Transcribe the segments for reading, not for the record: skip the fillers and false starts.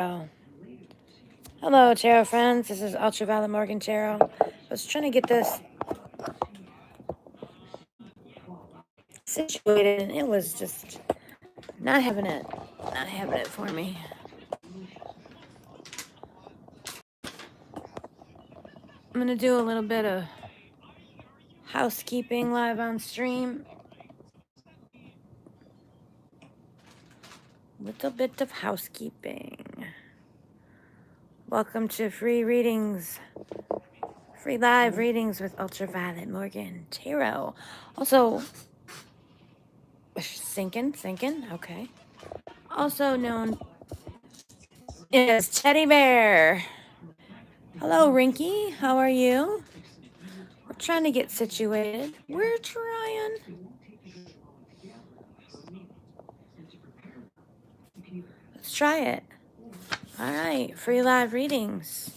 Oh. Hello, tarot friends. This is Ultraviolet Morgan Tarot. I was trying to get this situated, and it was just not having it for me. I'm going to do a little bit of housekeeping live on stream. Little bit of housekeeping. Welcome to free readings. Free live readings with Ultraviolet Morgan Tarot. Also, sinking, okay. Also known as Teddy Bear. Hello, Rinky. How are you? We're trying to get situated. We're trying. Let's try it. All right, free live readings.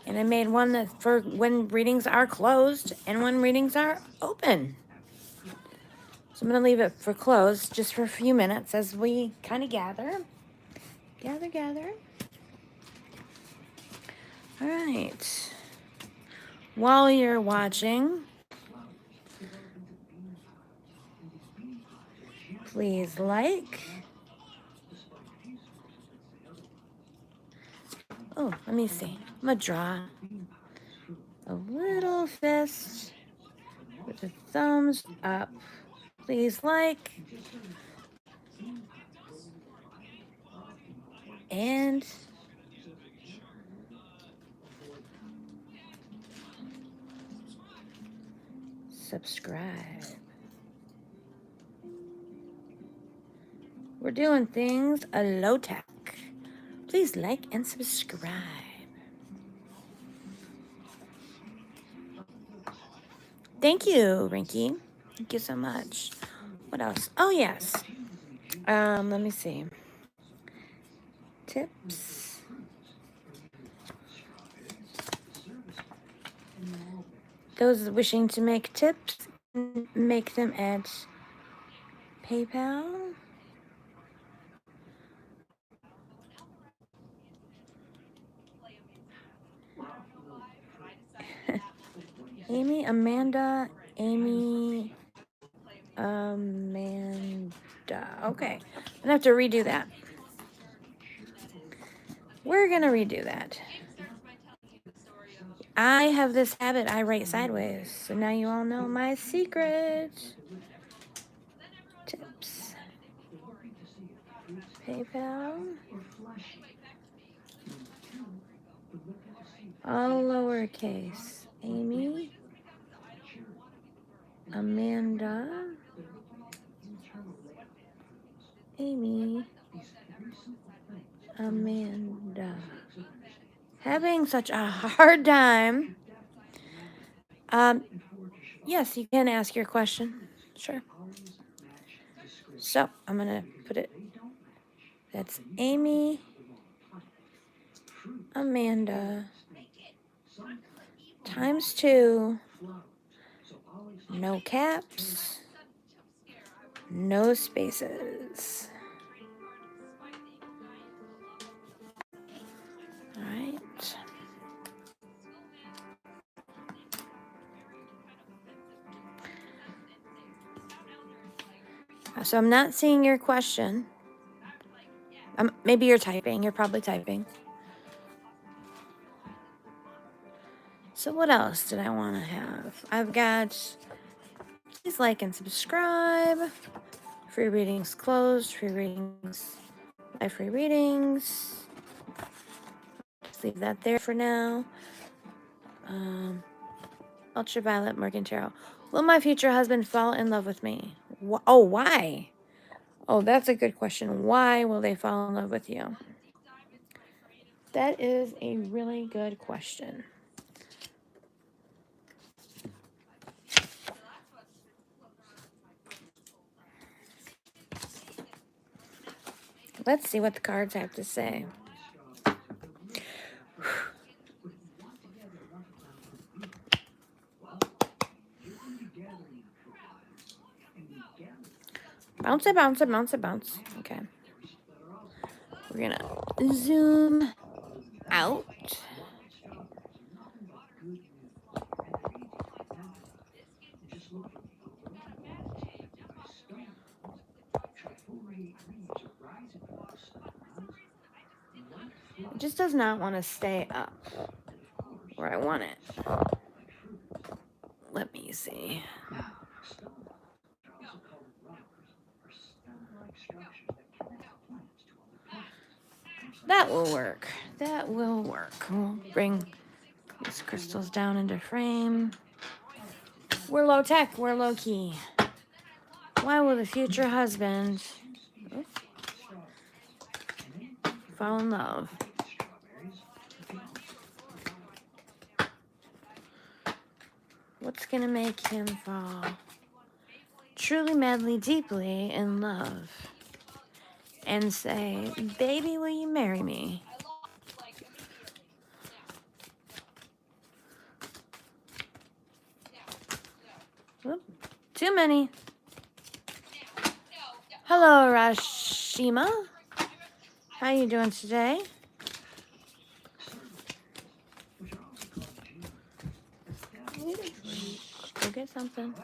And I made one that for when readings are closed and when readings are open. So I'm going to leave it for closed just for a few minutes as we kind of gather. Gather. All right. While you're watching, please like. Oh, let me see. I'm going to draw a little fist with the thumbs up. Please like. And subscribe. We're doing things a low tech. Please like and subscribe. Thank you, Rinky. Thank you so much. What else? Oh, yes. Let me see. Tips. Those wishing to make tips, make them at PayPal. Amanda. Okay. I'm gonna have to redo that. We're gonna redo that. I have this habit, I write sideways. So now you all know my secret. Tips. PayPal. All lowercase. Amy. Amanda. Amy. Amanda. Having such a hard time. Yes, you can ask your question. Sure. So I'm going to put it. That's Amy. Amanda. Times 2. No caps. No spaces. All right. So I'm not seeing your question. Maybe you're typing. You're probably typing. So what else did I want to have? I've got, please like and subscribe. Free readings closed. Free readings. My free readings. Just leave that there for now. Ultraviolet Morgan Tarot. Will my future husband fall in love with me? Why? Oh, that's a good question. Why will they fall in love with you? That is a really good question. Let's see what the cards have to say. Bounce it, bounce it, bounce it, bounce. Okay. We're gonna zoom out. It just does not want to stay up where I want it. Let me see. That will work. That will work. We'll bring these crystals down into frame. We're low tech. We're low key. Why will the future husband fall in love? What's gonna make him fall truly, madly, deeply in love and say, baby, will you marry me? Oop, too many. Hello, Rashima. How you doing today? Go get something.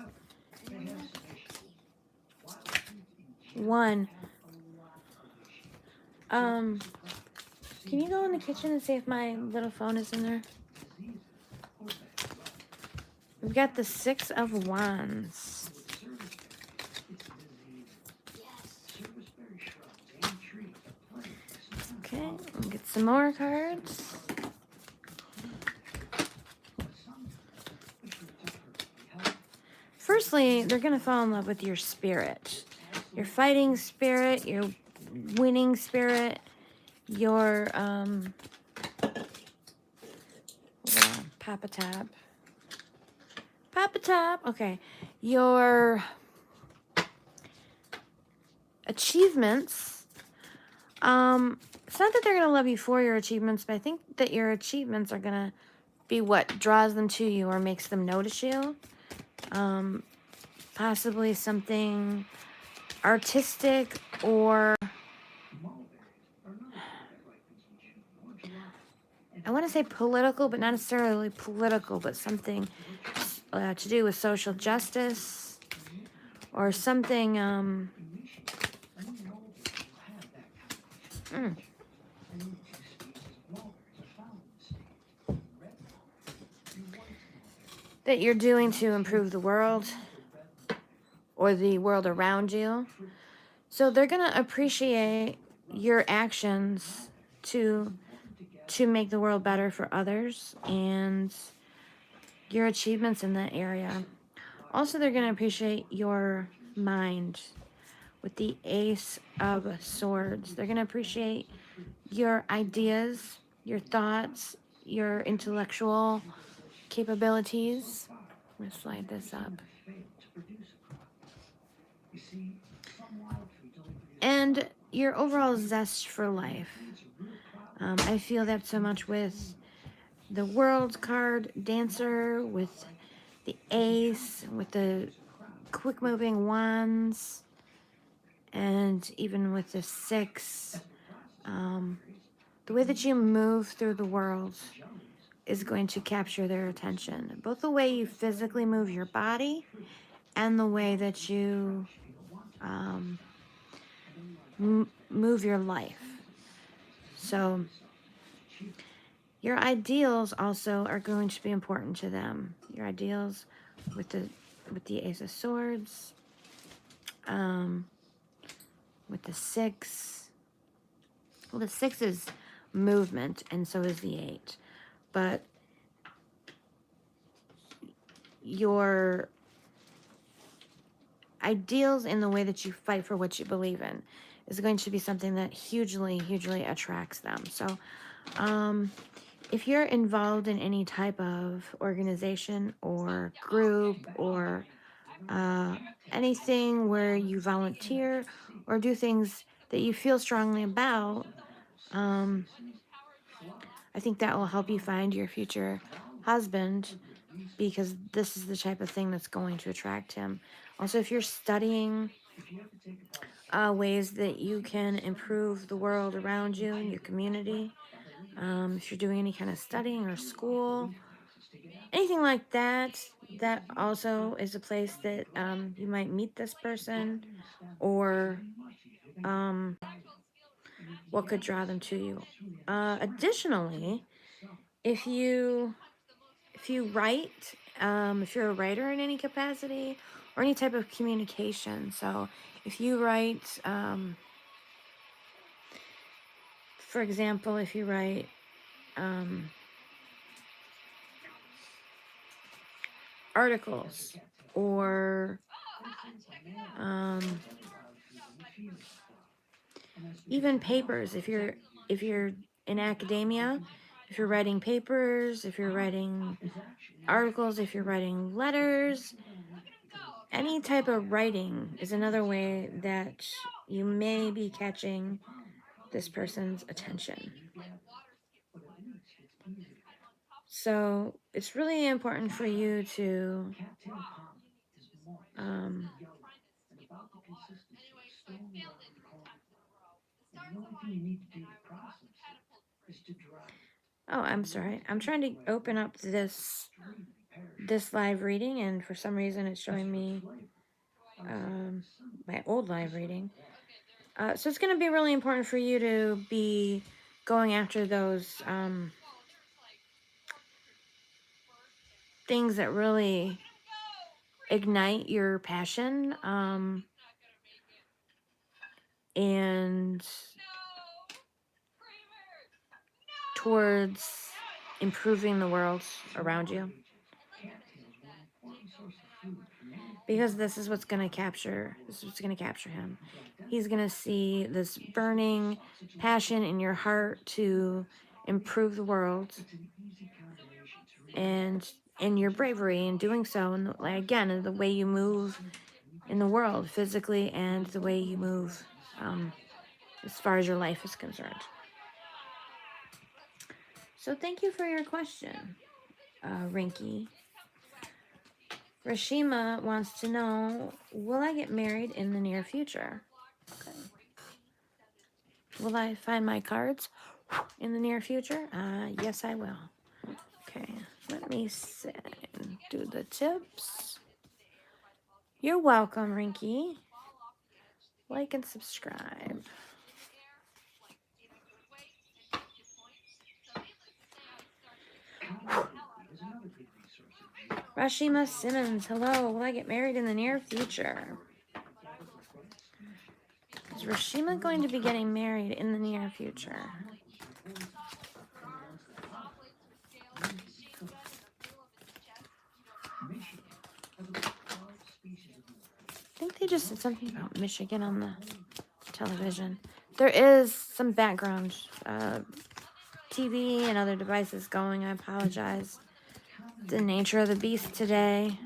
One. Can you go in the kitchen and see if my little phone is in there? We've got the 6 of Wands. Okay, we'll get some more cards. Firstly, they're going to fall in love with your spirit. Your fighting spirit, your winning spirit, your, hold on, Papa Tap. Papa Tap, okay. Your achievements, it's not that they're going to love you for your achievements, but I think that your achievements are going to be what draws them to you or makes them notice you. Possibly something artistic or I want to say political, but not necessarily political, but something to do with social justice or something that you're doing to improve the world or the world around you. So they're going to appreciate your actions to make the world better for others and your achievements in that area. Also, they're going to appreciate your mind with the Ace of Swords. They're going to appreciate your ideas, your thoughts, your intellectual capabilities. I'm going to slide this up. And your overall zest for life. I feel that so much with the World card, Dancer, with the Ace, with the quick-moving Wands, and even with the 6. The way that you move through the world is going to capture their attention. Both the way you physically move your body and the way that you move your life. So your ideals also are going to be important to them. Your ideals with the Ace of Swords, with the 6. Well, the 6 is movement, and so is the 8. But your ideals in the way that you fight for what you believe in is going to be something that hugely, hugely attracts them. So if you're involved in any type of organization or group or anything where you volunteer or do things that you feel strongly about, I think that will help you find your future husband, because this is the type of thing that's going to attract him. Also, if you're studying ways that you can improve the world around you and your community. If you're doing any kind of studying or school, anything like that, that also is a place that you might meet this person, or what could draw them to you. Additionally, if you write, if you're a writer in any capacity or any type of communication, so if you write, for example, if you write articles or even papers, if you're in academia, if you're writing papers, if you're writing articles, if you're writing letters, any type of writing is another way that you may be catching this person's attention. So it's really important for you to oh, I'm sorry. I'm trying to open up this live reading, and for some reason it's showing me my old live reading. So it's going to be really important for you to be going after those things that really ignite your passion, and towards improving the world around you. Because this is what's going to capture him. He's going to see this burning passion in your heart to improve the world, and in your bravery in doing so, and again, the way you move in the world physically and the way you move as far as your life is concerned. So thank you for your question, Rinky. Rashima wants to know, will I get married in the near future? Okay. Will I find my cards in the near future? Yes, I will. Okay, let me do the tips. You're welcome, Rinky. Like and subscribe. Rashima Simmons, hello. Will I get married in the near future? Is Rashima going to be getting married in the near future? I think they just said something about Michigan on the television. There is some background TV and other devices going. I apologize. The nature of the beast today.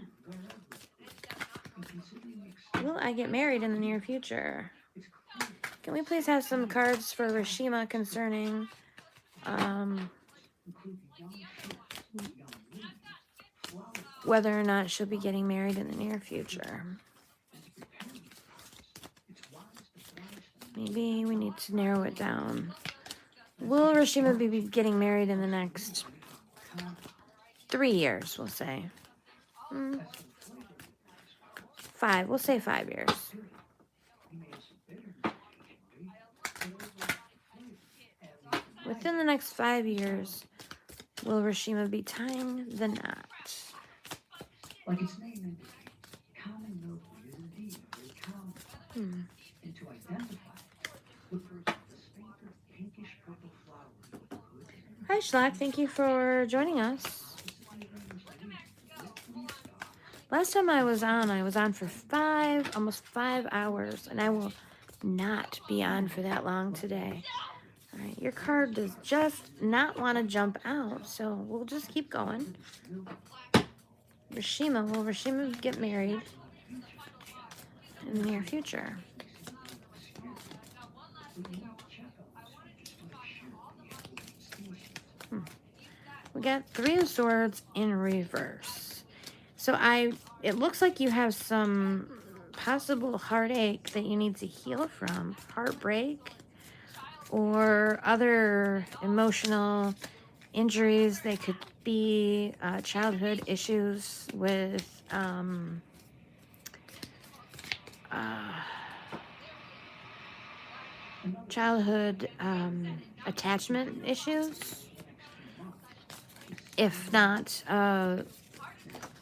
Will I get married in the near future? Can we please have some cards for Rashima concerning whether or not she'll be getting married in the near future? Maybe we need to narrow it down. Will Rashima be getting married in the next 3 years, we'll say? 5. We'll say 5 years. Within the next 5 years, will Rashima be tying the knot? Like its name indicates, common milkweed is indeed very common. And to identify it, look for its distinctive pinkish purple flowers. Hi, Schlack. Thank you for joining us. Last time I was on for almost 5 hours, and I will not be on for that long today. All right, your card does just not want to jump out, so we'll just keep going. Rashima, will Rashima get married in the near future? We got 3 of Swords in reverse. So it looks like you have some possible heartache that you need to heal from, heartbreak, or other emotional injuries. They could be childhood issues with childhood attachment issues, if not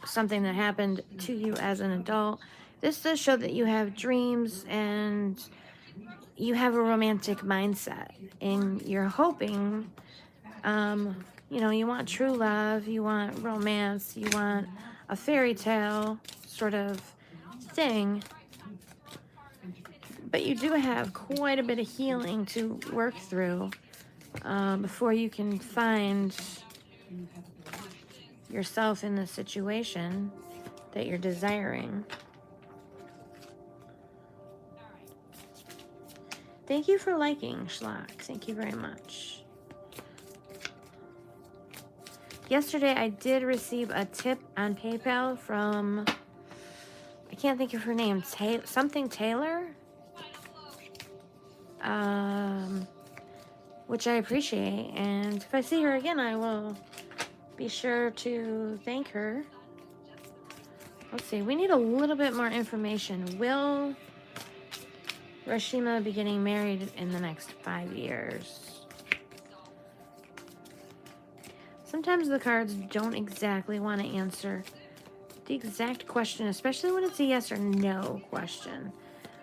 something that happened to you as an adult. This does show that you have dreams and you have a romantic mindset, and you're hoping, you want true love, you want romance, you want a fairy tale sort of thing, but you do have quite a bit of healing to work through before you can find yourself in the situation that you're desiring. Thank you for liking, Schlock. Thank you very much. Yesterday, I did receive a tip on PayPal from, I can't think of her name, something Taylor, which I appreciate. And if I see her again, I will be sure to thank her. Let's see. We need a little bit more information. Will Rashima be getting married in the next 5 years? Sometimes the cards don't exactly want to answer the exact question, especially when it's a yes or no question.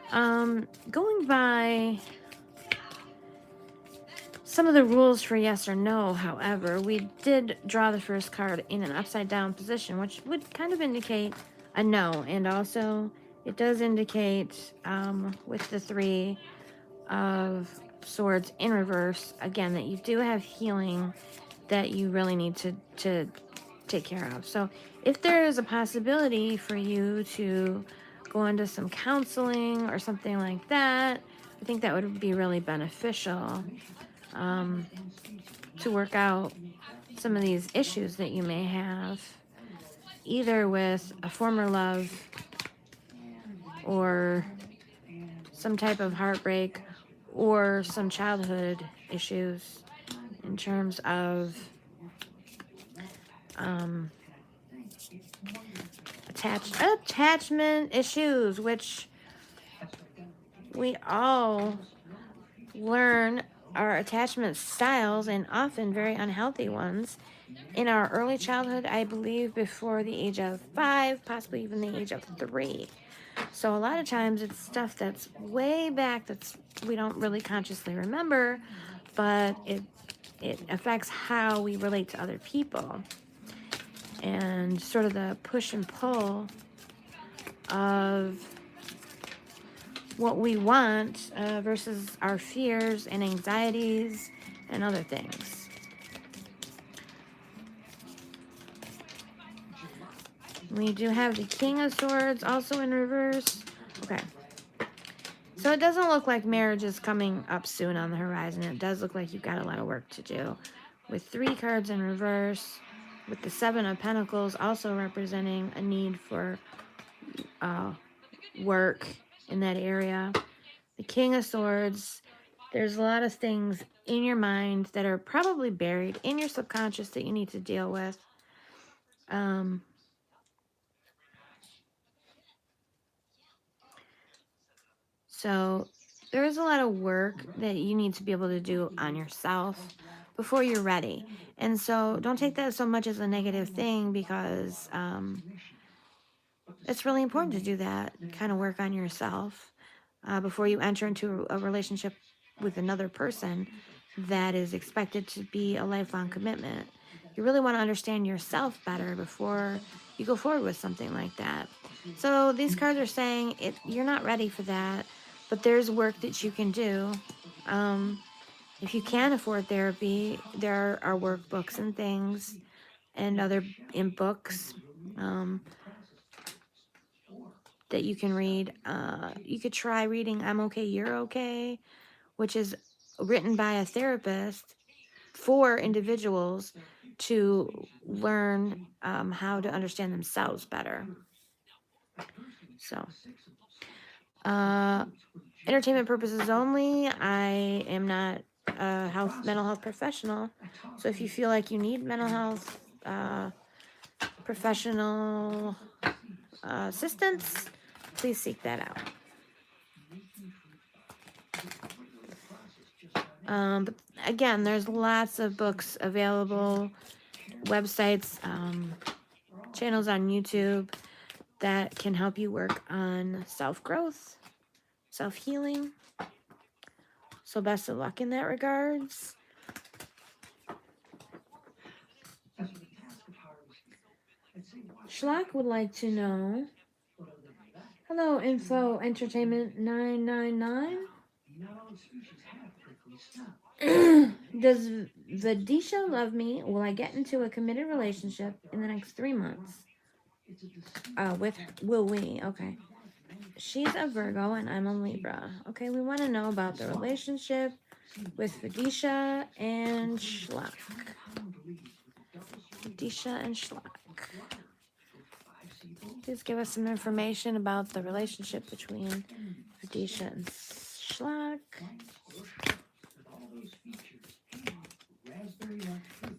Going by some of the rules for yes or no, however, we did draw the first card in an upside down position, which would kind of indicate a no. And also, it does indicate with the 3 of Swords in reverse, again, that you do have healing that you really need to take care of. So if there is a possibility for you to go into some counseling or something like that, I think that would be really beneficial to work out some of these issues that you may have, either with a former love or some type of heartbreak or some childhood issues in terms of attachment issues, which we all learn our attachment styles, and often very unhealthy ones, in our early childhood, I believe before the age of 5, possibly even the age of 3. So a lot of times it's stuff that's way back that we don't really consciously remember, but it affects how we relate to other people, and sort of the push and pull of what we want versus our fears and anxieties and other things. We do have the King of Swords also in reverse. Okay. So it doesn't look like marriage is coming up soon on the horizon. It does look like you've got a lot of work to do. With 3 cards in reverse, with the 7 of Pentacles also representing a need for work in that area. The King of Swords, there's a lot of things in your mind that are probably buried in your subconscious that you need to deal with. So there is a lot of work that you need to be able to do on yourself before you're ready. And so don't take that so much as a negative thing, because it's really important to do that kind of work on yourself before you enter into a relationship with another person that is expected to be a lifelong commitment. You really want to understand yourself better before you go forward with something like that. So these cards are saying you're not ready for that, but there's work that you can do. If you can't afford therapy, there are workbooks and things and other books that you can read. You could try reading I'm Okay, You're Okay, which is written by a therapist for individuals to learn how to understand themselves better. So Entertainment purposes only. I am not a mental health professional. So if you feel like you need mental health professional assistance, please seek that out. But again, there's lots of books available, websites, channels on YouTube that can help you work on self-growth, self-healing. So best of luck in that regards. Schlock would like to know, hello, Info Entertainment 999. Does Vidisha love me? Will I get into a committed relationship in the next 3 months? Will we? Okay. She's a Virgo and I'm a Libra. Okay, we want to know about the relationship with Vidisha and Schlock. Vidisha and Schlock. Please give us some information about the relationship between Vidisha and Schlock.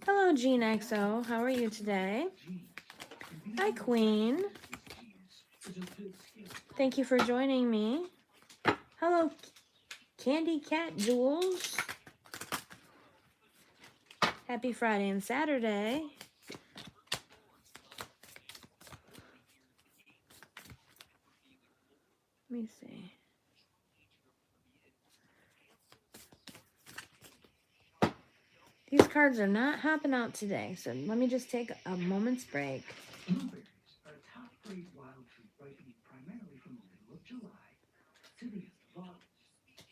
Hello, Gene XO. How are you today? Hi, Queen. Thank you for joining me. Hello, Candy Cat Jules. Happy Friday and Saturday. Let me see. These cards are not hopping out today, so let me just take a moment's break. Blueberries are a top-grade wild fruit ripening primarily from the middle of July to the end of August.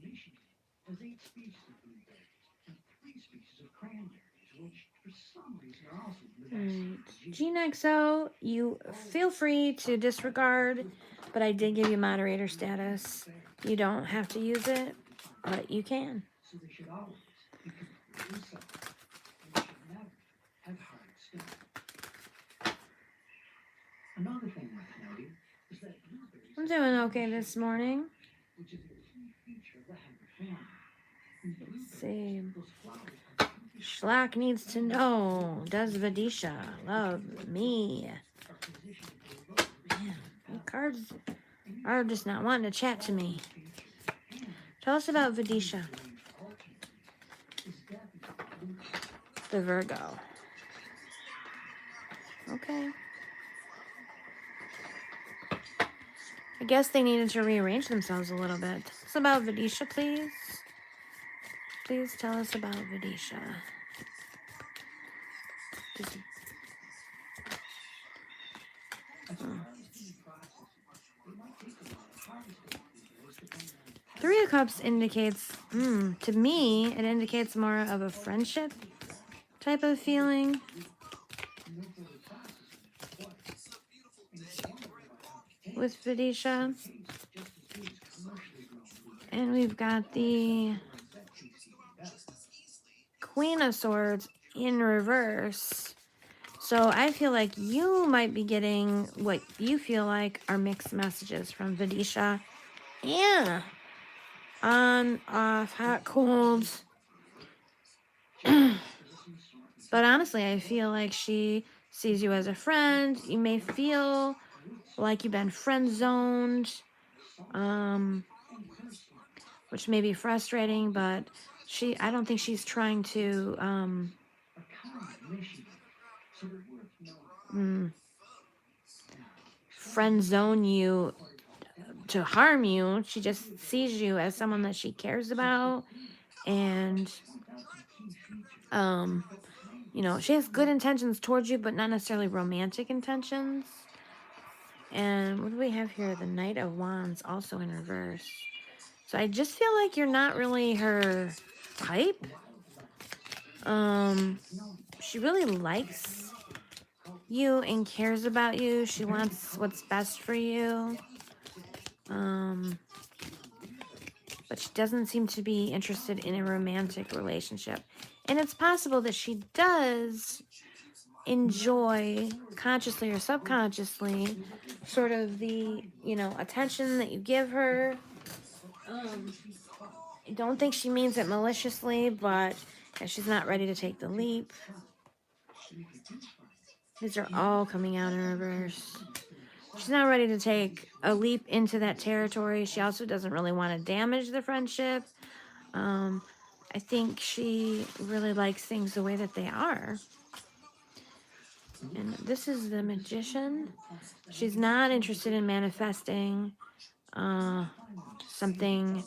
Michigan has 8 species of blueberries and 3 species of cranberries, which for some reason are also Alright. GNXO, you feel free to disregard, but I did give you moderator status. You don't have to use it, but you can. So they should always be completely soft and should never have hard skin. Another thing worth noting is that blueberries I'm doing okay this morning. which is a key feature of the Hemper family. Let's see. Schlock needs to know, does Vidisha love me? Man, the cards are just not wanting to chat to me. Tell us about Vidisha. The Virgo. Okay. I guess they needed to rearrange themselves a little bit. Tell us about Vidisha, please. Please tell us about Vidisha. Three of Cups indicates, to me, it indicates more of a friendship type of feeling. With Vidisha. And we've got the Queen of Swords in reverse. So I feel like you might be getting what you feel like are mixed messages from Vidisha. Yeah. On, off, hot, cold. But honestly, I feel like she sees you as a friend. You may feel like you've been friend zoned, which may be frustrating, but I don't think she's trying to friend zone you to harm you. She just sees you as someone that she cares about, and she has good intentions towards you, but not necessarily romantic intentions. And what do we have here? The Knight of Wands, also in reverse. So I just feel like you're not really her type. She really likes you and cares about you. She wants what's best for you. But she doesn't seem to be interested in a romantic relationship. And it's possible that she does enjoy, consciously or subconsciously, sort of the, attention that you give her. I don't think she means it maliciously, but she's not ready to take the leap. These are all coming out in reverse. She's not ready to take a leap into that territory. She also doesn't really want to damage the friendship. I think she really likes things the way that they are. And this is the Magician. She's not interested in manifesting something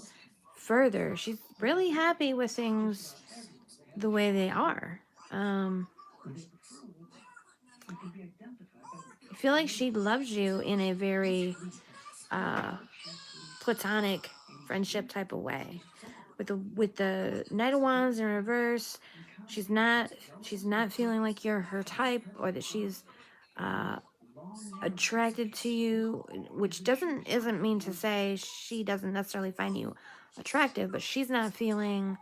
further. She's really happy with things the way they are. I feel like she loves you in a very platonic friendship type of way. With the Knight of Wands in reverse, she's not feeling like you're her type, or that she's attracted to you, which isn't mean to say she doesn't necessarily find you attractive, but she's not feeling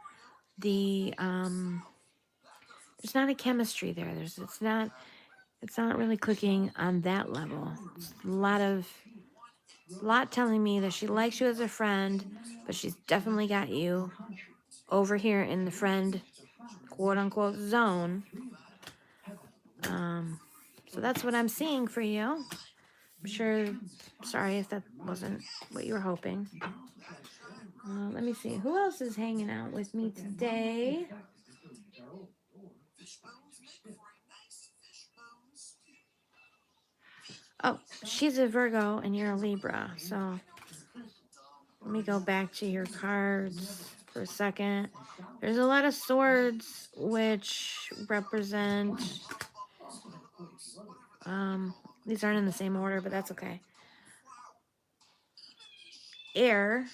the there's not a chemistry there. It's not really clicking on that level. It's a lot telling me that she likes you as a friend, but she's definitely got you over here in the friend quote unquote zone. So that's what I'm seeing for you. I'm sure, sorry if that wasn't what you were hoping. Let me see. Who else is hanging out with me today? Oh, she's a Virgo and you're a Libra. So let me go back to your cards for a second. There's a lot of swords, which represent... these aren't in the same order, but that's okay. Air.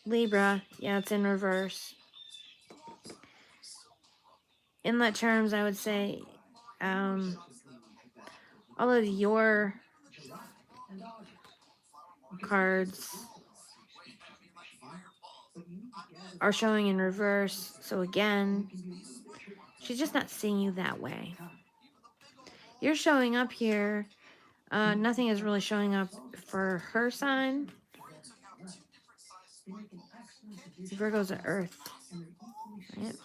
Libra. Yeah, it's in reverse. Inlet terms, I would say... all of your cards are showing in reverse. So again, she's just not seeing you that way. You're showing up here. Nothing is really showing up for her sign. Virgo's an earth. Right?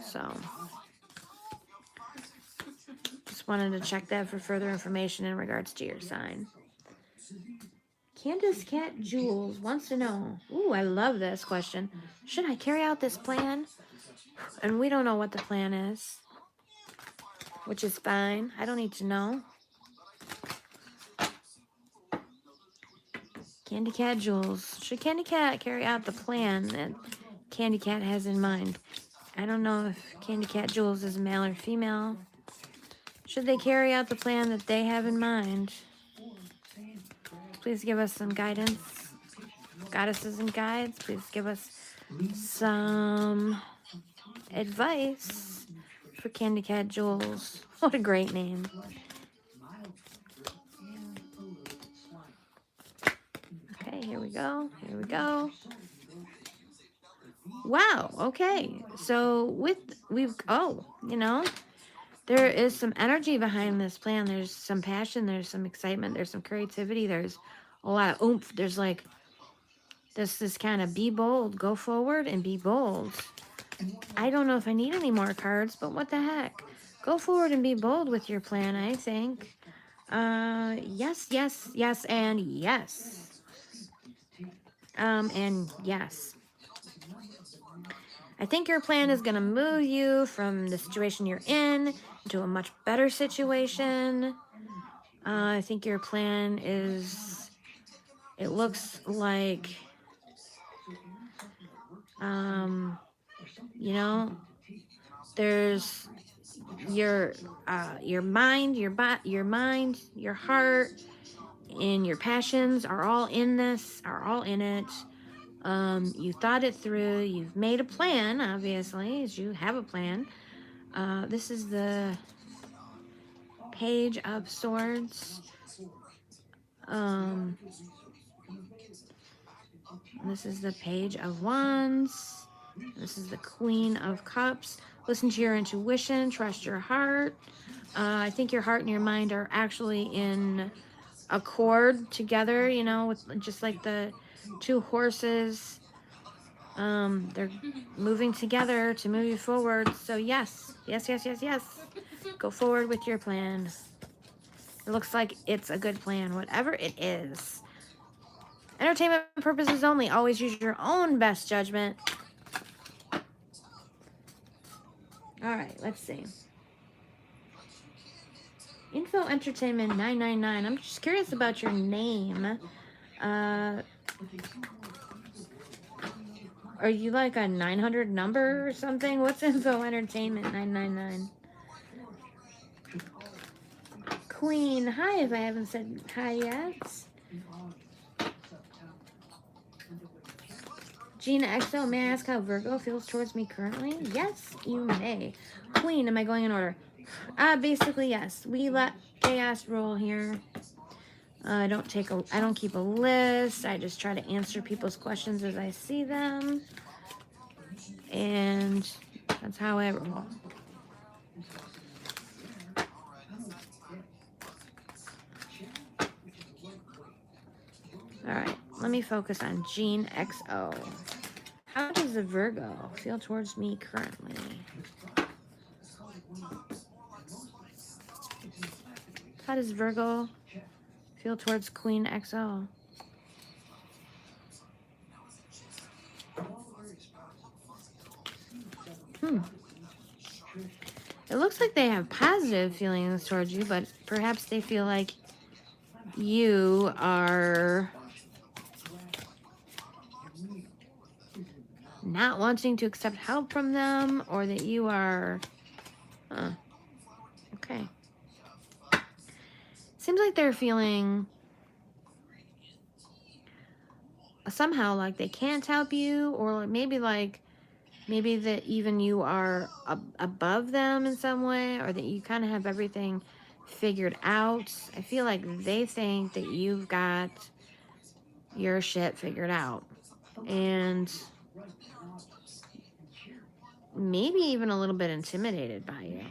So just wanted to check that for further information in regards to your sign. Candace Cat Jules wants to know. Ooh, I love this question. Should I carry out this plan? And we don't know what the plan is, which is fine. I don't need to know. Candy Cat Jules. Should Candy Cat carry out the plan that Candy Cat has in mind? I don't know if Candy Cat Jules is male or female. Should they carry out the plan that they have in mind? Please give us some guidance. Goddesses and guides, please give us some advice for Candy Cat Jules. What a great name. Okay, here we go. Here we go. Wow, okay. So there is some energy behind this plan. There's some passion, there's some excitement, there's some creativity, there's a lot of oomph. There's like this kind of be bold, go forward and be bold. I don't know if I need any more cards, but what the heck? Go forward and be bold with your plan, I think. Yes, yes, yes, and yes. And yes. I think your plan is going to move you from the situation you're in into a much better situation. I think your plan is, it looks like, there's your mind, your heart, and your passions are all in this, are all in it. You thought it through. You've made a plan, obviously, as you have a plan. This is the Page of Swords. This is the Page of Wands. This is the Queen of Cups. Listen to your intuition. Trust your heart. I think your heart and your mind are actually in accord together, you know, with just like the two horses. They're moving together to move you forward. So yes, yes, yes, yes, yes. Go forward with your plan. It looks like it's a good plan, whatever it is. Entertainment purposes only. Always use your own best judgment. All right, let's see. Info Entertainment 999. I'm just curious about your name. Are you like a 900 number or something? What's Info Entertainment 999? Queen. Hi, if I haven't said hi yet. Gina XO, may I ask how Virgo feels towards me currently? Yes, you may. Queen, am I going in order? Basically, yes. We let chaos roll here. I don't keep a list. I just try to answer people's questions as I see them. And that's how I roll. All right, let me focus on Gene XO. How does the Virgo feel towards me currently? How does Virgo feel towards Queen XO? It looks like they have positive feelings towards you, but perhaps they feel like you are not wanting to accept help from them, or that you are... Okay. Seems like they're feeling somehow like they can't help you, or maybe that even you are above them in some way, or that you kind of have everything figured out. I feel like they think that you've got your shit figured out, and maybe even a little bit intimidated by you.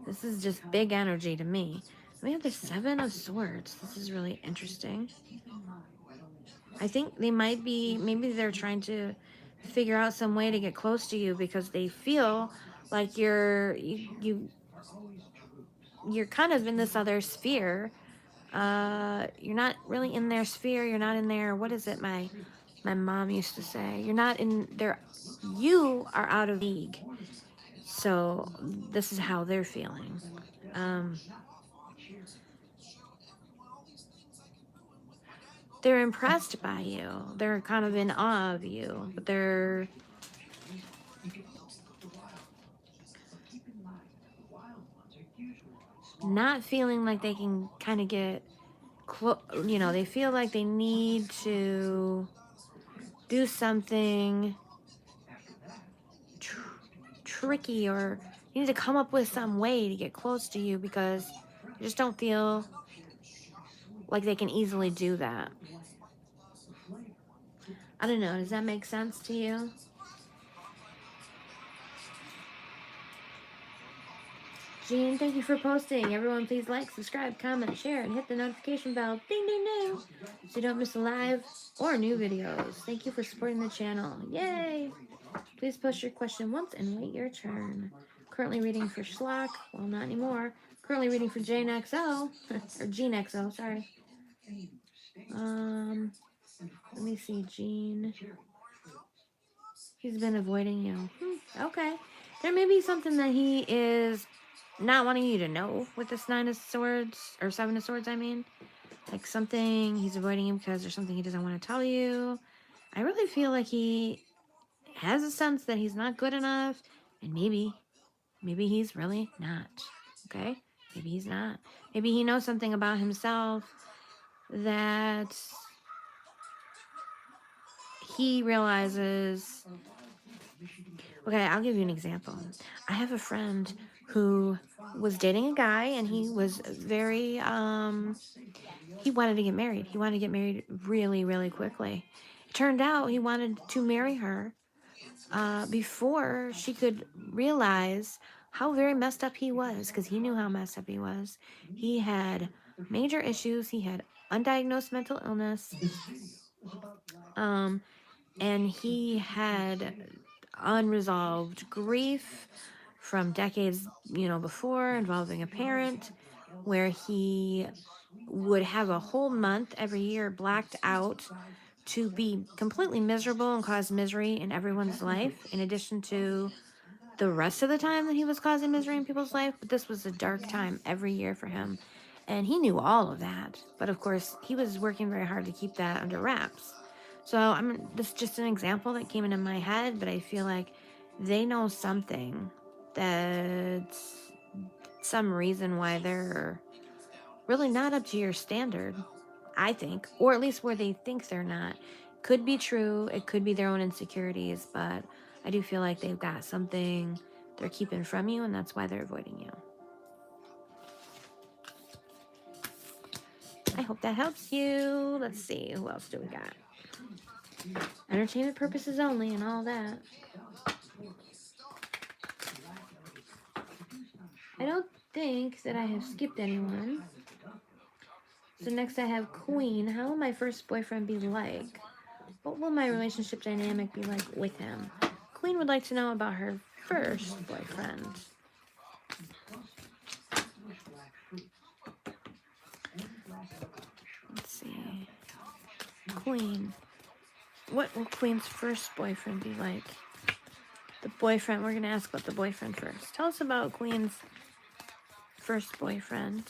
This is just big energy to me. We have the Seven of Swords. This is really interesting. I think they might be, maybe they're trying to figure out some way to get close to you because they feel like you're kind of in this other sphere. You're not really in their sphere. You're not in their, what is it? My mom used to say, you're not in their, you are out of league. So this is how they're feeling. They're impressed by you. They're kind of in awe of you, but they're not feeling like they can kind of get close. You know, they feel like they need to do something tricky, or you need to come up with some way to get close to you because you just don't feel like they can easily do that. I don't know. Does that make sense to you? Jean, thank you for posting. Everyone, please like, subscribe, comment, share, and hit the notification bell. Ding, ding, ding. So you don't miss a live or new videos. Thank you for supporting the channel. Yay! Please post your question once and wait your turn. Currently reading for Schlock. Well, not anymore. Currently reading for Jane XO. Or Gene XO, sorry. Let me see, Gene. He's been avoiding you. Okay. There may be something that he is not wanting you to know with this Nine of Swords, or Seven of Swords, I mean. Like something, he's avoiding you because there's something he doesn't want to tell you. I really feel like he has a sense that he's not good enough, and maybe he's really not. Okay? Maybe he's not. Maybe he knows something about himself that he realizes. Okay, I'll give you an example. I have a friend who was dating a guy, and he was very, he wanted to get married. He wanted to get married really, really quickly. It turned out he wanted to marry her before she could realize how very messed up he was, because he knew how messed up he was. He had major issues. He had undiagnosed mental illness. And he had unresolved grief from decades, before, involving a parent, where he would have a whole month every year blacked out to be completely miserable and cause misery in everyone's life, in addition to the rest of the time that he was causing misery in people's life. But this was a dark time every year for him. And he knew all of that. But of course, he was working very hard to keep that under wraps. So this is just an example that came into my head, but I feel like they know something, that's some reason why they're really not up to your standard, I think, or at least where they think they're not. Could be true, it could be their own insecurities, but I do feel like they've got something they're keeping from you, and that's why they're avoiding you. I hope that helps you. Let's see, who else do we got? Entertainment purposes only and all that. I don't think that I have skipped anyone. So next I have Queen. How will my first boyfriend be like? What will my relationship dynamic be like with him? Queen would like to know about her first boyfriend. Let's see. Queen. What will Queen's first boyfriend be like? The boyfriend. We're going to ask about the boyfriend first. Tell us about Queen's first boyfriend.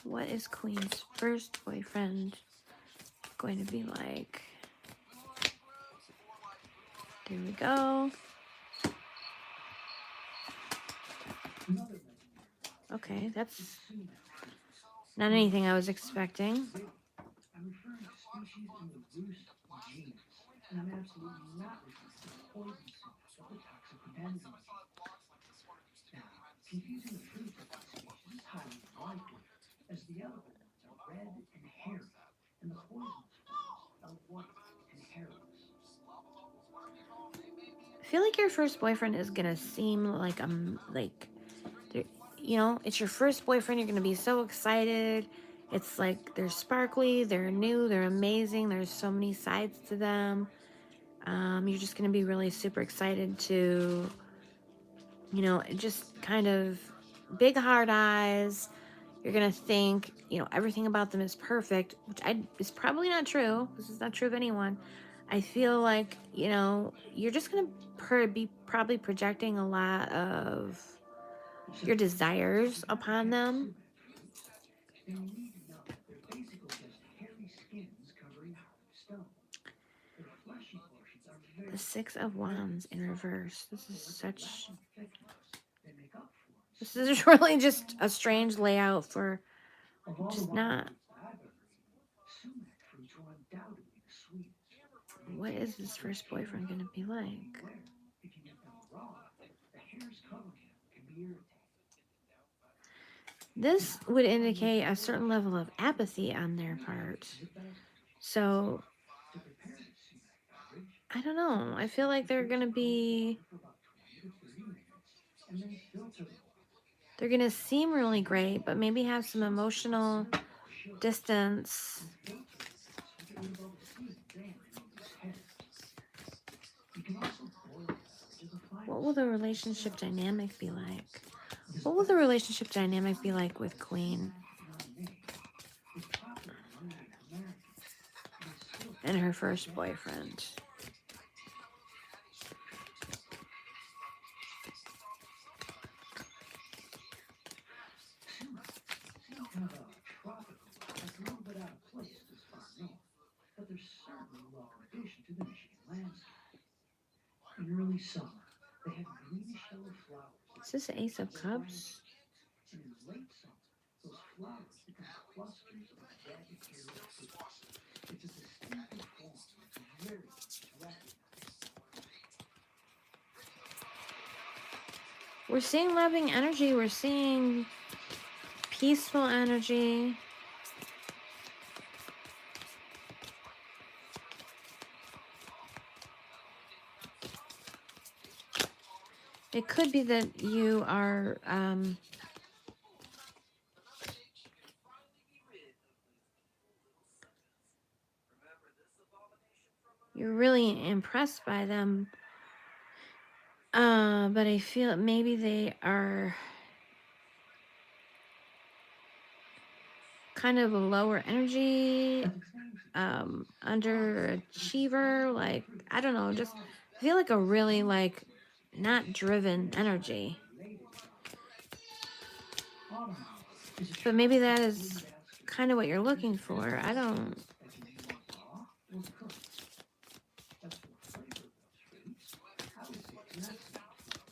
What is Queen's first boyfriend going to be like? There we go. Okay, that's not anything I was expecting. I'm referring to species in the Rus genus, and I'm absolutely not referring to the poison sumac of the toxicodendron genus. Now, confusing the fruits of these species is highly unlikely, as the edible ones are red and hairy, and the poisonous ones are white and hairless. I feel like your first boyfriend is gonna seem like it's your first boyfriend. You're gonna be so excited. It's like they're sparkly, they're new, they're amazing. There's so many sides to them. You're just gonna be really super excited to, just kind of big hard eyes. You're gonna think, everything about them is perfect, which is probably not true. This is not true of anyone. I feel like, you're just gonna be probably projecting a lot of your desires upon them. Then you need to know they're basically just hairy skins covering hard stone. Their fleshy portions are very The Six of Wands in reverse. This is such. they make up for it. This is really just a strange layout for just not. Sumac fruits are undoubtedly the sweetest. What is this first boyfriend gonna be like? If you eat them raw, the hairs covering them can be irritating. This would indicate a certain level of apathy on their part. So, I don't know. I feel like they're gonna be. They're gonna seem really great, but maybe have some emotional distance. What will the relationship dynamic be like? What will the relationship dynamic be like with Queen and her first boyfriend? That's a little bit out of place this far north, but there's certainly a welcome addition to the Michigan landscape. In early summer, they have greenish yellow flowers. Is this the Ace of Cups? And in late summer, those flowers become clusters of red hairy fruit. It's a distinctive form that's very much recognized. We're seeing loving energy. We're seeing peaceful energy. It could be that you are you're really impressed by them. But I feel maybe they are kind of a lower energy, underachiever. Like, I don't know, just feel like a really like not driven energy. But maybe that is kind of what you're looking for. I don't.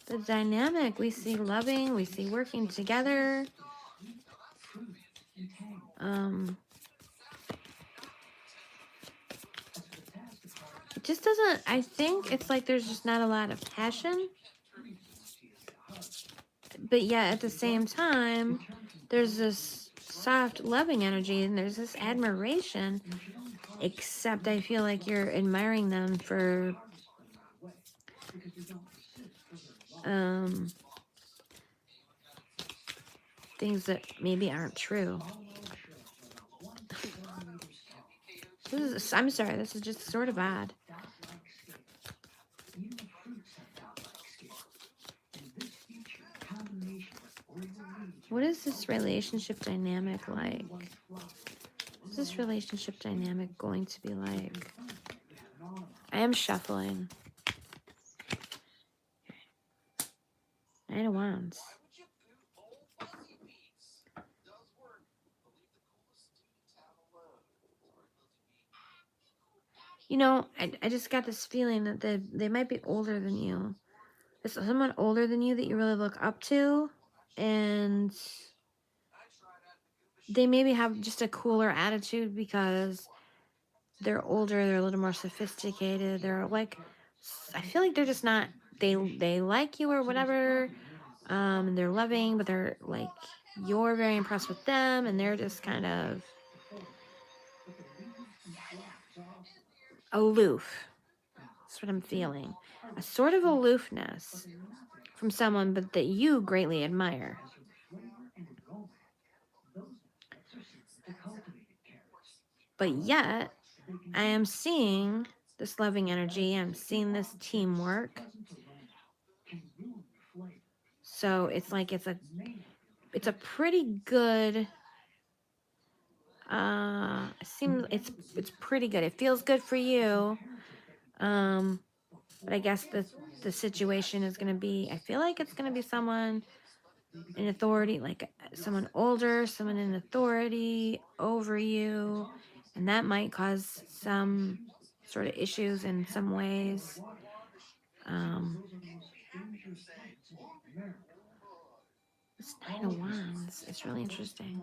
The dynamic, we see loving, we see working together. It just doesn't, I think it's like there's just not a lot of passion. But yet at the same time, there's this soft, loving energy and there's this admiration. Except I feel like you're admiring them for things that maybe aren't true. I'm sorry, this is just sort of odd. What is this relationship dynamic like? What's this relationship dynamic going to be like? I am shuffling. Knight of Wands. You know, I just got this feeling that they might be older than you. There's someone older than you that you really look up to, and they maybe have just a cooler attitude because they're older, they're a little more sophisticated. They're like, I feel like they're just not, they like you or whatever, and they're loving, but they're like, you're very impressed with them, and they're just kind of aloof. That's what I'm feeling. A sort of aloofness from someone, but that you greatly admire. But yet, I am seeing this loving energy. I'm seeing this teamwork. So it's like it's a pretty good. It seems it's pretty good. It feels good for you. But I guess the situation is gonna be. I feel like it's gonna be someone in authority, like someone older, someone in authority over you, and that might cause some sort of issues in some ways. This Nine of Wands is really interesting.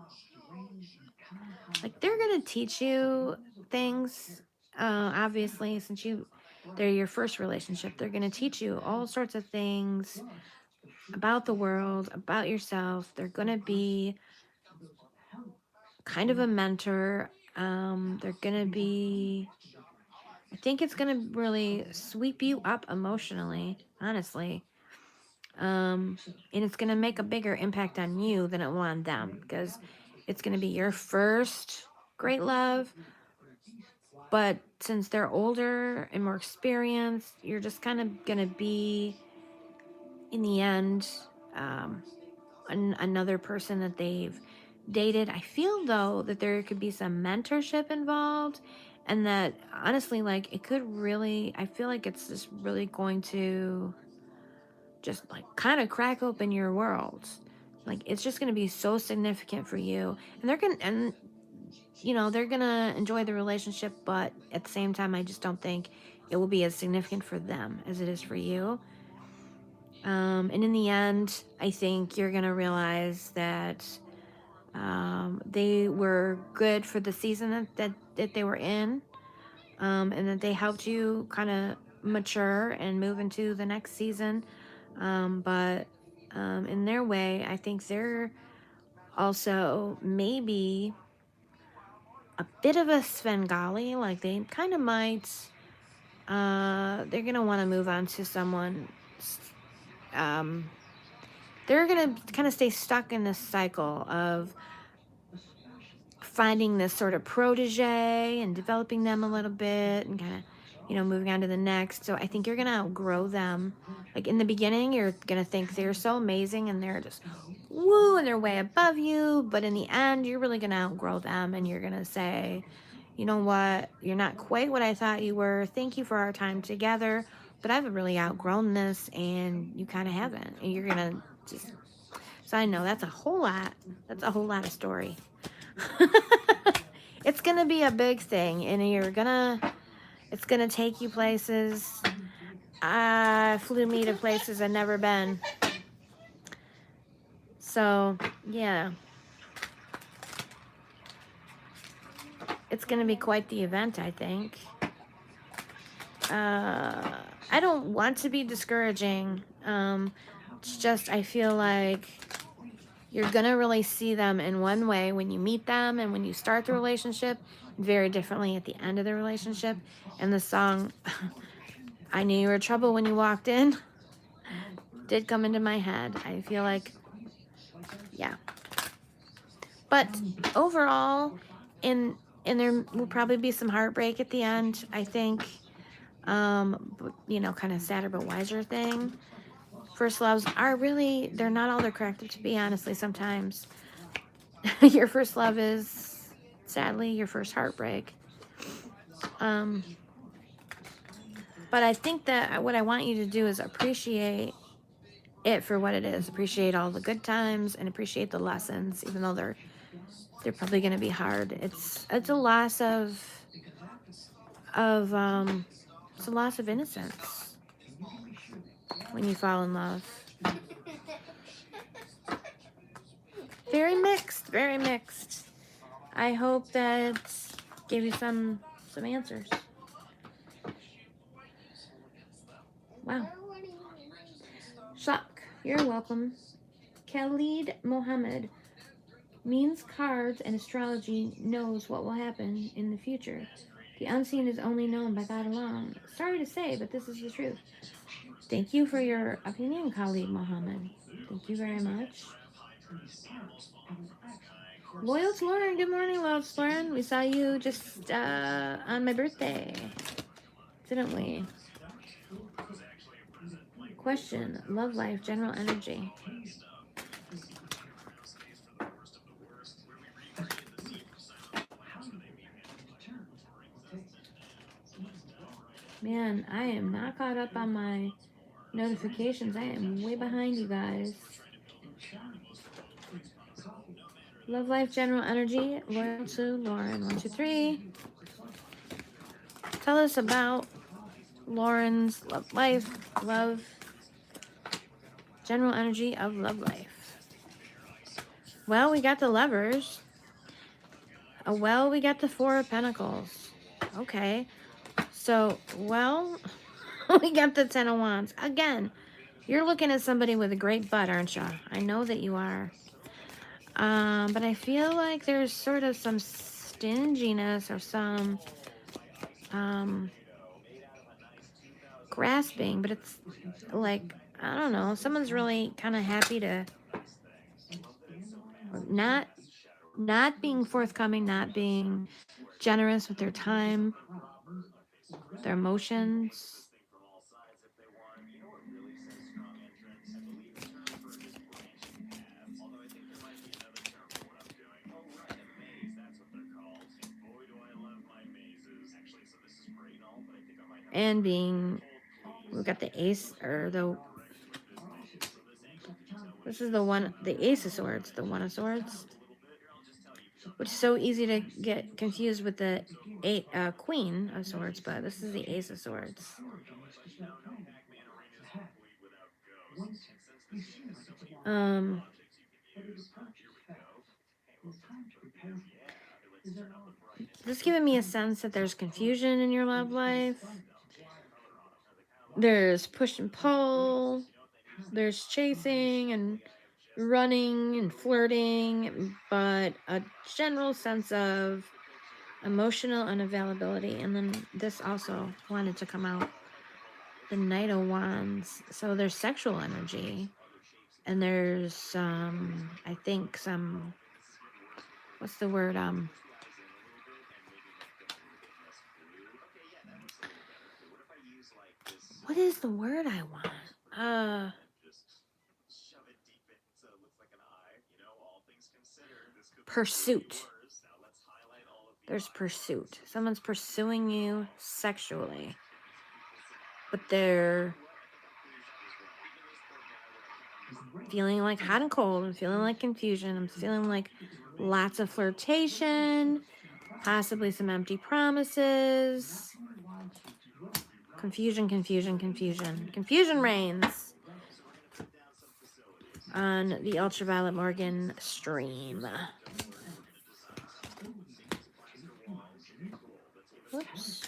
Like they're gonna teach you things. Obviously, since they're your first relationship, they're gonna teach you all sorts of things about the world, about yourself. They're gonna be kind of a mentor. They're gonna be. I think it's gonna really sweep you up emotionally, honestly. And it's gonna make a bigger impact on you than it will on them because it's gonna be your first great love. But since they're older and more experienced, you're just kind of gonna be, in the end, another person that they've dated. I feel though that there could be some mentorship involved, and that honestly, like it could really. I feel like it's just really going to just like kind of crack open your world. Like it's just going to be so significant for you, and they're gonna enjoy the relationship, but at the same time, I just don't think it will be as significant for them as it is for you. And in the end, I think you're gonna realize that they were good for the season that they were in, and that they helped you kind of mature and move into the next season. But in their way. I think they're also maybe a bit of a Svengali, like they kind of might, they're going to want to move on to someone, um, they're going to kind of stay stuck in this cycle of finding this sort of protege and developing them a little bit and kind of, moving on to the next. So I think you're going to outgrow them. Like in the beginning, you're going to think they're so amazing and they're just woo and they're way above you. But in the end, you're really going to outgrow them and you're going to say, you know what, you're not quite what I thought you were. Thank you for our time together. But I've really outgrown this and you kind of haven't. And you're going to just, so I know that's a whole lot. That's a whole lot of story. It's going to be a big thing and it's going to take you places. Flew me to places I've never been. So, yeah. It's going to be quite the event, I think. I don't want to be discouraging. It's just, I feel like you're going to really see them in one way when you meet them and when you start the relationship, very differently at the end of the relationship. And the song, I Knew You Were Trouble When You Walked In, did come into my head. I feel like, yeah. But overall, and there will probably be some heartbreak at the end, I think. Kind of sadder but wiser thing. First loves are really, they're not all they're cracked up to be, honestly, sometimes. Your first love is, sadly, your first heartbreak. But I think that what I want you to do is appreciate it for what it is. Appreciate all the good times and appreciate the lessons, even though they're probably going to be hard. It's a loss of it's a loss of innocence when you fall in love. Very mixed, very mixed. I hope that gave you some answers. Wow. Shock. You're welcome. Khalid Mohammed means cards and astrology knows what will happen in the future. The unseen is only known by God alone. Sorry to say, but this is the truth. Thank you for your opinion, Khalid Mohammed. Thank you very much. Loyal to Lauren. Good morning, Loyal to Lauren. We saw you just on my birthday, didn't we? Question. Love life, general energy. Man, I am not caught up on my notifications. I am way behind you guys. Love life, general energy. Loyal to Lauren. 1, 2, 3. Tell us about Lauren's love life, love, general energy of love life. Well, we got the Lovers. Well, we got the Four of Pentacles. Okay. So, well, we got the Ten of Wands. Again, you're looking at somebody with a great butt, aren't you? I know that you are. But I feel like there's sort of some stinginess or some grasping, but it's like, I don't know, someone's really kind of happy to not being forthcoming, not being generous with their time, their emotions. And being, we've got the Ace, or this is the Ace of Swords, the One of Swords, which is so easy to get confused with the Queen of Swords, but this is the Ace of Swords. This giving me a sense that there's confusion in your love life. There's push and pull. There's chasing and running and flirting, but a general sense of emotional unavailability. And then this also wanted to come out, the Knight of Wands. So there's sexual energy, and there's I think some, what's the word, what is the word I want? Pursuit. There's pursuit. Someone's pursuing you sexually, but they're feeling like hot and cold. I'm feeling like confusion. I'm feeling like lots of flirtation, possibly some empty promises. Confusion, confusion, confusion. Confusion reigns on the Ultraviolet Morgan stream. Whoops.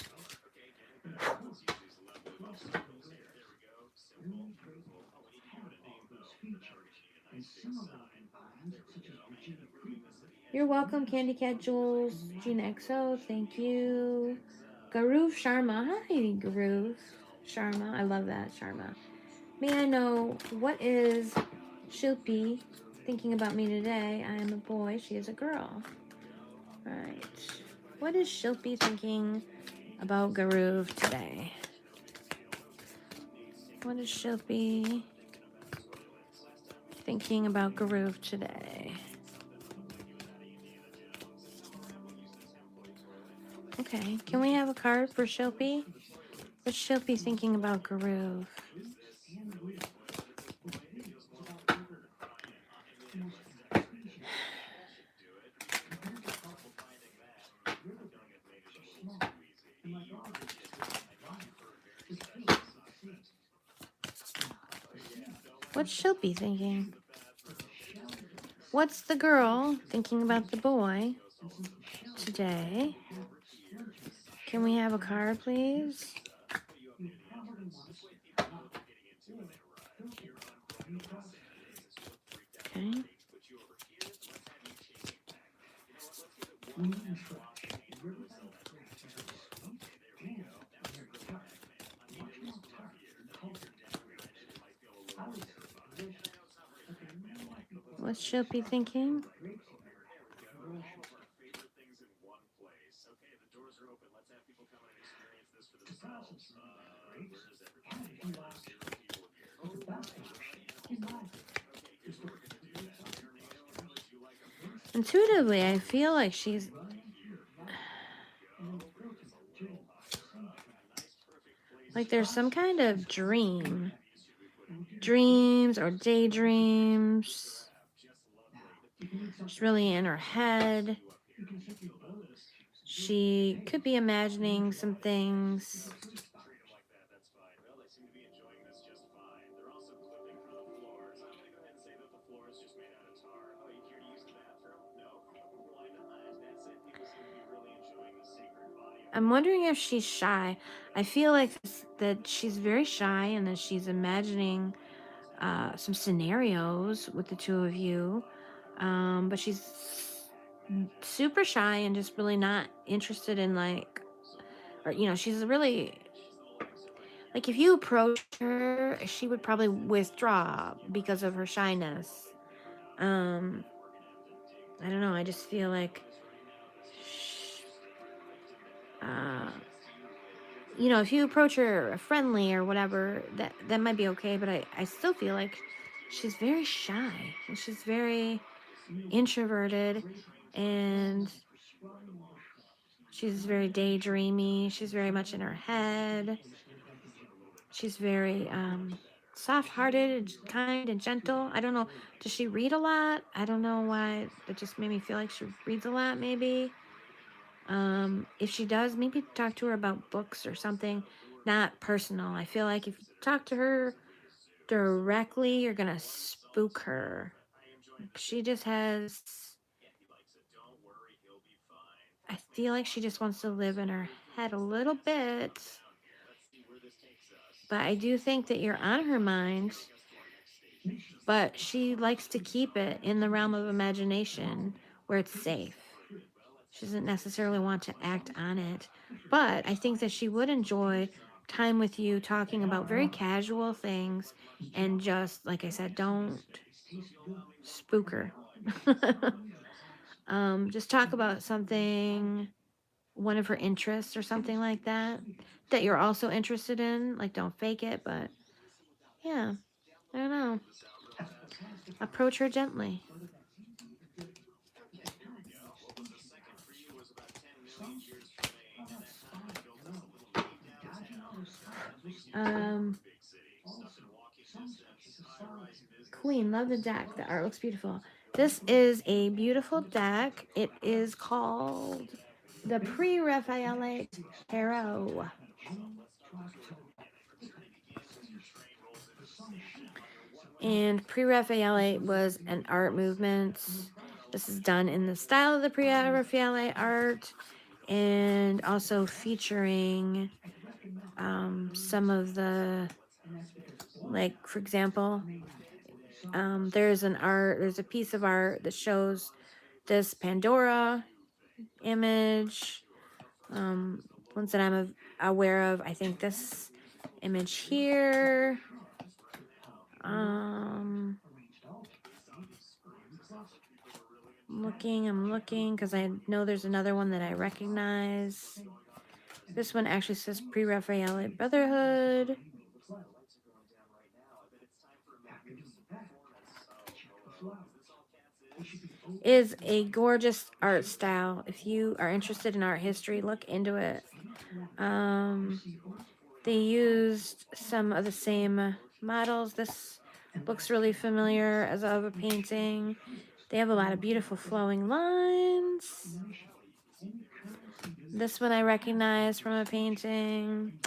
You're welcome, Candy Cat Jules, Gina XO, thank you. Garuv Sharma, hi Garuv Sharma, I love that, Sharma. May I know, what is Shilpi thinking about me today? I am a boy, she is a girl. Alright. What is Shilpi thinking about Garuv today? What is Shilpi thinking about Garuv today? Okay, can we have a card for Shilpi? What's Shilpi thinking about Garuv? What's Shilpi thinking? What's the girl thinking about the boy today? Can we have a card, please? Okay. What's Shilpi thinking? Intuitively, I feel like she's like there's some kind of dreams or daydreams. She's really in her head. She could be imagining some things. I'm wondering if she's shy. I feel like that she's very shy and that she's imagining some scenarios with the two of you. But she's super shy and just really not interested in like, or she's really like, if you approach her, she would probably withdraw because of her shyness. I don't know. I just feel like, uh, if you approach her friendly or whatever, that might be okay. But I still feel like she's very shy and she's very introverted, and she's very daydreamy. She's very much in her head. She's very soft-hearted and kind and gentle. I don't know. Does she read a lot? I don't know why. That just made me feel like she reads a lot, maybe. If she does, maybe talk to her about books or something, not personal. I feel like if you talk to her directly, you're gonna spook her. She just has, I feel like she just wants to live in her head a little bit. But I do think that you're on her mind. but she likes to keep it in the realm of imagination where it's safe. She doesn't necessarily want to act on it, but I think that she would enjoy time with you talking about very casual things and just, like I said, don't spook her. Just talk about something, one of her interests or something like that, that you're also interested in. Like, don't fake it, but yeah, I don't know. Approach her gently. Um, Queen, love the deck. The art looks beautiful. This is a beautiful deck. It is called the Pre-Raphaelite Tarot. And Pre-Raphaelite was an art movement. This is done in the style of the Pre-Raphaelite art, and also featuring some of the, like, for example, there's a piece of art that shows this Pandora image, ones that I'm aware of. I think this image here, I'm looking because I know there's another one that I recognize. This one actually says Pre-Raphaelite Brotherhood. Is a gorgeous art style. If you are interested in art history, look into it. They used some of the same models. This looks really familiar as of a painting. They have a lot of beautiful flowing lines. This one I recognize from a painting.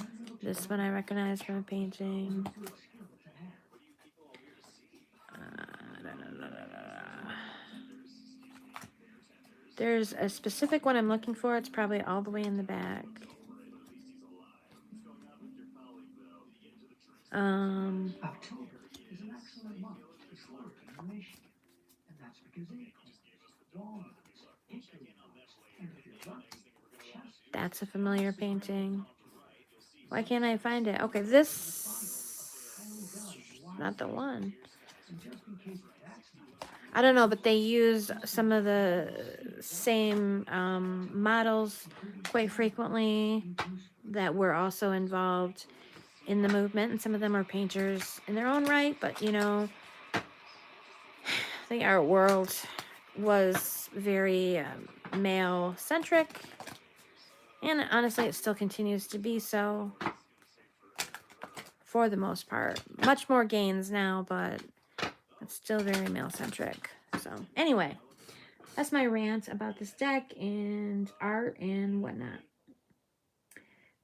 This one I recognize from a painting. There's a specific one I'm looking for. It's probably all the way in the back. October is an excellent month to explore innovation, and that's because acorns, walnuts, hickory nuts, and if you're lucky, chestnuts. That's a familiar painting. Why can't I find it? Okay, this, not the one. I don't know, but they use some of the same models quite frequently that were also involved in the movement, and some of them are painters in their own right, but you know, the art world was very male centric, and honestly it still continues to be so for the most part. Much more gains now, but it's still very male centric. So anyway, that's my rant about this deck and art and whatnot.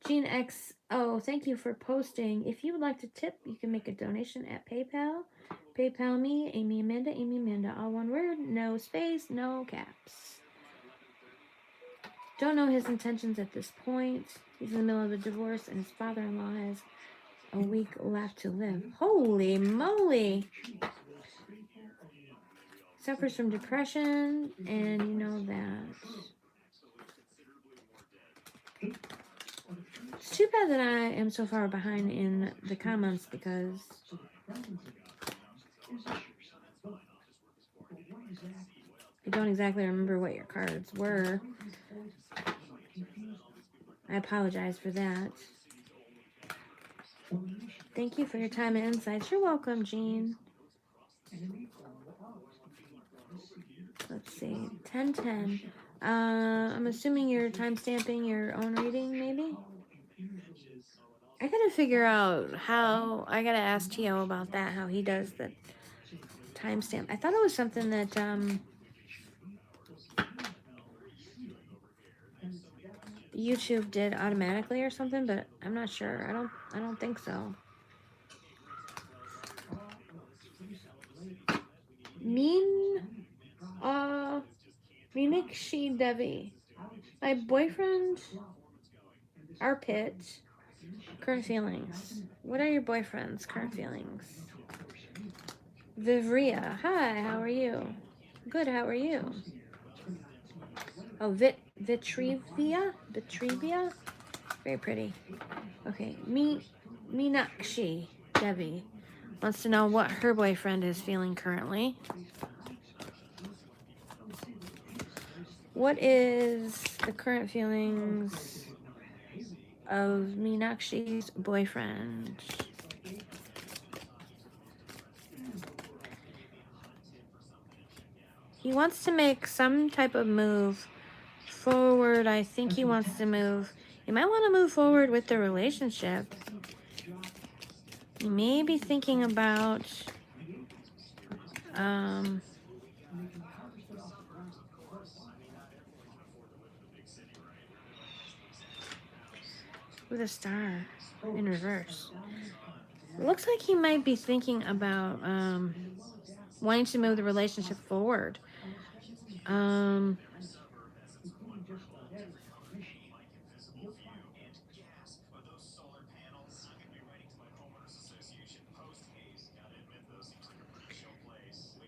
Gene X, oh, thank you for posting. If you would like to tip, you can make a donation at PayPal. PayPal me, Amy Amanda, all one word, no space, no caps. Don't know his intentions at this point. He's in the middle of a divorce, and his father-in-law has a week left to live. Holy moly! Suffers from depression, and you know that. It's too bad that I am so far behind in the comments because I don't exactly remember what your cards were. I apologize for that. Thank you for your time and insights. You're welcome, Jean. Let's see. 10:10. I'm assuming you're time stamping your own reading, maybe? I gotta figure out how. I gotta ask Tio about that, how he does the timestamp. I thought it was something that YouTube did automatically or something, but I'm not sure. I don't think so. Meenakshi Devi. My boyfriend, armpit, current feelings. What are your boyfriend's current feelings? Vivria. Hi, how are you? Good, how are you? Oh, Vitrivia? Vitrivia? Very pretty. Okay, Meenakshi Devi wants to know what her boyfriend is feeling currently. What is the current feelings of Meenakshi's boyfriend? He wants to make some type of move forward. I think he wants to move. He might want to move forward with the relationship. He may be thinking about with a star in reverse. It looks like he might be thinking about wanting to move the relationship forward.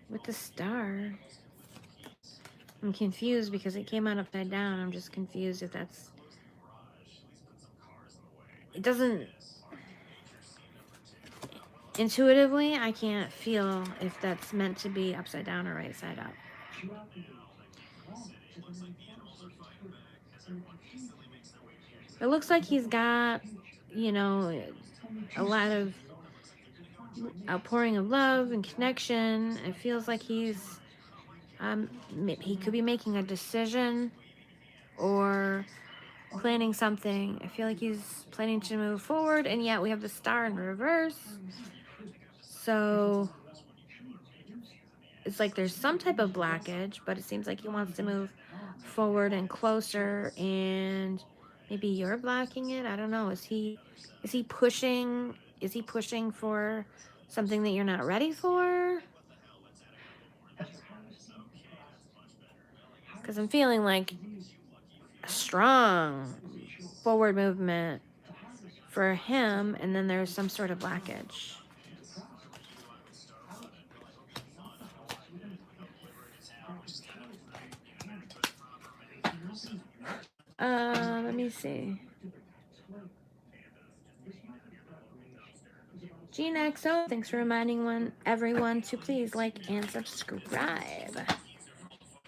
With the star, I'm confused because it came out upside down. I'm just confused if that's... It doesn't... Intuitively, I can't feel if that's meant to be upside down or right side up. It looks like he's got, you know, a lot of outpouring of love and connection. It feels like he's... he could be making a decision or planning something. I feel like he's planning to move forward, and yet we have the star in reverse. So it's like there's some type of blockage, but it seems like he wants to move forward and closer, and maybe you're blocking it. I don't know. Is he pushing for something that you're not ready for? Because I'm feeling like a strong forward movement for him, and then there's some sort of blockage. Let me see. GeneXO, thanks for reminding everyone to please like and subscribe.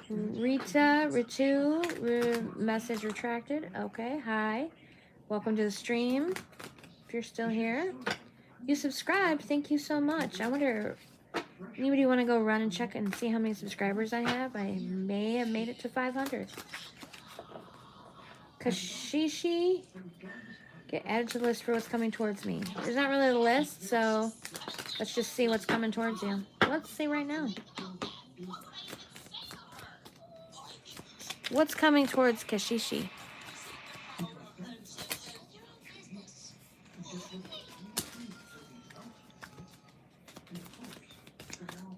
Ritu, message retracted. Okay, hi. Welcome to the stream. If you're still here, you subscribed. Thank you so much. I wonder, anybody want to go run and check and see how many subscribers I have? I may have made it to 500. Kashishi, get added to the list for what's coming towards me. There's not really a list, so let's just see what's coming towards you. Let's see right now. What's coming towards Kashishi?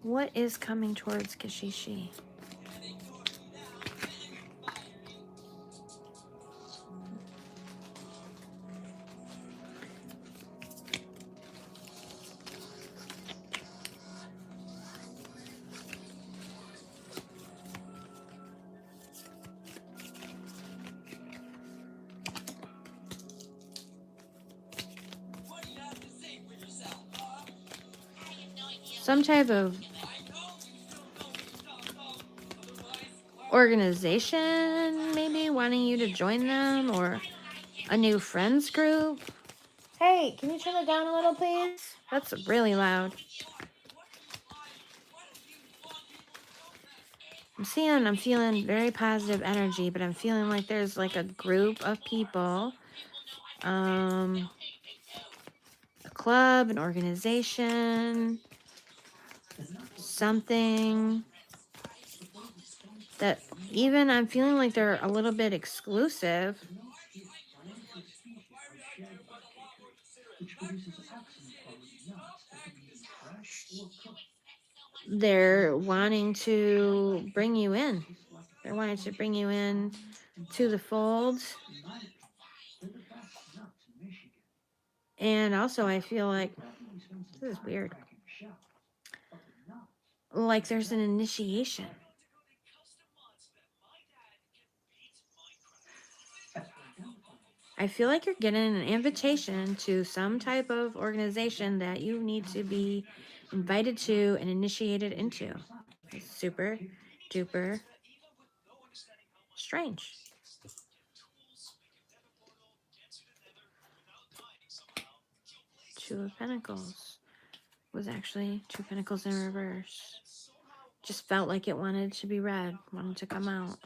What is coming towards Kashishi? Some type of organization, maybe wanting you to join them, or a new friends group. Hey, can you turn it down a little, please? That's really loud. I'm feeling very positive energy, but I'm feeling like there's like a group of people, a club, an organization, something that even I'm feeling like they're a little bit exclusive. They're wanting to bring you in. They're wanting to bring you in to the fold. And also, I feel like this is weird. like there's an initiation. I feel like you're getting an invitation to some type of organization that you need to be invited to and initiated into. It's super duper strange. Two of Pentacles was actually Two Pentacles in reverse. Just felt like it wanted to be read, wanted to come out.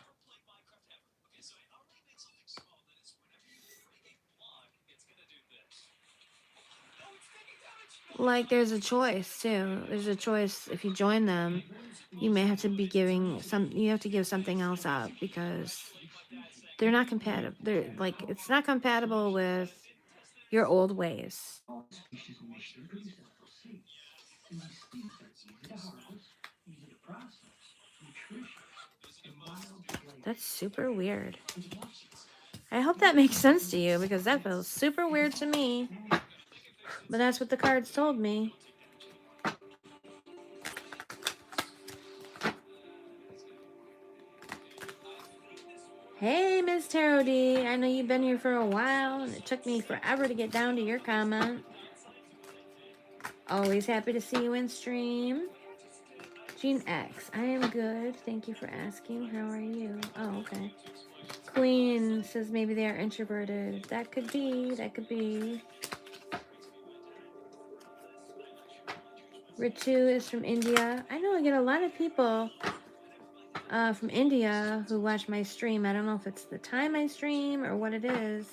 Like there's a choice too. There's a choice. If you join them, you may have to be giving some. You have to give something else up because they're not compatible. They're like it's not compatible with your old ways. All species in nature produce FLC, and these species are easy to harvest, easy to process, nutritious, and mild flavor. That's super weird. But the lucky part, I hope that makes sense to you because that feels super weird to me. But that's what the cards told me. Hey, Miss Tarot D. I know you've been here for a while, and it took me forever to get down to your comment. Always happy to see you in stream. Gene X, I am good. Thank you for asking. How are you? Oh, okay. Queen says maybe they are introverted. That could be. That could be. Ritu is from India. I know I get a lot of people from India who watch my stream. I don't know if it's the time I stream or what it is.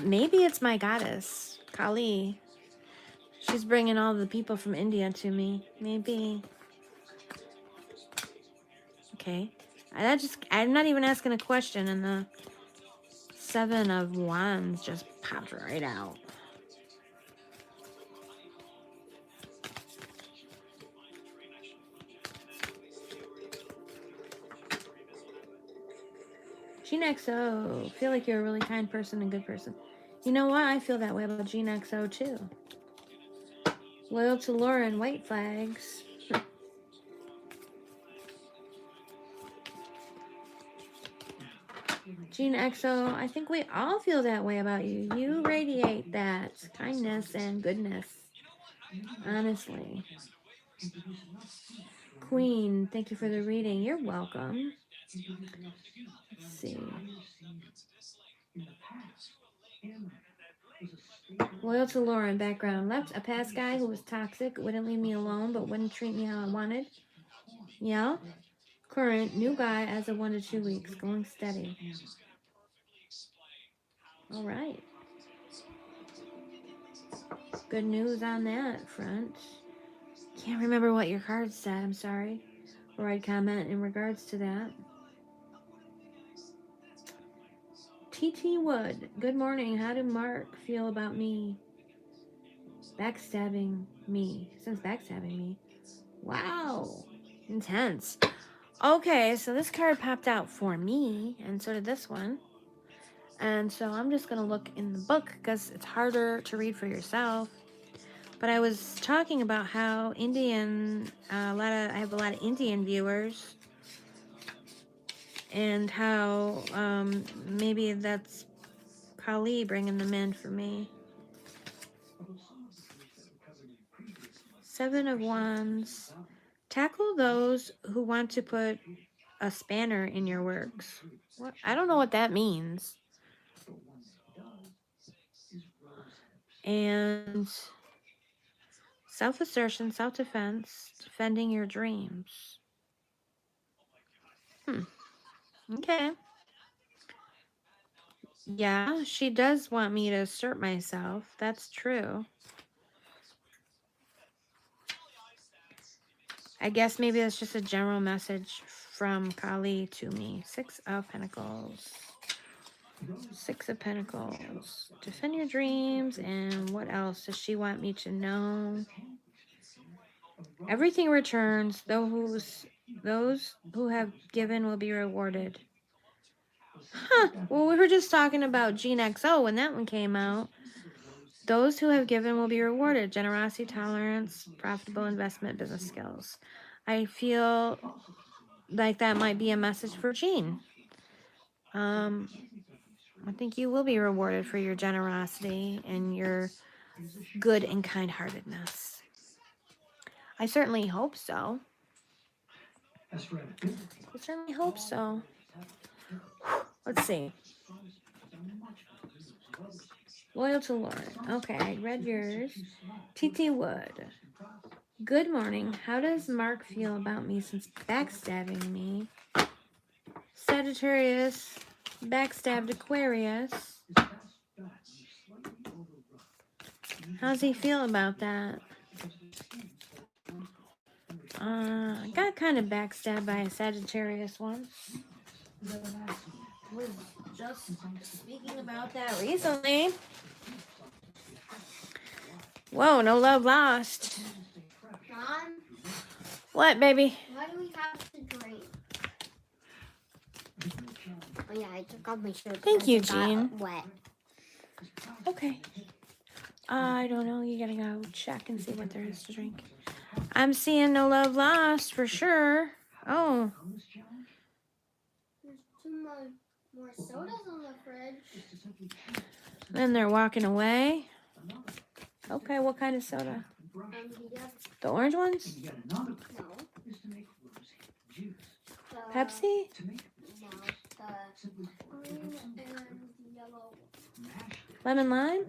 Maybe it's my goddess, Kali. She's bringing all the people from India to me. Maybe. Okay. I'm not even asking a question, and the Seven of Wands just popped right out. Gene XO, feel like you're a really kind person and good person. You know what? I feel that way about Gene XO too. Loyal to Lauren, white flags. Gene XO, I think we all feel that way about you. You radiate that kindness and goodness. Honestly. Queen, thank you for the reading. You're welcome. Let's see. in the past, Amber was a stable. Loyal to Lauren, background. Left a past guy who was toxic, wouldn't leave me alone, but wouldn't treat me how I wanted. Yeah. Current, new guy as of 1 to 2 weeks, going steady. All right. Good news on that front. Can't remember what your card said, I'm sorry. Or I'd comment in regards to that. TT Wood, good morning. How did Mark feel about me? Backstabbing me. Since backstabbing me. Wow. Intense. Okay, so this card popped out for me, and so did this one. And so I'm just going to look in the book because it's harder to read for yourself. But I was talking about how I have a lot of Indian viewers, and how maybe that's Kali bringing them in for me. Seven of Wands. Tackle those who want to put a spanner in your works. What? I don't know what that means. And self-assertion, self-defense, defending your dreams. Okay. Yeah, she does want me to assert myself. That's true. I guess maybe that's just a general message from Kali to me. Six of Pentacles. Six of Pentacles. Defend your dreams. And what else does she want me to know? Everything returns. Those who have given will be rewarded. Huh. Well, we were just talking about Gene XO when that one came out. Those who have given will be rewarded. Generosity, tolerance, profitable investment, business skills. I feel like that might be a message for Jean. I think you will be rewarded for your generosity and your good and kind-heartedness. I certainly hope so. I certainly hope so. Let's see. Loyal to Lauren. Okay, I read yours. TT Wood. Good morning. How does Mark feel about me since backstabbing me? Sagittarius backstabbed Aquarius. How's he feel about that? I got kind of backstabbed by a Sagittarius once. Was just speaking about that recently. Whoa, no love lost. Mom, What, baby? why do we have to drink? Oh yeah, I took off my shirt. Thank you, because it got Jean. wet. Okay. I don't know. You gotta go check and see what there is to drink. I'm seeing no love lost for sure. Oh. There's two more sodas on the fridge. Then they're walking away. Okay, what kind of soda? The orange ones? No. Pepsi? No, the green and yellow. Lemon lime?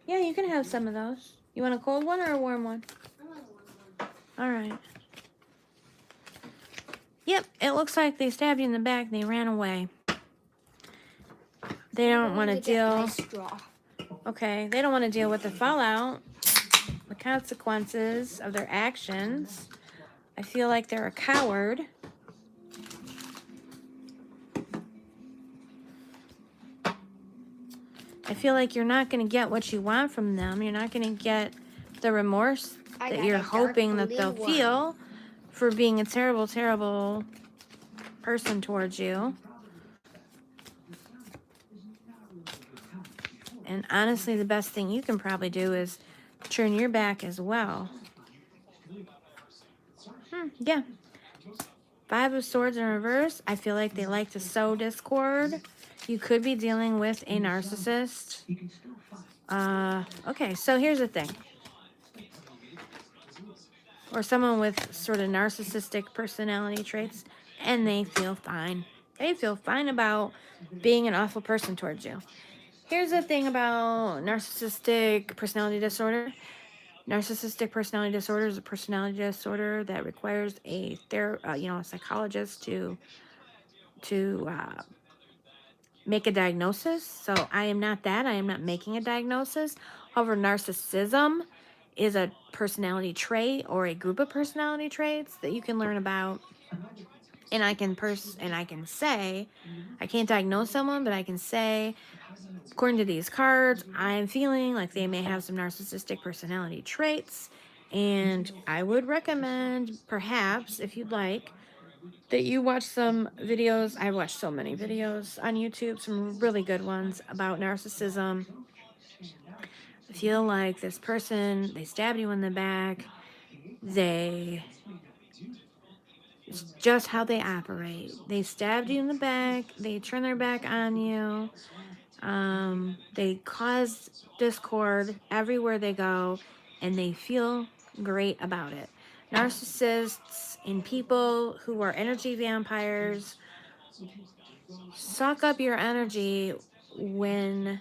Yeah, you can have some of those. You want a cold one or a warm one? I want one. All right. Yep, it looks like they stabbed you in the back and they ran away. They don't want to deal. Okay, they don't want to deal with the fallout, the consequences of their actions. I feel like they're a coward. I feel like you're not going to get what you want from them. You're not going to get the remorse that you're hoping that they'll feel for being a terrible, terrible person towards you. And honestly, the best thing you can probably do is turn your back as well. Yeah. 5 of Swords in reverse. I feel like they like to sow discord. You could be dealing with a narcissist. Okay, so here's the thing. Or someone with sort of narcissistic personality traits, and they feel fine. They feel fine about being an awful person towards you. Here's the thing about narcissistic personality disorder. Narcissistic personality disorder is a personality disorder that requires a psychologist to make a diagnosis. So I am not that. I am not making a diagnosis. However, narcissism is a personality trait or a group of personality traits that you can learn about. And I can say, I can't diagnose someone, but I can say, according to these cards, I'm feeling like they may have some narcissistic personality traits. And I would recommend, perhaps, if you'd like, that you watch some videos. I watched so many videos on YouTube, some really good ones about narcissism. I feel like this person, they stabbed you in the back. It's just how they operate. They stabbed you in the back. They turn their back on you. They cause discord everywhere they go, and they feel great about it. Narcissists and people who are energy vampires suck up your energy when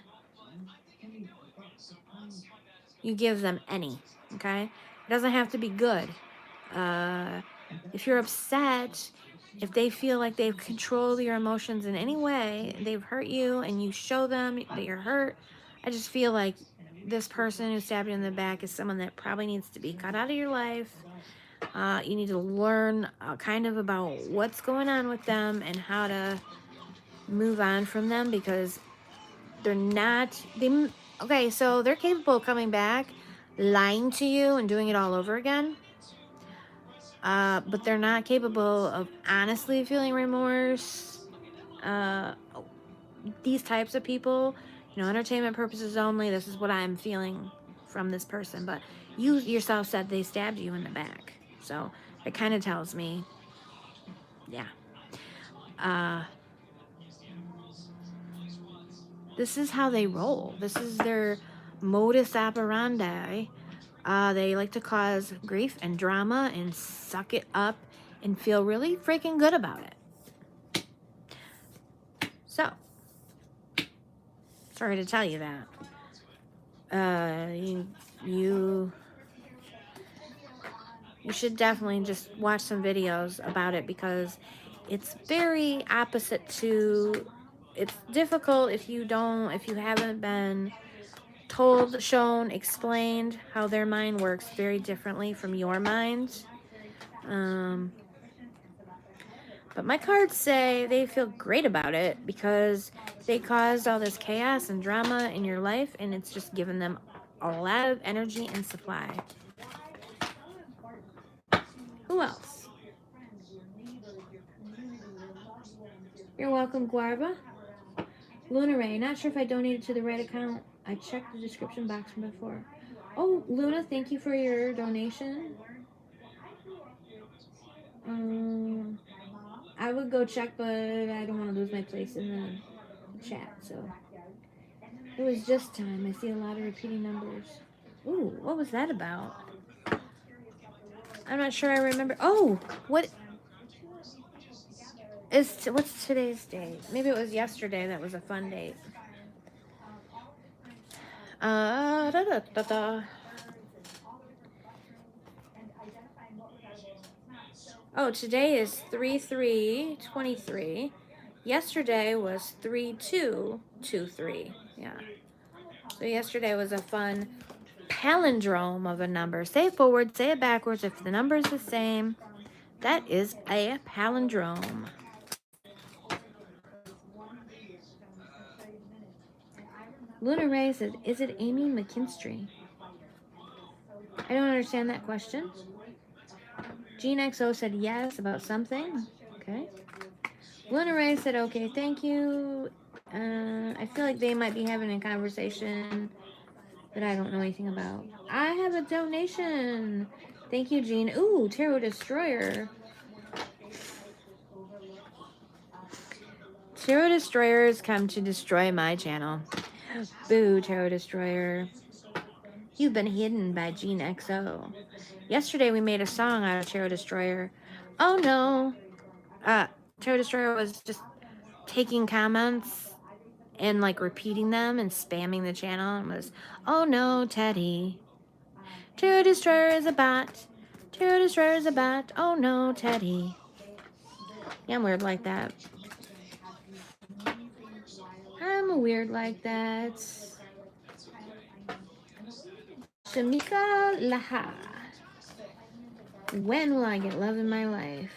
you give them any, okay? It doesn't have to be good. If you're upset, if they feel like they've controlled your emotions in any way, they've hurt you, and you show them that you're hurt, I just feel like this person who stabbed you in the back is someone that probably needs to be cut out of your life. You need to learn kind of about what's going on with them and how to move on from them, because okay, so they're capable of coming back, lying to you, and doing it all over again. But they're not capable of honestly feeling remorse. These types of people, entertainment purposes only. This is what I'm feeling from this person. But you yourself said they stabbed you in the back. So it kind of tells me, yeah. This is how they roll. This is their modus operandi. They like to cause grief and drama and suck it up and feel really freaking good about it. So, sorry to tell you that. You should definitely just watch some videos about it, because it's very opposite to. It's difficult if you haven't been told, shown, explained how their mind works very differently from your mind. But my cards say they feel great about it because they caused all this chaos and drama in your life, and it's just given them a lot of energy and supply. Who else? You're welcome, Guarva. Luna Ray, not sure if I donated to the right account. I checked the description box from before. Oh, Luna, thank you for your donation. I would go check, but I don't want to lose my place in the chat, so. It was just time. I see a lot of repeating numbers. Ooh, what was that about? I'm not sure I remember. Oh, what's today's date? Maybe it was yesterday that was a fun date. Da, da, da, da. Oh, today is 3/3/23. Yesterday was 3/2/23. Yeah. So yesterday was a fun palindrome of a number. Say it forward, say it backwards. If the number is the same, that is a palindrome. Luna Ray says, is it Amy McKinstry? I don't understand that question. Gene XO said yes about something. Okay. Luna Ray said, okay, thank you. I feel like they might be having a conversation that I don't know anything about. I have a donation. Thank you, Gene. Ooh, Tarot Destroyer. Tarot Destroyers come to destroy my channel. Boo, Tarot Destroyer. You've been hidden by Gene XO. Yesterday we made a song out of Tarot Destroyer. Oh no. Tarot Destroyer was just taking comments and like repeating them and spamming the channel, and was, oh no, Teddy. Tarot Destroyer is a bot. Tarot Destroyer is a bot. Oh no, Teddy. Yeah, I'm weird like that. I'm weird like that. Shamika Laha. When will I get love in my life?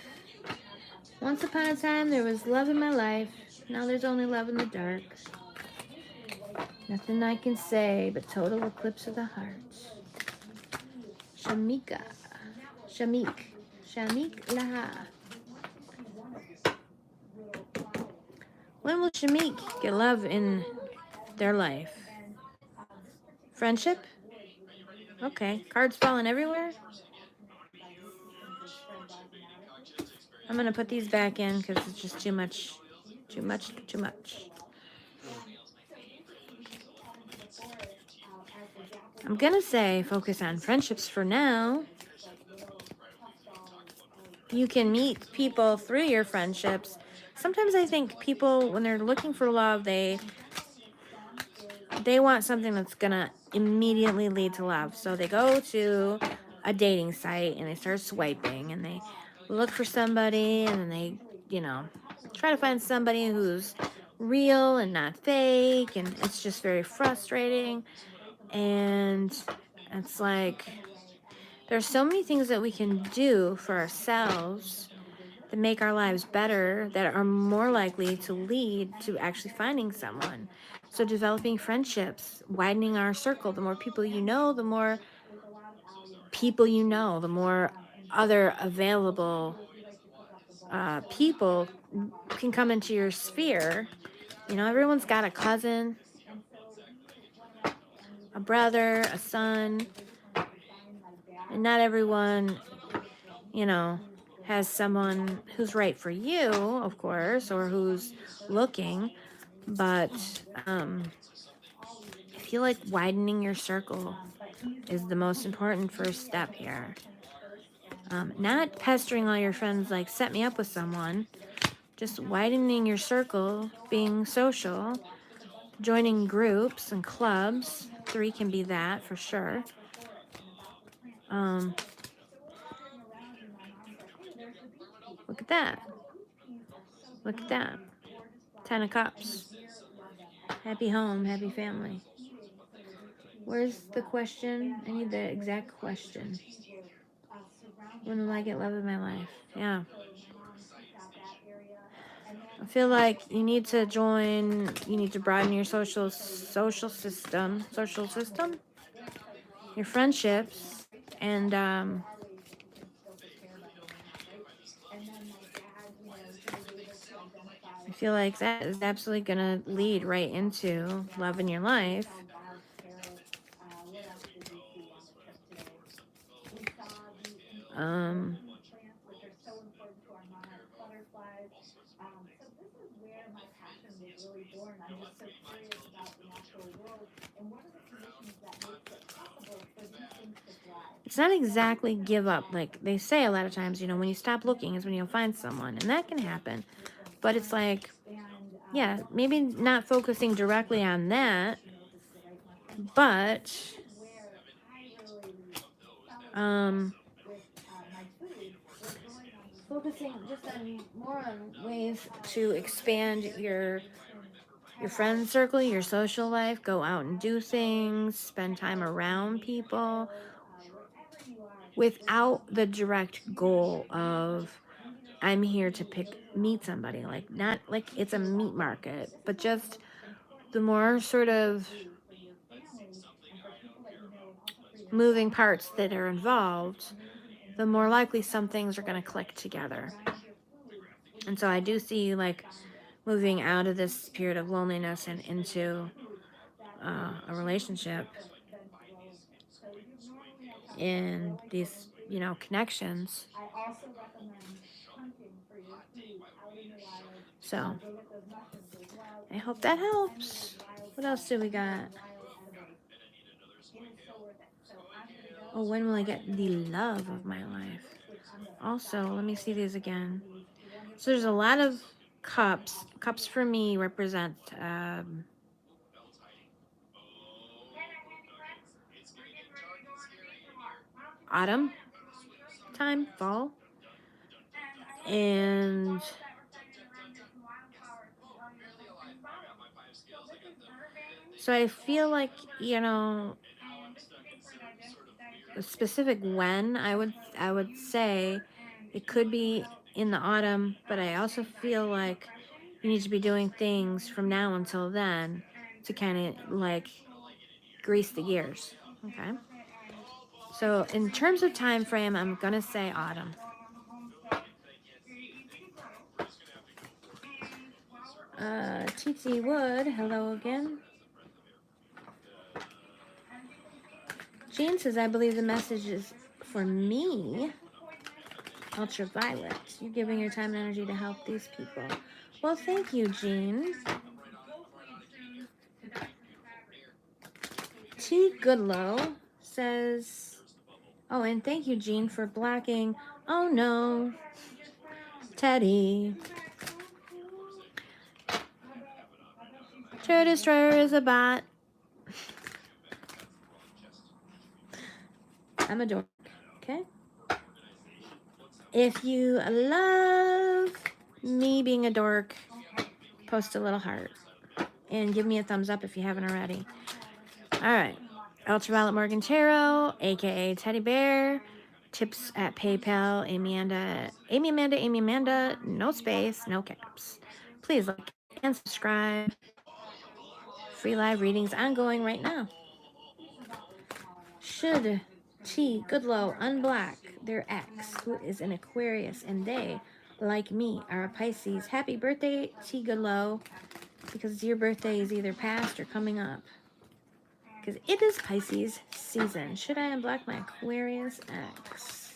Once upon a time, there was love in my life. Now there's only love in the dark. Nothing I can say but total eclipse of the heart. Shamika. Shamik Laha. When will Shamik get love in their life? Friendship? Okay. Cards falling everywhere? I'm going to put these back in because it's just too much. Too much. I'm going to say focus on friendships for now. You can meet people through your friendships. Sometimes I think people, when they're looking for love, they want something that's going to immediately lead to love. So they go to a dating site and they start swiping and they look for somebody, and then they, try to find somebody who's real and not fake, and it's just very frustrating. And it's like, there's so many things that we can do for ourselves that make our lives better, that are more likely to lead to actually finding someone. So developing friendships, widening our circle. The more people you know, the more other available people can come into your sphere. Everyone's got a cousin. a brother, a son. And not everyone, you know, has someone who's right for you, of course, or who's looking. But I feel like widening your circle is the most important first step here. Not pestering all your friends like, set me up with someone. Just widening your circle, being social, joining groups and clubs. 3 can be that for sure. Look at that. Look at that. 10 of Cups. Happy home, happy family. Where's the question? I need the exact question. When will I get love in my life? Yeah. I feel like you need to broaden your social system, your friendships, and I feel like that is absolutely gonna lead right into love in your life. It's not exactly give up. Like they say a lot of times, you know, when you stop looking is when you'll find someone, and that can happen. But it's like, yeah, maybe not focusing directly on that, but focusing just on more on ways to expand your friend circle, your social life, go out and do things, spend time around people without the direct goal of I'm here to meet somebody, like not like it's a meat market, but just the more sort of moving parts that are involved, the more likely some things are going to click together. And so I do see like moving out of this period of loneliness and into a relationship in these, you know, connections. So I hope that helps. What else do we got? Oh, when will I get the love of my life? Also, let me see these again. So there's a lot of cups. Cups for me represent autumn time, fall. And so I feel like, you know, a specific when I would say it could be in the autumn, but I also feel like you need to be doing things from now until then to kind of like grease the gears. Okay. So in terms of time frame, I'm gonna say autumn. TT Wood, hello again. Jean says, I believe the message is for me. Ultraviolet, you're giving your time and energy to help these people. Well, thank you, Jean. T. Goodlow says, oh, and thank you, Jean, for blocking. Oh, no. Teddy. Terror Destroyer is a bot. I'm a dork, okay? If you love me being a dork, post a little heart. And give me a thumbs up if you haven't already. All right. Ultraviolet Morgan Tarot, a.k.a. Teddy Bear. Tips at PayPal. Amy Amanda, no space, no caps. Please like and subscribe. Free live readings ongoing right now. Should T. Goodlow unblock their ex, who is an Aquarius, and they, like me, are a Pisces? Happy birthday, T. Goodlow, because your birthday is either past or coming up. because it is Pisces season. Should I unblock my Aquarius X?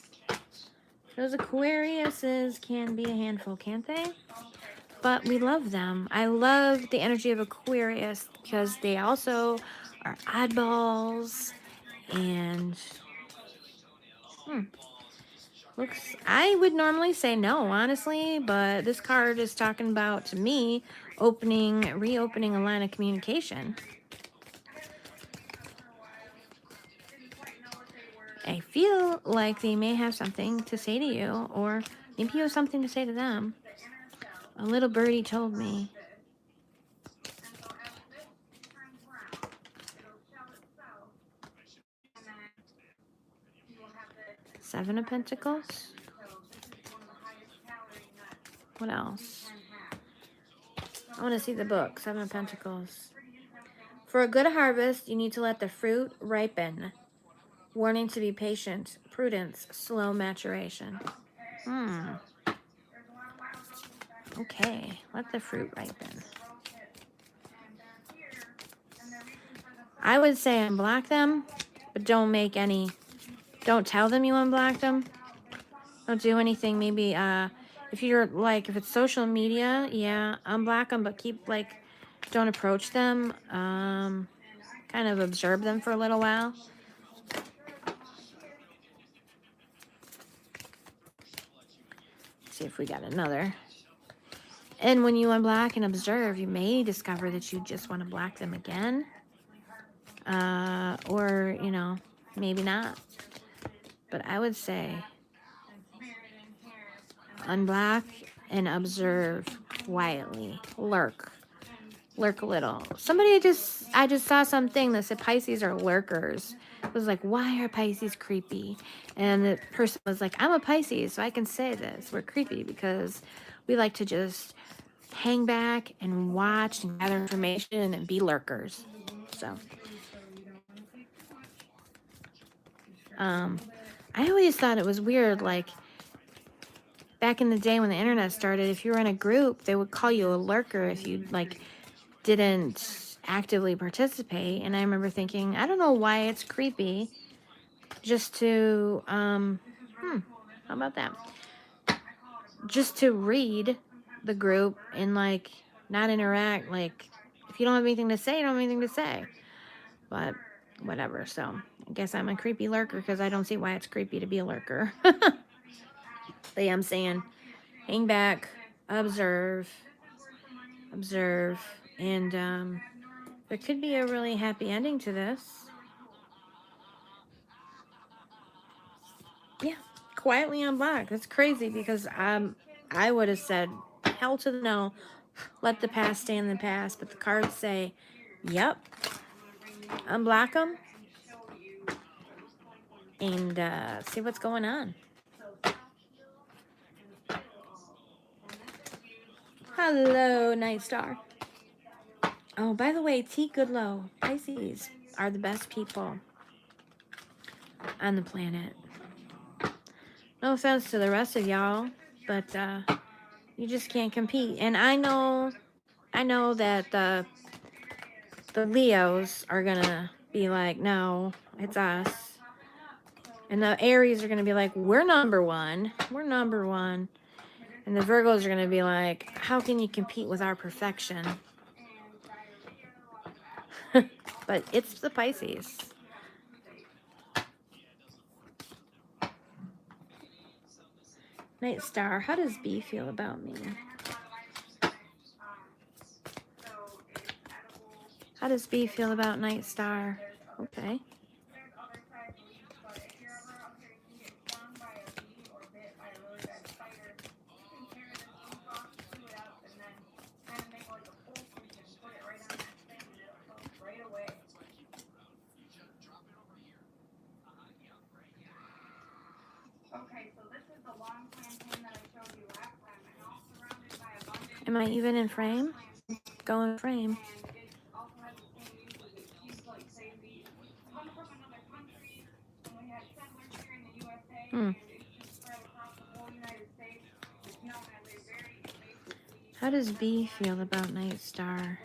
Those Aquariuses can be a handful, can't they? But we love them. I love the energy of Aquarius because they also are oddballs and looks. I would normally say no, honestly, but this card is talking about, to me, reopening a line of communication. I feel like they may have something to say to you, or maybe you have something to say to them. A little birdie told me. Seven of Pentacles. What else? I want to see the book. Seven of Pentacles. For a good harvest, you need to let the fruit ripen. Warning to be patient. Prudence. Slow maturation. Okay. Let the fruit ripen. I would say unblock them, but don't tell them you unblocked them. Don't do anything. Maybe, if it's social media, yeah, unblock them, but don't approach them. Kind of observe them for a little while. See if we got another. And when you unblock and observe, you may discover that you just want to block them again. Or, maybe not. But I would say unblock and observe quietly. Lurk a little. I just saw something that said Pisces are lurkers. It was like, why are Pisces creepy? And the person was like, I'm a Pisces, so I can say this. We're creepy because we like to just hang back and watch and gather information and be lurkers. So, I always thought it was weird, like, back in the day when the internet started, if you were in a group, they would call you a lurker if you, didn't actively participate. And I remember thinking, I don't know why it's creepy just to, how about that? Just to read the group and, not interact. If you don't have anything to say, you don't have anything to say. But whatever. So I guess I'm a creepy lurker because I don't see why it's creepy to be a lurker. But yeah, I'm saying hang back, observe, and there could be a really happy ending to this. Yeah, quietly unblock. That's crazy because I would have said hell to the no, let the past stay in the past. But the cards say, yep, unblock them and see what's going on. Hello, Night Star. Oh, by the way, T. Goodlow, Pisces are the best people on the planet. No offense to the rest of y'all, but you just can't compete. And I know that the Leos are gonna be like, no, it's us. And the Aries are gonna be like, we're number one. And the Virgos are gonna be like, how can you compete with our perfection? But it's the Pisces. Night Star, how does B feel about me? How does B feel about Night Star? Okay. Am I even in frame? Go in frame. How does B feel about Night Star?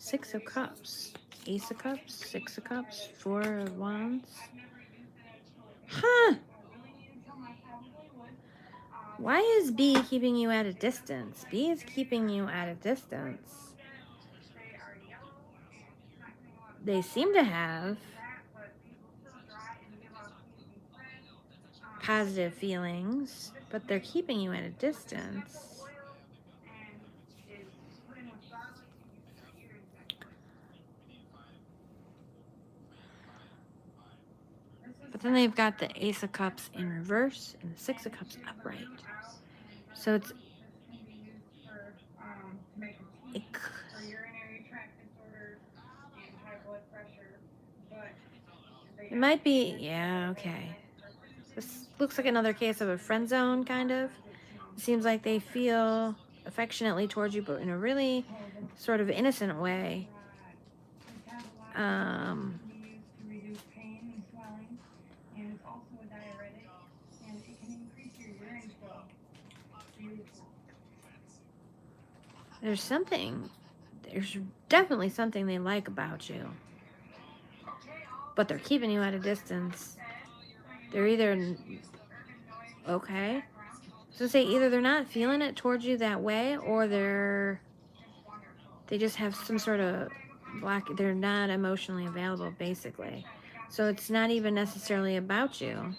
Six of Cups, Ace of Cups, Six of Cups, Four of Wands. Huh. Why is B keeping you at a distance? B is keeping you at a distance. They seem to have positive feelings, but they're keeping you at a distance. But then they've got the Ace of Cups in reverse and the Six of Cups upright. So it might be, yeah, okay. This looks like another case of a friend zone, kind of. It seems like they feel affectionately towards you, but in a really sort of innocent way. There's definitely something they like about you, but they're keeping you at a distance. They're either, okay, so say either they're not feeling it towards you that way, or they just have some sort of block. They're not emotionally available, basically. So it's not even necessarily about you.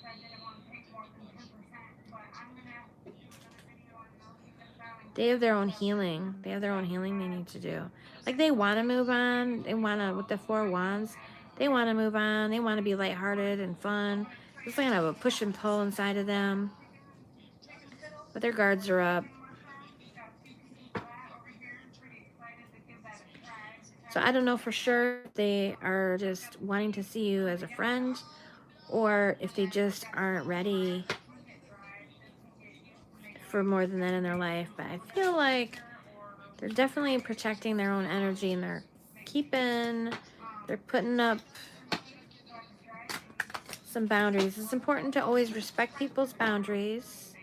They have their own healing. They have their own healing they need to do. Like, they want to move on. They want to, with the Four of Wands, they want to move on. They want to be lighthearted and fun. It's kind of a push and pull inside of them. But their guards are up. So I don't know for sure if they are just wanting to see you as a friend, or if they just aren't ready for more than that in their life. But I feel like they're definitely protecting their own energy, and they're putting up some boundaries. It's important to always respect people's boundaries.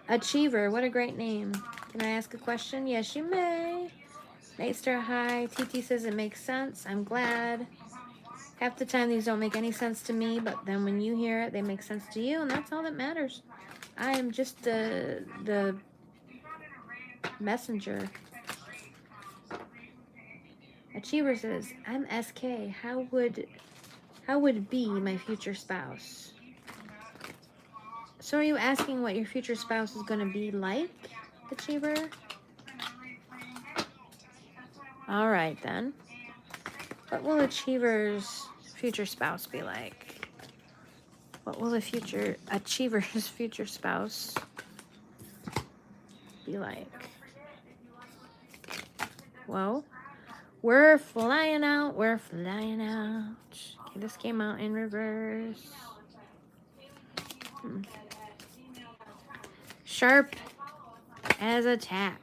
Achiever, what a great name. Can I ask a question? Yes, you may. Nightstar, hi. TT says it makes sense. I'm glad. Half the time these don't make any sense to me, but then when you hear it, they make sense to you, and that's all that matters. I am just the messenger. Achiever says, I'm SK. How would be my future spouse? So are you asking what your future spouse is going to be like, Achiever? All right, then. What will Achiever's future spouse be like? What will Achiever's future spouse be like? Whoa. We're flying out. We're flying out. Okay, this came out in reverse. Sharp as a tack.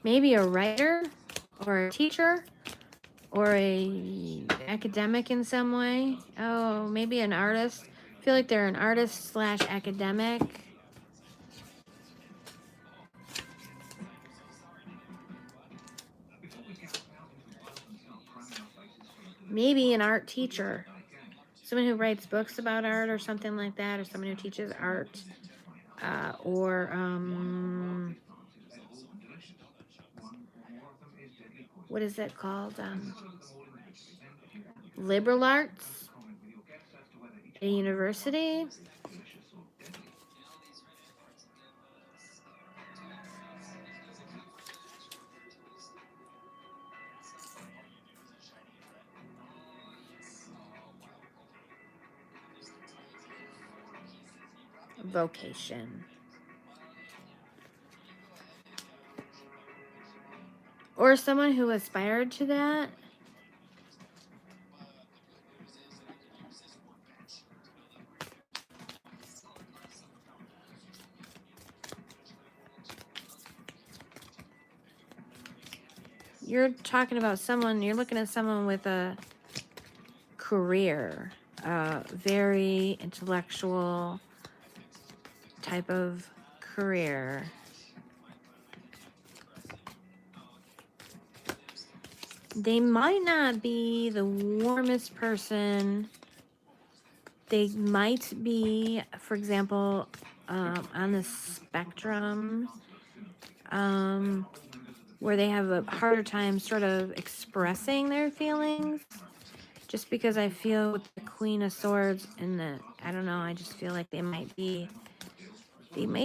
Maybe a writer or a teacher or a academic in some way. Oh, maybe an artist. I feel like they're an artist / academic. Maybe an art teacher. Someone who writes books about art or something like that, or someone who teaches art. What is it called? Liberal arts at a university. Vocation. Or someone who aspired to that. You're talking about someone, you're looking at someone with a career. very intellectual type of career. They might not be the warmest person. They might be, for example, on the spectrum, where they have a harder time sort of expressing their feelings. Just because I feel with the Queen of Swords and I don't know, I just feel like they may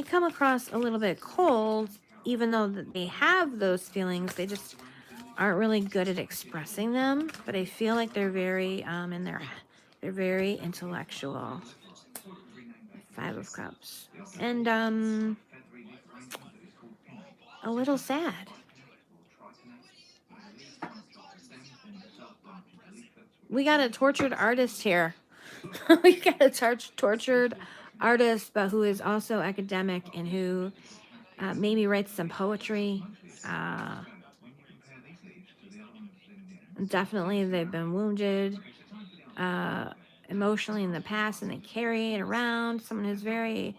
come across a little bit cold, even though they have those feelings. They just aren't really good at expressing them. But I feel like they're very, they're very intellectual. 5 of Cups. And, a little sad. We got a tortured artist here. We got a tortured artist, but who is also academic and who maybe writes some poetry. Definitely, they've been wounded emotionally in the past, and they carry it around. Someone who's very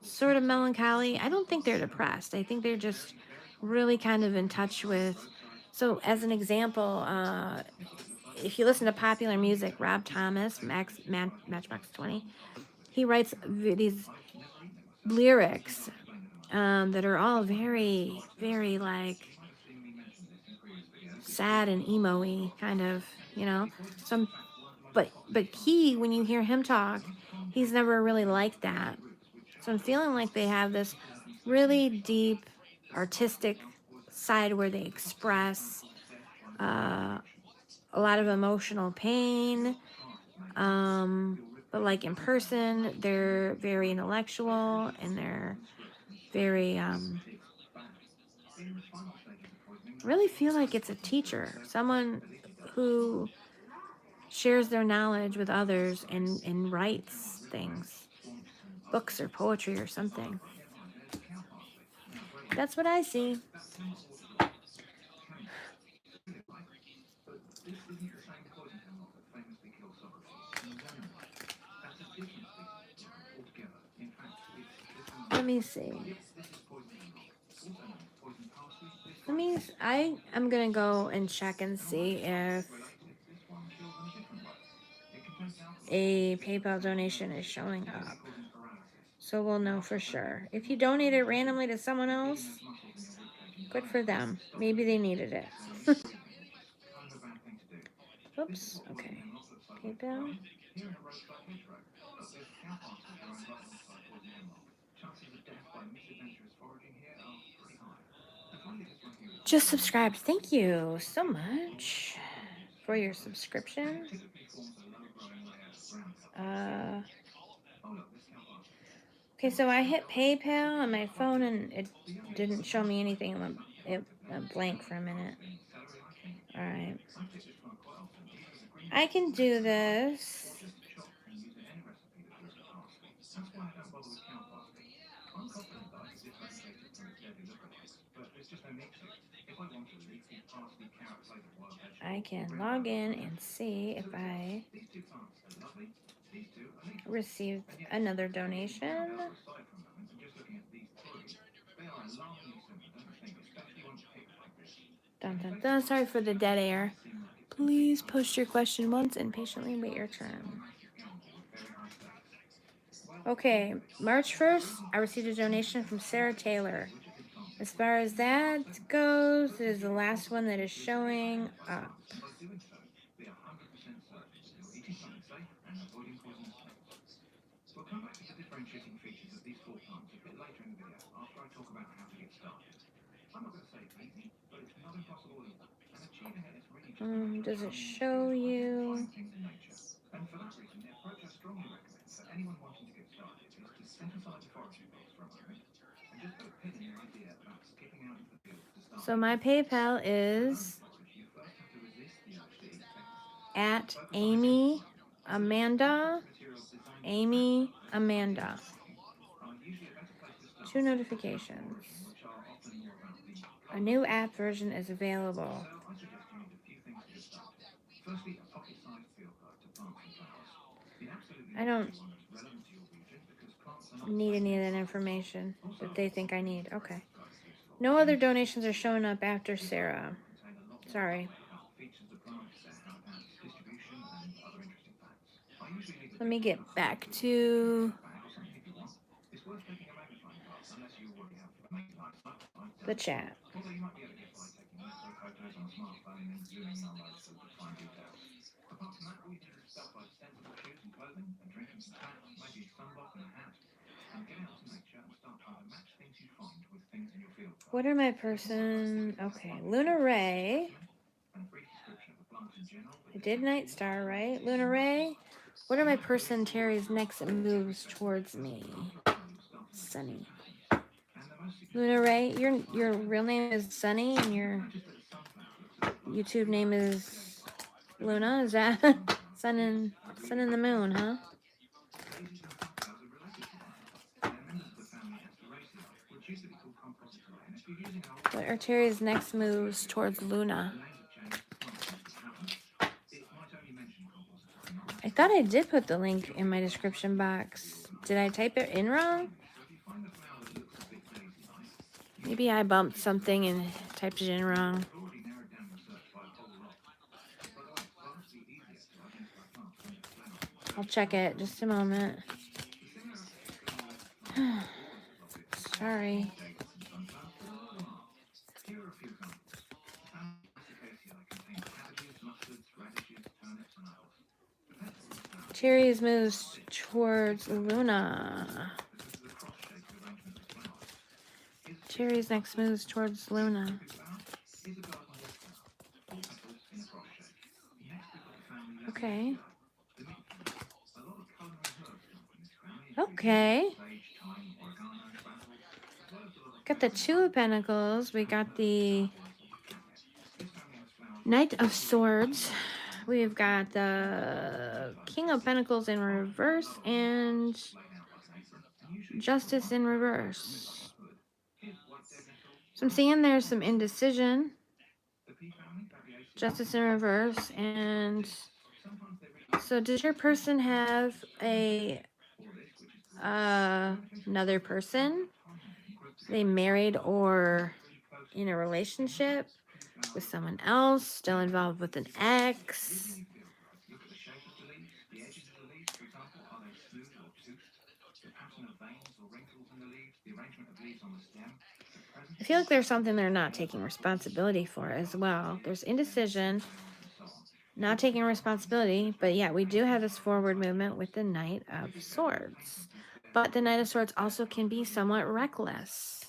sort of melancholy. I don't think they're depressed. I think they're just really kind of in touch with. So, as an example, if you listen to popular music, Rob Thomas, Matchbox 20, he writes these lyrics that are all very, very like sad and emo-y kind of, you know. Some, but when you hear him talk, he's never really like that. So I'm feeling like they have this really deep artistic side where they express a lot of emotional pain. But like in person, they're very intellectual and they're very, really feel like it's a teacher, someone who shares their knowledge with others and writes things, books or poetry or something. That's what I see. Let me see. I'm gonna go and check and see if a PayPal donation is showing up. So we'll know for sure. If you donated randomly to someone else, good for them. Maybe they needed it. Oops. Okay. PayPal. Just subscribed. Thank you so much for your subscription. Okay, so I hit PayPal on my phone and it didn't show me anything. It went blank for a minute. All right. I can do this. I can log in and see if I received another donation. Dun, dun, dun. Sorry for the dead air. Please post your question once and patiently wait your turn. Okay, March 1st, I received a donation from Sarah Taylor. As far as that goes, it is the last one that is showing up. Does it show you? So my PayPal is at Amy Amanda. 2 notifications. A new app version is available. I don't need any of that information that they think I need. Okay. No other donations are showing up after Sarah. Sorry. Let me get back to the chat. What are my person? Okay, Luna Ray. I did Night Star, right? Luna Ray. What are my person Terry's next moves towards me? Sunny. Luna Ray, your real name is Sunny and your YouTube name is Luna. Is that Sun and the Moon, huh? What are Terry's next moves towards Luna? I thought I did put the link in my description box. Did I type it in wrong? Maybe I bumped something and typed it in wrong. I'll check it. Just a moment. Sorry. Terry's moves towards Luna. Terry's next moves towards Luna. Okay. Okay. Got the Two of Pentacles. We got the Knight of Swords. We've got the King of Pentacles in reverse and Justice in reverse. So I'm seeing there's some indecision. Justice in reverse. And so does your person have a another person? They married or in a relationship with someone else, still involved with an ex? I feel like there's something they're not taking responsibility for as well. There's indecision, not taking responsibility, but yeah, we do have this forward movement with the Knight of Swords. But the Knight of Swords also can be somewhat reckless.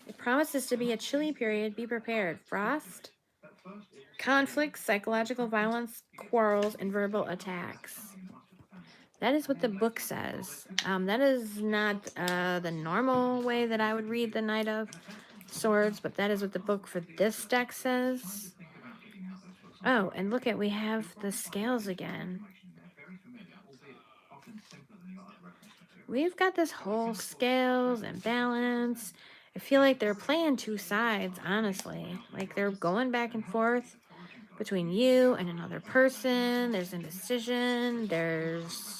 It promises to be a chilly period. Be prepared. Frost, conflict, psychological violence, quarrels, and verbal attacks. That is what the book says. That is not the normal way that I would read the Knight of Swords, but that is what the book for this deck says. Oh, and look at, we have the scales again. We've got this whole scales and balance. I feel like they're playing two sides, honestly. Like they're going back and forth between you and another person. There's indecision. There's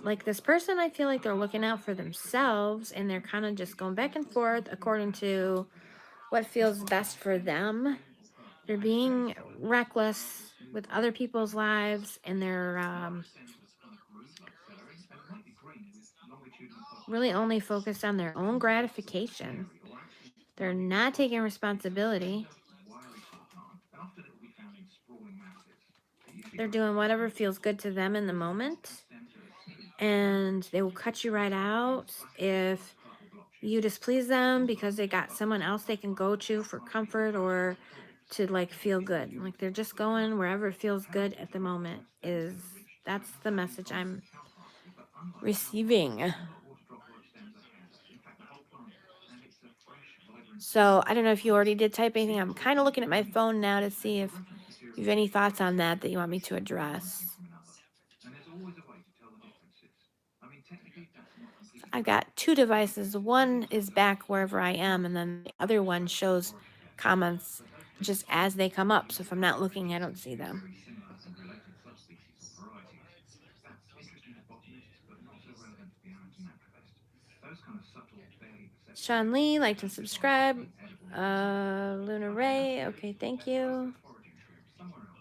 like this person, I feel like they're looking out for themselves and they're kind of just going back and forth according to what feels best for them. They're being reckless with other people's lives and they're really only focused on their own gratification. They're not taking responsibility. They're doing whatever feels good to them in the moment. And they will cut you right out if you displease them because they got someone else they can go to for comfort or to like feel good. Like they're just going wherever it feels good at the moment. That's the message I'm receiving. So I don't know if you already did type anything. I'm kind of looking at my phone now to see if you have any thoughts on that you want me to address. And there's always a way to tell the differences. I mean, technically, that's not completely. I've got two devices. One is back wherever I am, and then the other one shows comments just as they come up. So if I'm not looking, I don't see them. Very similar and related subspecies or varieties. That's interesting to botanists, but not so relevant to the amateur naturalist. Those kind of subtle, barely perceptible. Sean Lee, like to subscribe. Luna Ray, okay, thank you.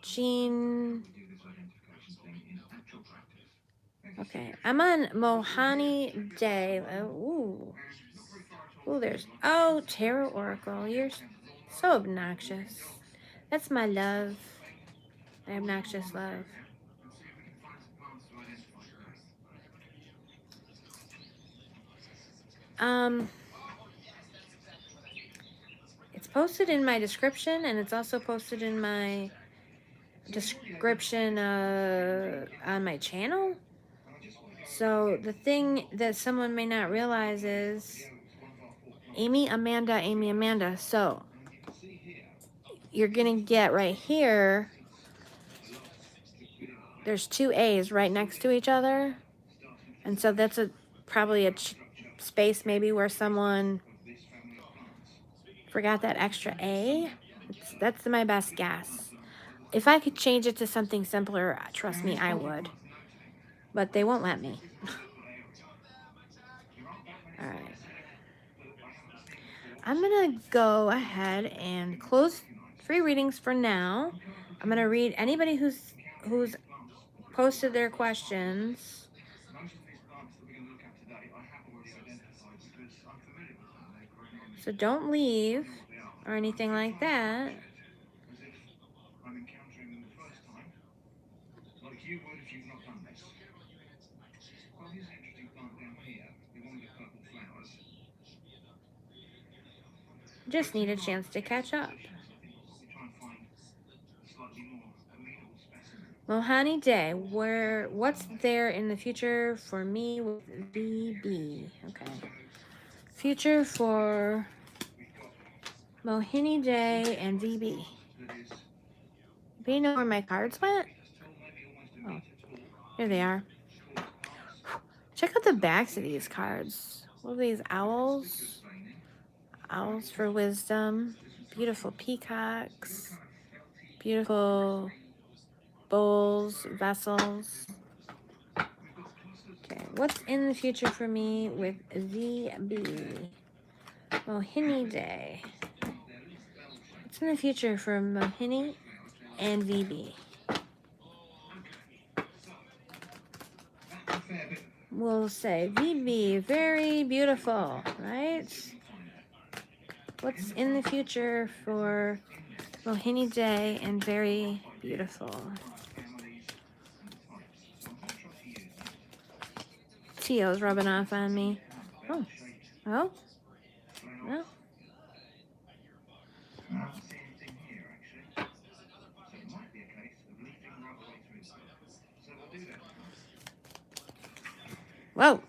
Jean. Okay, I'm on Mohani Day. Ooh, there's Tarot Oracle. You're so obnoxious. That's my love. My obnoxious love. It's posted in my description, and it's also posted in my description on my channel. So the thing that someone may not realize is Amy Amanda. So you're gonna get right here, there's two A's right next to each other, and so that's probably a space maybe where someone forgot that extra A. That's my best guess. If I could change it to something simpler, trust me, I would. But they won't let me. All right. I'm going to go ahead and close free readings for now. I'm going to read anybody who's posted their questions. So don't leave or anything like that. Like you would if you've not done this. Well, here's an interesting plant down here. You want the purple flowers. Just need a chance to catch up. Mohani Day, what's there in the future for me with VB? Okay. Future for Mohini Day and VB. Do you know where my cards went? Oh, here they are. Check out the backs of these cards. What are these? Owls? Owls for wisdom. Beautiful peacocks. Beautiful bowls, vessels. Okay, what's in the future for me with VB? Mohini Day. What's in the future for Mohini and VB? We'll say VB, very beautiful, right? What's in the future for Mohini Day and very beautiful? Tio's rubbing off on me. Oh. Well. Whoa.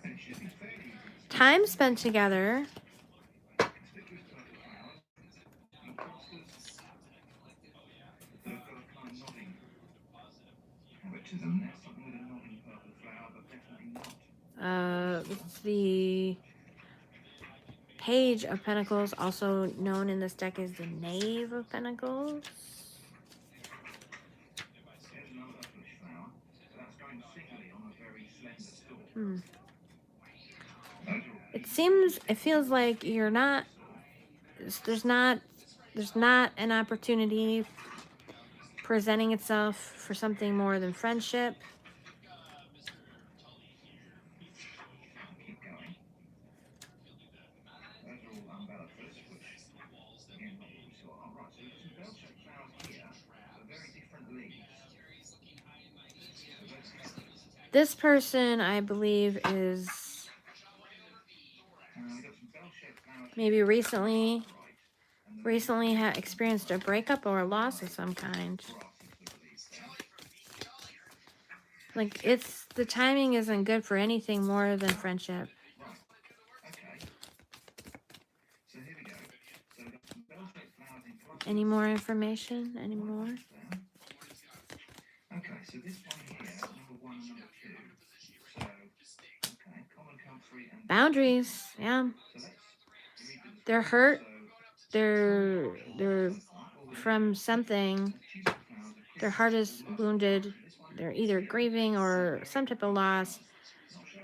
Time spent together. The Page of Pentacles, also known in this deck as the Knave of Pentacles. It feels like you're not, there's not an opportunity presenting itself for something more than friendship. This person, I believe, is maybe recently experienced a breakup or a loss of some kind. Like, the timing isn't good for anything more than friendship. Any more information? Any more? Okay, so this one here, number 1 and number 2. So, okay, common comfrey and Boundaries. Yeah. so let's read this. They're hurt. So, They're from something. choose some flowers. Their heart is wounded. They're either grieving or some type of loss.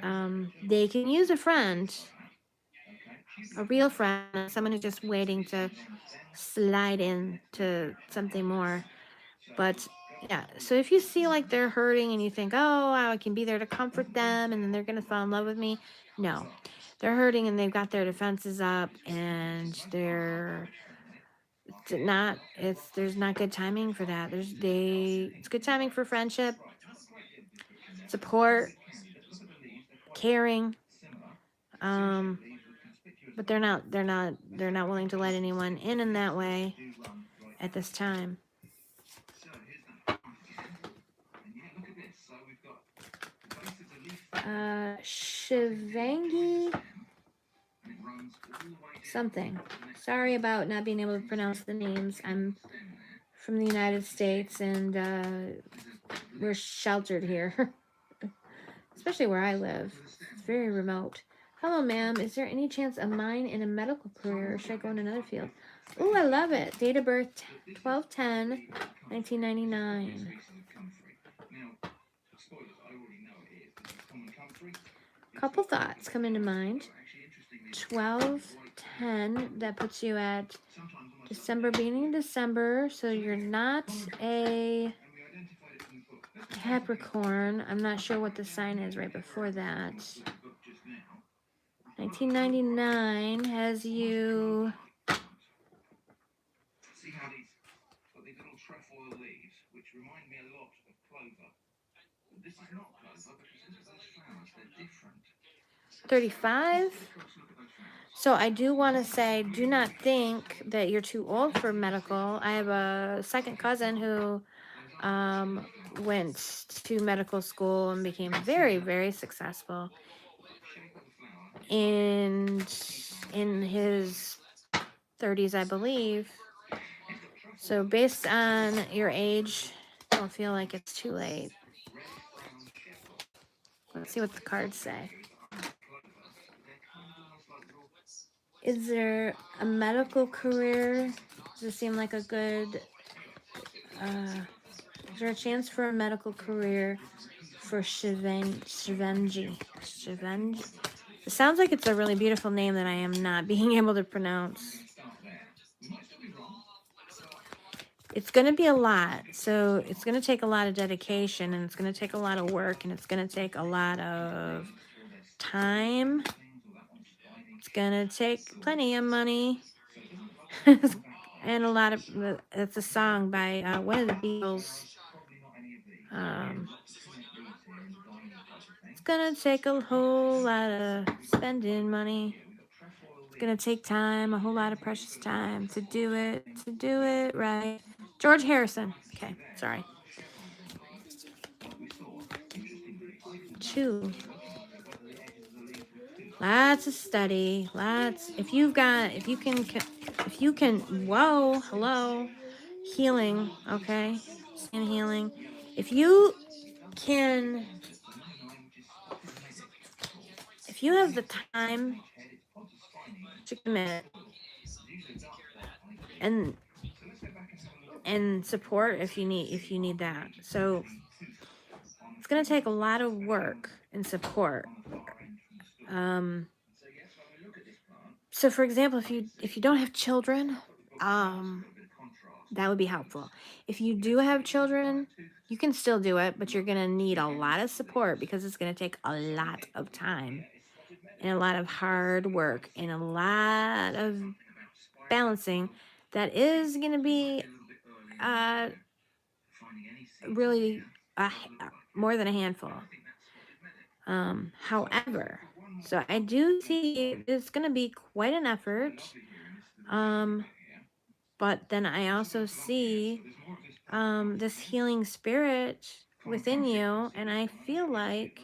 They can use a friend, a real friend, someone who's just waiting to slide into something more. But yeah, so if you see like they're hurting and you think, oh, I can be there to comfort them and then they're going to fall in love with me, no. They're hurting and they've got their defenses up and there's not good timing for that. It's good timing for friendship, support, caring. But they're not willing to let anyone in that way at this time. Shivangi something. Sorry about not being able to pronounce the names. I'm from the United States and we're sheltered here. Especially where I live. It's very remote. Hello, ma'am. Is there any chance of mine in a medical career or should I go in another field? Oh, I love it. Date of birth 12/10/1999. Couple thoughts come into mind. 12/10, that puts you at December, beginning of December, so you're not a Capricorn. I'm not sure what the sign is right before that. 1999 has you. See how these got these little trefoil leaves, which remind me a lot of clover. But this is not clover because look at those flowers, they're different. 35. So I do want to say, do not think that you're too old for medical. I have a second cousin who went to medical school and became very, very successful in his 30s, I believe. So based on your age, I don't feel like it's too late. Let's see what the cards say. Is there a medical career? Does it seem like a good... is there a chance for a medical career for Shivangi? It sounds like it's a really beautiful name that I am not being able to pronounce. It's going to be a lot. So it's going to take a lot of dedication and it's going to take a lot of work and it's going to take a lot of time. It's going to take plenty of money. And a lot of... It's a song by one of the Beatles. It's going to take a whole lot of spending money. It's going to take time, a whole lot of precious time to do it right. George Harrison. Okay, sorry. 2. Lots of study, if you can, whoa, hello, healing, okay, skin healing. If you have the time to commit and support if you need that. So it's going to take a lot of work and support. So for example, if you don't have children, that would be helpful. If you do have children, you can still do it, but you're going to need a lot of support because it's going to take a lot of time and a lot of hard work and a lot of balancing. That is going to be really more than a handful. However, so I do see it's going to be quite an effort. But then I also see this healing spirit within you, and I feel like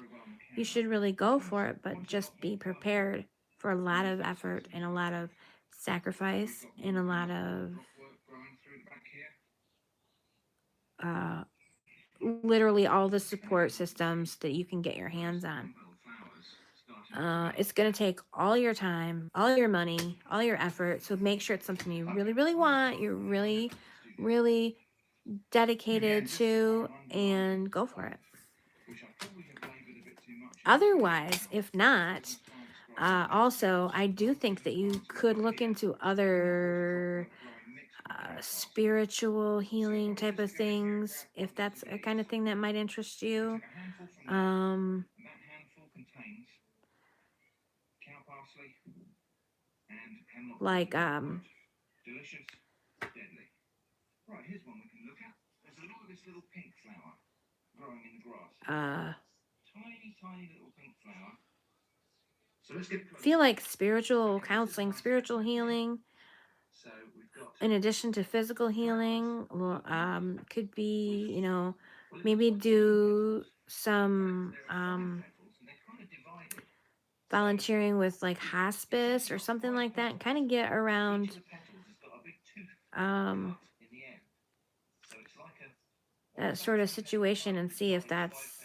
you should really go for it, but just be prepared for a lot of effort and a lot of sacrifice and a lot of literally all the support systems that you can get your hands on. It's going to take all your time, all your money, all your effort. So make sure it's something you really, really want. You're really, really dedicated to, and go for it. Otherwise, if not, also, I do think that you could look into other spiritual healing type of things, if that's a kind of thing that might interest you. Like delicious, deadly. Right, here's one we can look at. There's a lot of this little pink flower growing in the grass. Tiny, tiny little pink flower. So let's get feel like spiritual counseling, spiritual healing, So we've got in addition to physical healing, could be, you know, maybe do some volunteering with like hospice or something like that, and kind of get around that sort of situation and see if that's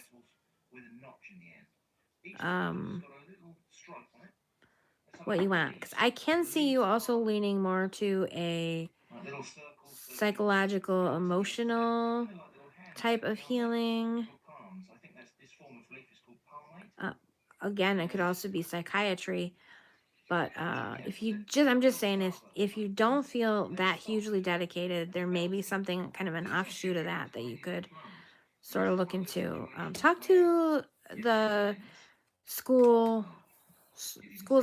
what you want. Because I can see you also leaning more to a psychological, emotional type of healing. Again, it could also be psychiatry. But if you just, I'm just saying, if you don't feel that hugely dedicated, there may be something kind of an offshoot of that you could sort of look into. Talk to the schools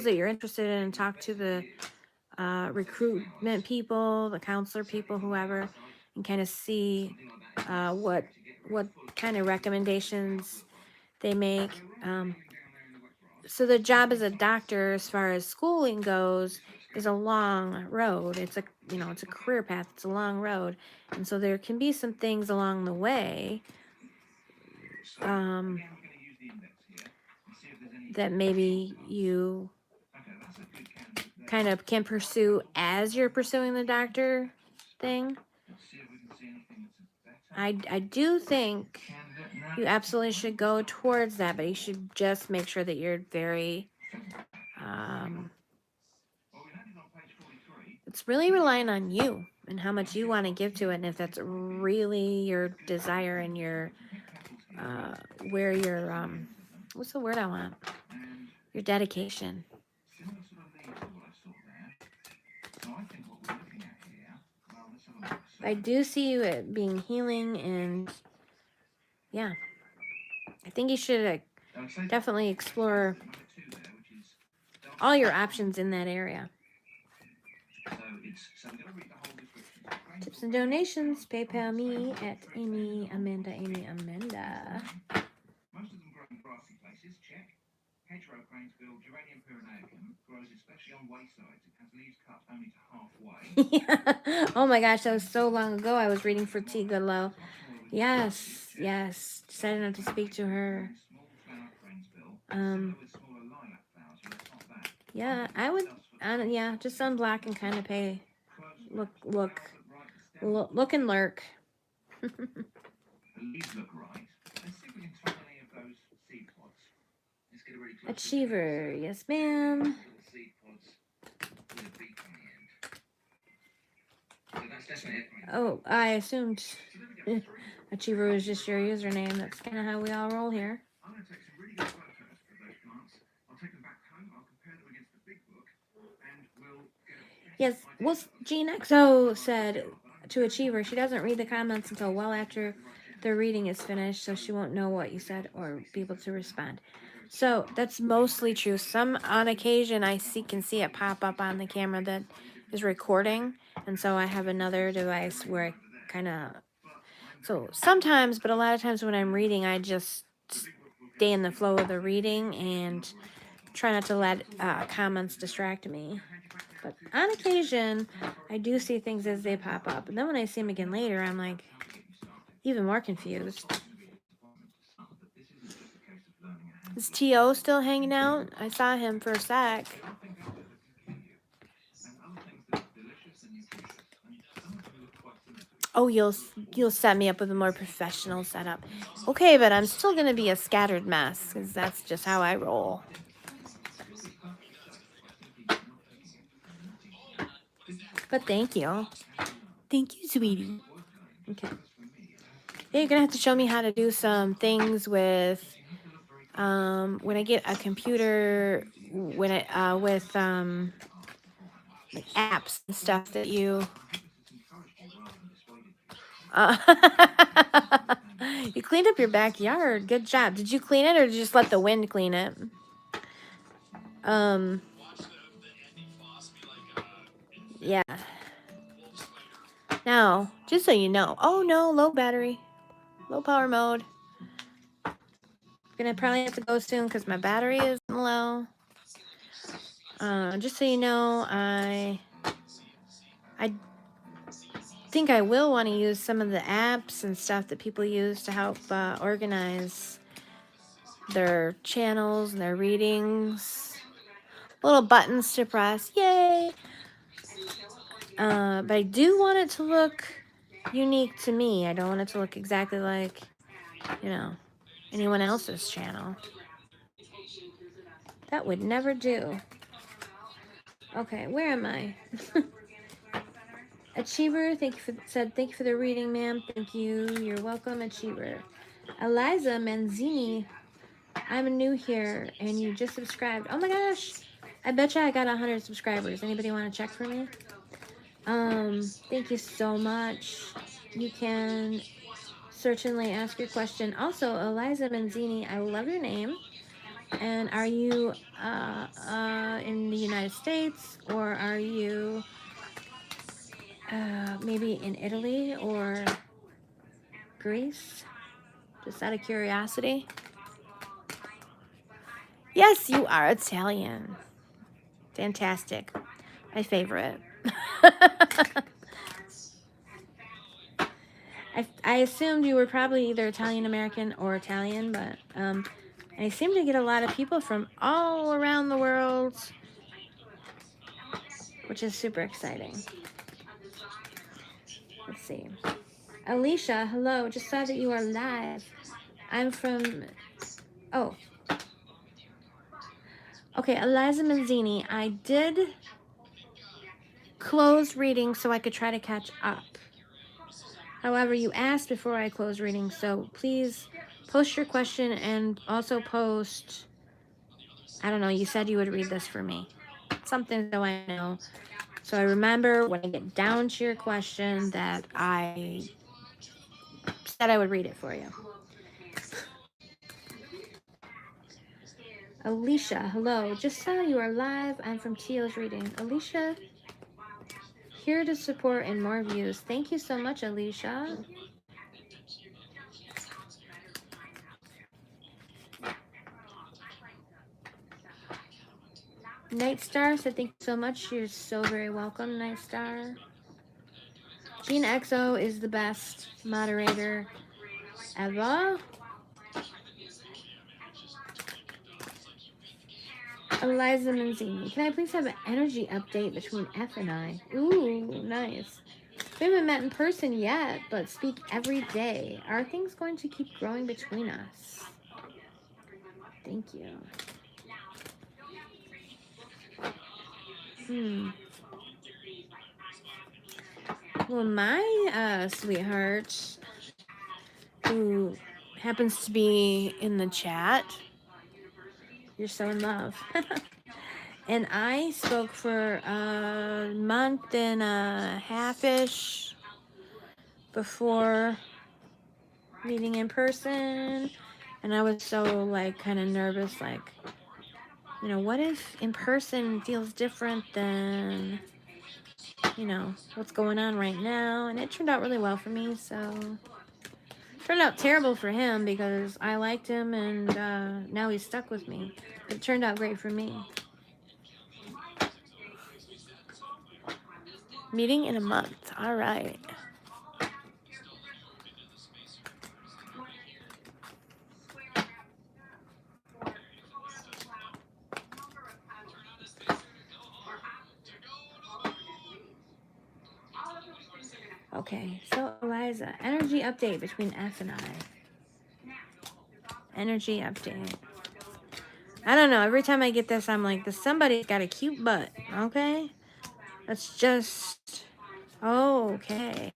that you're interested in, and talk to the recruitment people, the counselor people, whoever, and kind of see what kind of recommendations they make. So the job as a doctor, as far as schooling goes, is a long road. It's a it's a career path. It's a long road, and so there can be some things along the way that maybe you kind of can pursue as you're pursuing the doctor thing. I do think you absolutely should go towards that, but you should just make sure that you're very it's really relying on you and how much you want to give to it, and if that's really your desire and your where your what's the word I want? Your dedication. I do see you it being healing, and yeah, I think you should definitely explore all your options in that area. Tips and donations, PayPal me at Amy Amanda. Most of them grow in grassy places, check. Hedgerow cranesbill, Geranium pyrenaicum, grows especially on waysides. It has leaves cut only to halfway. Yeah. Oh my gosh, that was so long ago. I was reading for T. Goodlow. Yes. Decided not to speak to her. Yeah, I would. Yeah, just unblock and kind of pay. Look and lurk. Achiever, yes, ma'am. Oh, I assumed Achiever was just your username. That's kind of how we all roll here. I'm going to take some really good photos of those plants. I'll take them back home. I'll compare them against the big book, and we'll get a yes. Well, Jean XO said to Achiever, she doesn't read the comments until well after the reading is finished, so she won't know what you said or be able to respond. So that's mostly true. Some, on occasion, I can see it pop up on the camera that is recording, and so I have another device where I kind of. So sometimes, but a lot of times when I'm reading, I just stay in the flow of the reading and try not to let comments distract me. But on occasion, I do see things as they pop up. And then when I see them again later, I'm like even more confused. Is T.O. still hanging out? I saw him for a sec. Oh, you'll set me up with a more professional setup. Okay, but I'm still gonna be a scattered mess because that's just how I roll. But thank you. Thank you, sweetie. Okay. Yeah, you're gonna have to show me how to do some things with when I get a computer when it with like apps and stuff that you uh, you cleaned up your backyard. Good job. Did you clean it or did you just let the wind clean it? Yeah. Now, just so you know. Oh no, low battery. Low power mode. Gonna probably have to go soon because my battery is low. Just so you know, I think I will want to use some of the apps and stuff that people use to help organize their channels and their readings. Little buttons to press. Yay! But I do want it to look unique to me. I don't want it to look exactly like, you know, anyone else's channel. That would never do. Okay, where am I? Achiever, thank you for the reading, ma'am. Thank you. You're welcome, Achiever. Eliza Manzini, I'm new here and you just subscribed. Oh my gosh. I bet you I got 100 subscribers. Anybody want to check for me? Thank you so much. You can certainly ask your question. Also, Eliza Manzini, I love your name. And are you in the United States or are you maybe in Italy or Greece? Just out of curiosity. Yes, you are Italian. Fantastic. My favorite. I assumed you were probably either Italian American or Italian, but I seem to get a lot of people from all around the world, which is super exciting. Let's see. Alicia, hello. Just saw that you are live. I'm from... Oh. Okay, Eliza Manzini. I did close reading so I could try to catch up. However, you asked before I close reading, so please post your question and also post... I don't know, you said you would read this for me. Something so I know. So I remember when I get down to your question that I said I would read it for you. Alicia, hello. Just saw you are live. I'm from Teal's Reading. Alicia, here to support and more views. Thank you so much, Alicia. Nightstar said thank you so much. You're so very welcome, Nightstar. Gene XO is the best moderator ever. Eliza Manzini, can I please have an energy update between F and I? Ooh, nice. We haven't met in person yet, but speak every day. Are things going to keep growing between us? Thank you. Well, my sweetheart, who happens to be in the chat, you're so in love. And I spoke for a month and a half-ish before meeting in person. And I was so, like, kind of nervous, like, you know, what if in person feels different than, you know, what's going on right now? And it turned out really well for me, so... Turned out terrible for him because I liked him and now he's stuck with me. It turned out great for me. Meeting in a month. All right. Okay, so Eliza, energy update between F and I. Energy update. I don't know. Every time I get this, I'm like, somebody's got a cute butt. Okay, that's just okay.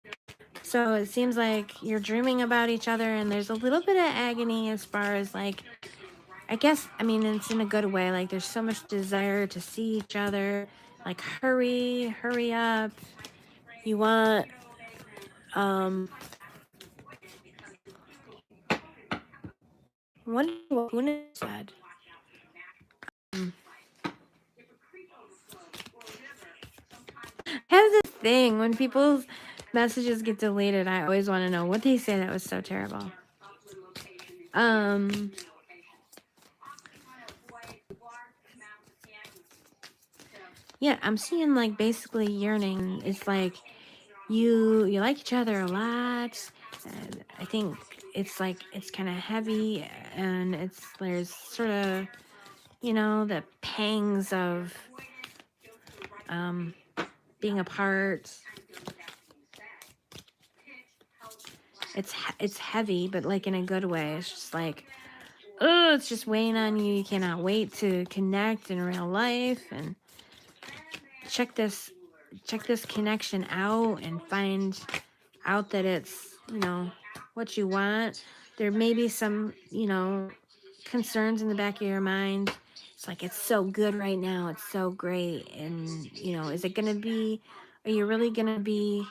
So it seems like you're dreaming about each other, and there's a little bit of agony as far as like, I guess, I mean, it's in a good way. Like, there's so much desire to see each other. Like, hurry up. You want, what Una said. I have this thing when people's messages get deleted, I always want to know what they say that was so terrible. Yeah, I'm seeing like basically yearning. It's like you like each other a lot. And I think it's like it's kind of heavy, and there's sort of, you know, the pangs of being apart. It's heavy, but like in a good way. It's just like, oh, it's just weighing on you. You cannot wait to connect in real life and check this connection out and find out that it's, you know, what you want. There may be some, you know, concerns in the back of your mind. It's like, it's so good right now. It's so great. And, you know, are you really going to be,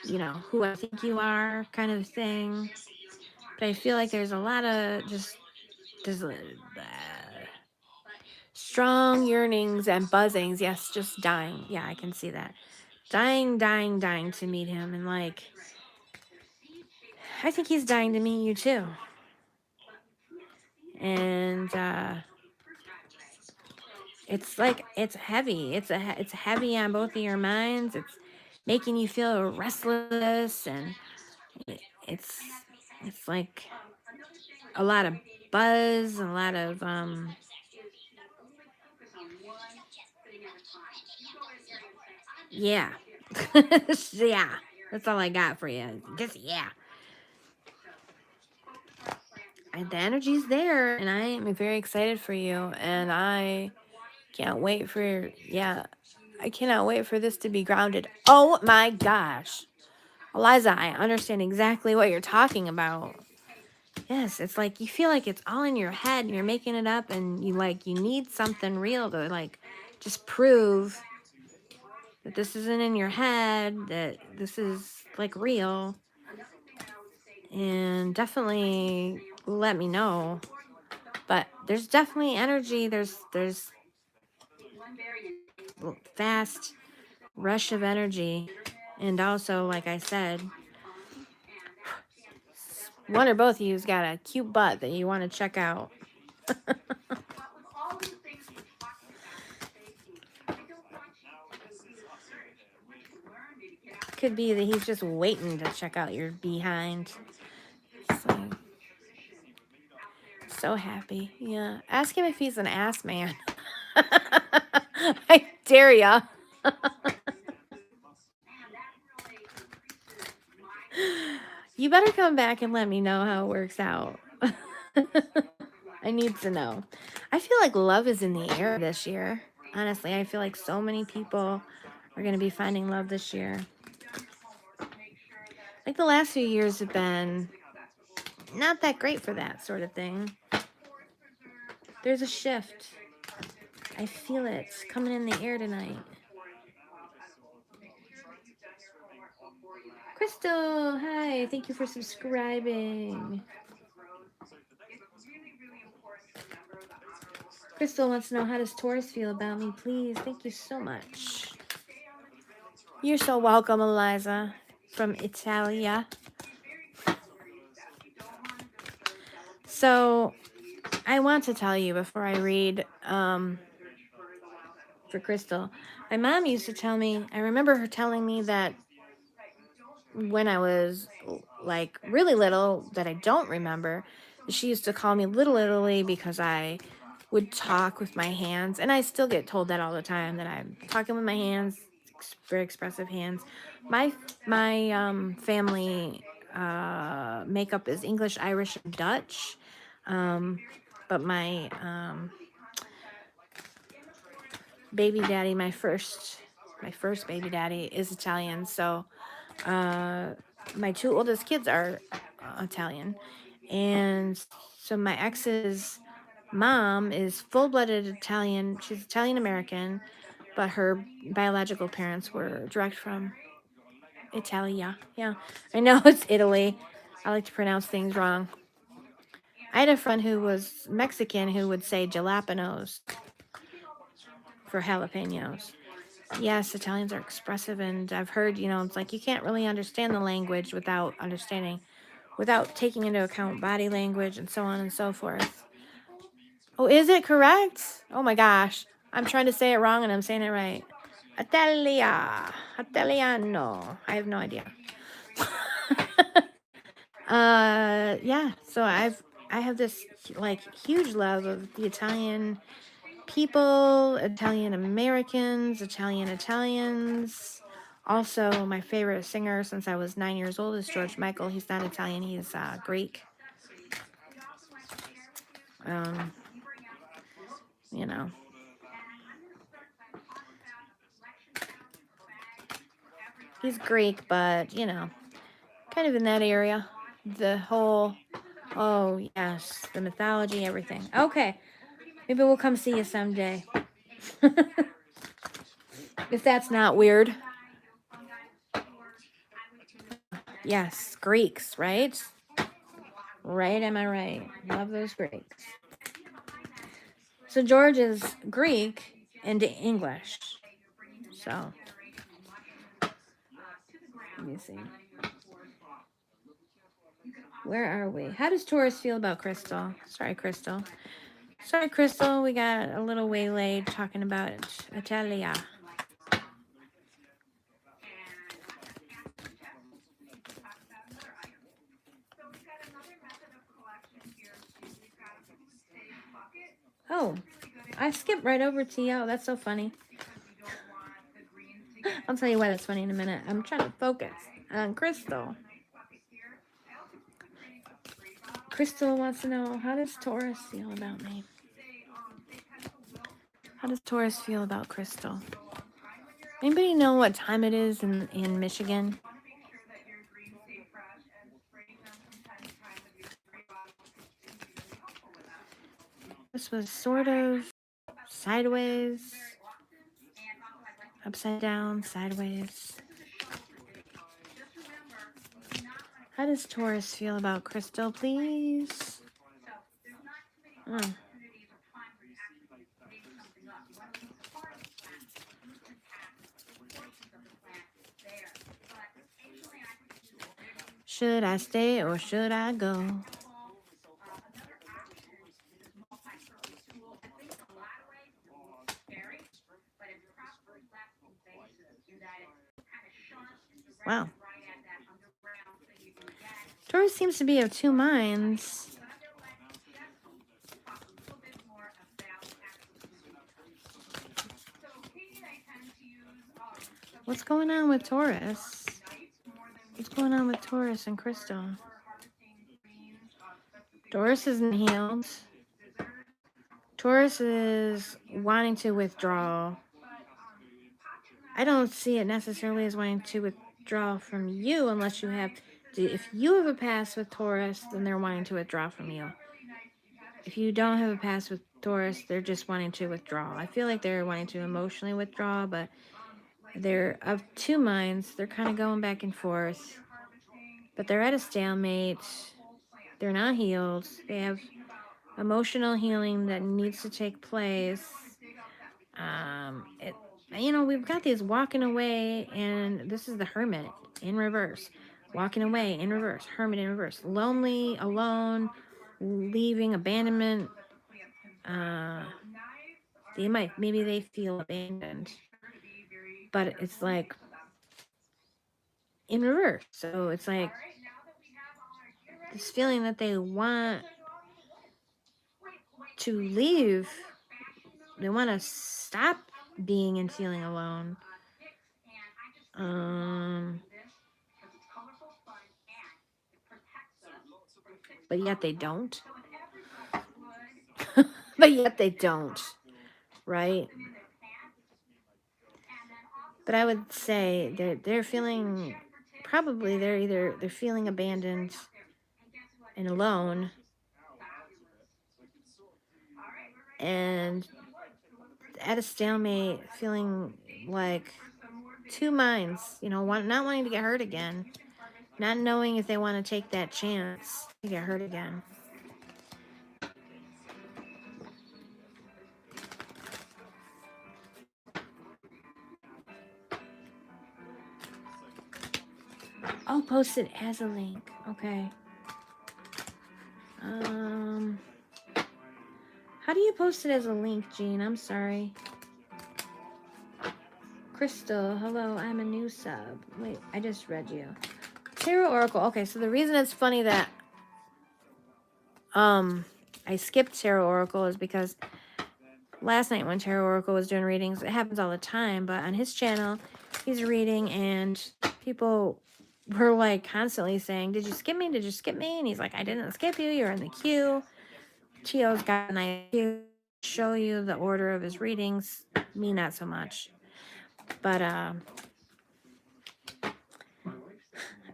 you know, who I think you are kind of thing. But I feel like there's a lot of there's strong yearnings and buzzings. Yes, just dying. Yeah, I can see that. Dying to meet him. And like, I think he's dying to meet you too. And it's like, it's heavy. It's heavy on both of your minds. It's making you feel restless, and it's like a lot of buzz, a lot of yeah. Yeah, that's all I got for you. Just yeah. And the energy's there, and I am very excited for you, and I can't wait for I cannot wait for this to be grounded. Oh my gosh. Eliza, I understand exactly what you're talking about. Yes, it's like you feel like it's all in your head and you're making it up, and you need something real to like just prove that this isn't in your head, that this is like real. And definitely let me know. But there's definitely energy. There's fast rush of energy. And also, like I said, one or both of you's got a cute butt that you want to check out. Could be that he's just waiting to check out your behind. So happy. Yeah. Ask him if he's an ass man. I dare ya. You better come back and let me know how it works out. I need to know. I feel like love is in the air this year. Honestly, I feel like so many people are going to be finding love this year. Like the last few years have been not that great for that sort of thing. There's a shift. I feel it coming in the air tonight. Crystal, hi. Thank you for subscribing. Crystal wants to know, how does Taurus feel about me? Please. Thank you so much. You're so welcome, Eliza, from Italia. So I want to tell you before I read for Crystal. My mom used to tell me, I remember her telling me that when I was like really little, that I don't remember, she used to call me Little Italy because I would talk with my hands. And I still get told that all the time, that I'm talking with my hands, very expressive hands. My family makeup is English, Irish, and Dutch. But my baby daddy, my first baby daddy, is Italian. So my two oldest kids are Italian, and so my ex's mom is full-blooded Italian. She's Italian American, but her biological parents were direct from Italia. Yeah, I know it's Italy. I like to pronounce things wrong. I had a friend who was Mexican who would say jalapenos for jalapenos. Yes, Italians are expressive, and I've heard, it's like you can't really understand the language without taking into account body language and so on and so forth. Oh, is it correct? Oh my gosh. I'm trying to say it wrong and I'm saying it right. Italiano. I have no idea. Yeah, so I have this like huge love of the Italian people, Italian Americans, Italians. Also, my favorite singer since I was 9 years old is George Michael. He's not Italian, he's Greek. You know. He's Greek, but, kind of in that area. The whole, oh, yes, the mythology, everything. Okay, maybe we'll come see you someday. If that's not weird. Yes, Greeks, right? Right, am I right? Love those Greeks. So George is Greek and English. So, let me see. Where are we? How does Taurus feel about Crystal? Sorry, Crystal. We got a little waylaid talking about Italia. Oh, I skipped right over T.O. That's so funny. I'll tell you why that's funny in a minute. I'm trying to focus on Crystal. Crystal wants to know, how does Taurus feel about me? How does Taurus feel about Crystal? Anybody know what time it is in Michigan? This was sort of sideways, upside down, sideways. How does Taurus feel about Crystal, please? Should I stay or should I go? Wow. Taurus seems to be of two minds. What's going on with Taurus? What's going on with Taurus and Crystal? Taurus isn't healed. Taurus is wanting to withdraw. I don't see it necessarily as wanting to withdraw from you unless you have... If you have a past with Taurus, then they're wanting to withdraw from you. If you don't have a past with Taurus, they're just wanting to withdraw. I feel like they're wanting to emotionally withdraw, but they're of two minds. They're kind of going back and forth, but they're at a stalemate. They're not healed. They have emotional healing that needs to take place. We've got these walking away, and this is the Hermit in reverse. Walking away in reverse. Hermit in reverse. Lonely, alone, leaving, abandonment. Maybe they feel abandoned, but it's like in reverse. So it's like this feeling that they want to leave. They want to stop being and feeling alone. But yet they don't. But yet they don't, right? But I would say they're feeling, probably they're feeling abandoned and alone, and at a stalemate, feeling like two minds, not wanting to get hurt again, not knowing if they want to take that chance to get hurt again. I'll post it as a link. Okay. How do you post it as a link, Jean? I'm sorry. Crystal, hello, I'm a new sub. Wait, I just read you. Tarot Oracle. Okay, so the reason it's funny that I skipped Tarot Oracle is because last night when Tarot Oracle was doing readings, it happens all the time, but on his channel, he's reading and people were like constantly saying, "Did you skip me? Did you skip me?" And he's like, "I didn't skip you. You're in the queue." Tio's got an idea to show you the order of his readings. Me, not so much. But I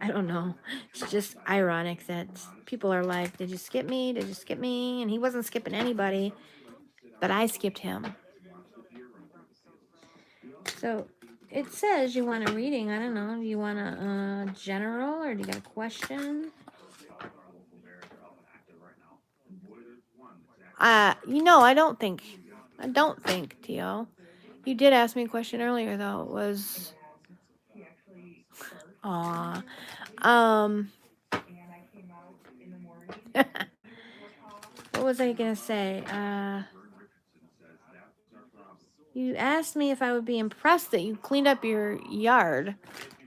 don't know. It's just ironic that people are like, "Did you skip me? Did you skip me?" And he wasn't skipping anybody, but I skipped him. So it says you want a reading. I don't know. Do you want a general, or do you got a question? I don't think, Tio. You did ask me a question earlier, though. It was, aw, what was I gonna say? You asked me if I would be impressed that you cleaned up your yard.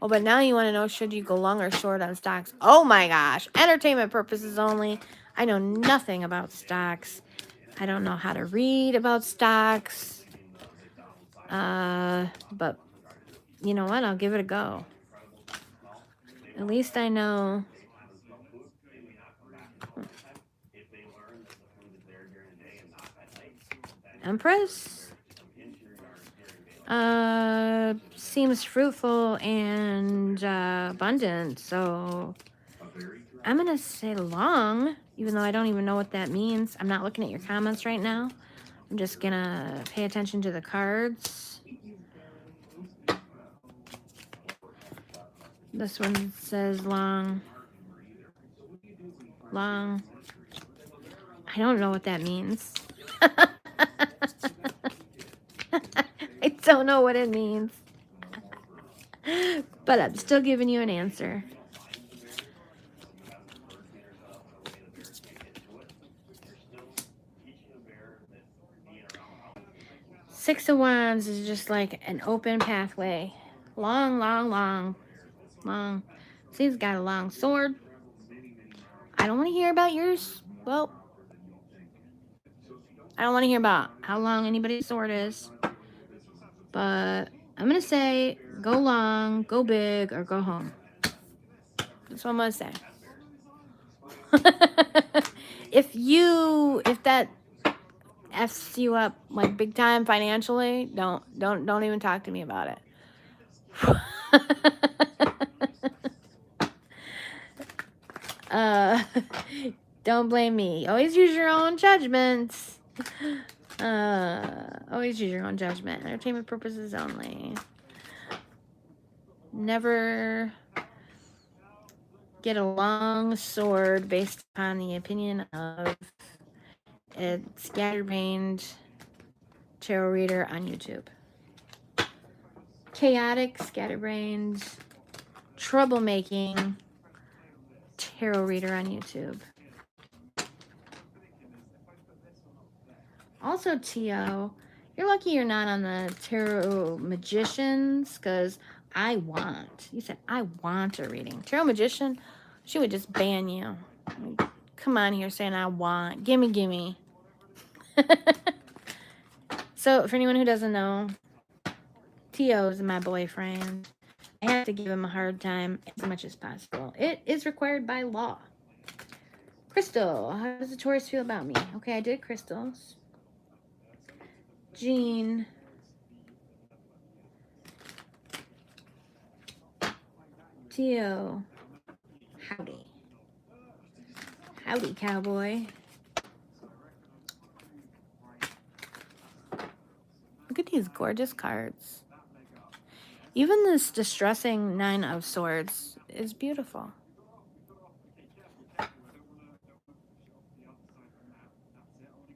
Oh, but now you want to know, should you go long or short on stocks? Oh my gosh. Entertainment purposes only. I know nothing about stocks. I don't know how to read about stocks. But you know what? I'll give it a go. At least I know. Empress? Seems fruitful and abundant, so I'm gonna say long, even though I don't even know what that means. I'm not looking at your comments right now. I'm just gonna pay attention to the cards. This one says long. Long. I don't know what that means. I don't know what it means. But I'm still giving you an answer. Six of Wands is just like an open pathway. Long, long, long, long. See, he's got a long sword. I don't want to hear about yours. Well, I don't want to hear about how long anybody's sword is. But I'm going to say go long, go big, or go home. That's what I'm going to say. If that F's you up like big time financially, don't even talk to me about it. Don't blame me. Always use your own judgments. Always use your own judgment. Entertainment purposes only. Never get a long sword based upon the opinion of a scatterbrained tarot reader on YouTube. Chaotic, scatterbrained, troublemaking tarot reader on YouTube. Also, Tio, you're lucky you're not on the tarot magicians, because you said I want a reading. Tarot magician, she would just ban you. Come on here saying I want. Gimme. So, for anyone who doesn't know, Tio is my boyfriend. I have to give him a hard time as much as possible. It is required by law. Crystal, how does the Taurus feel about me? Okay, I did crystals. Jean. Tio. Howdy. Howdy, cowboy. Look at these gorgeous cards. Even this distressing Nine of Swords is beautiful.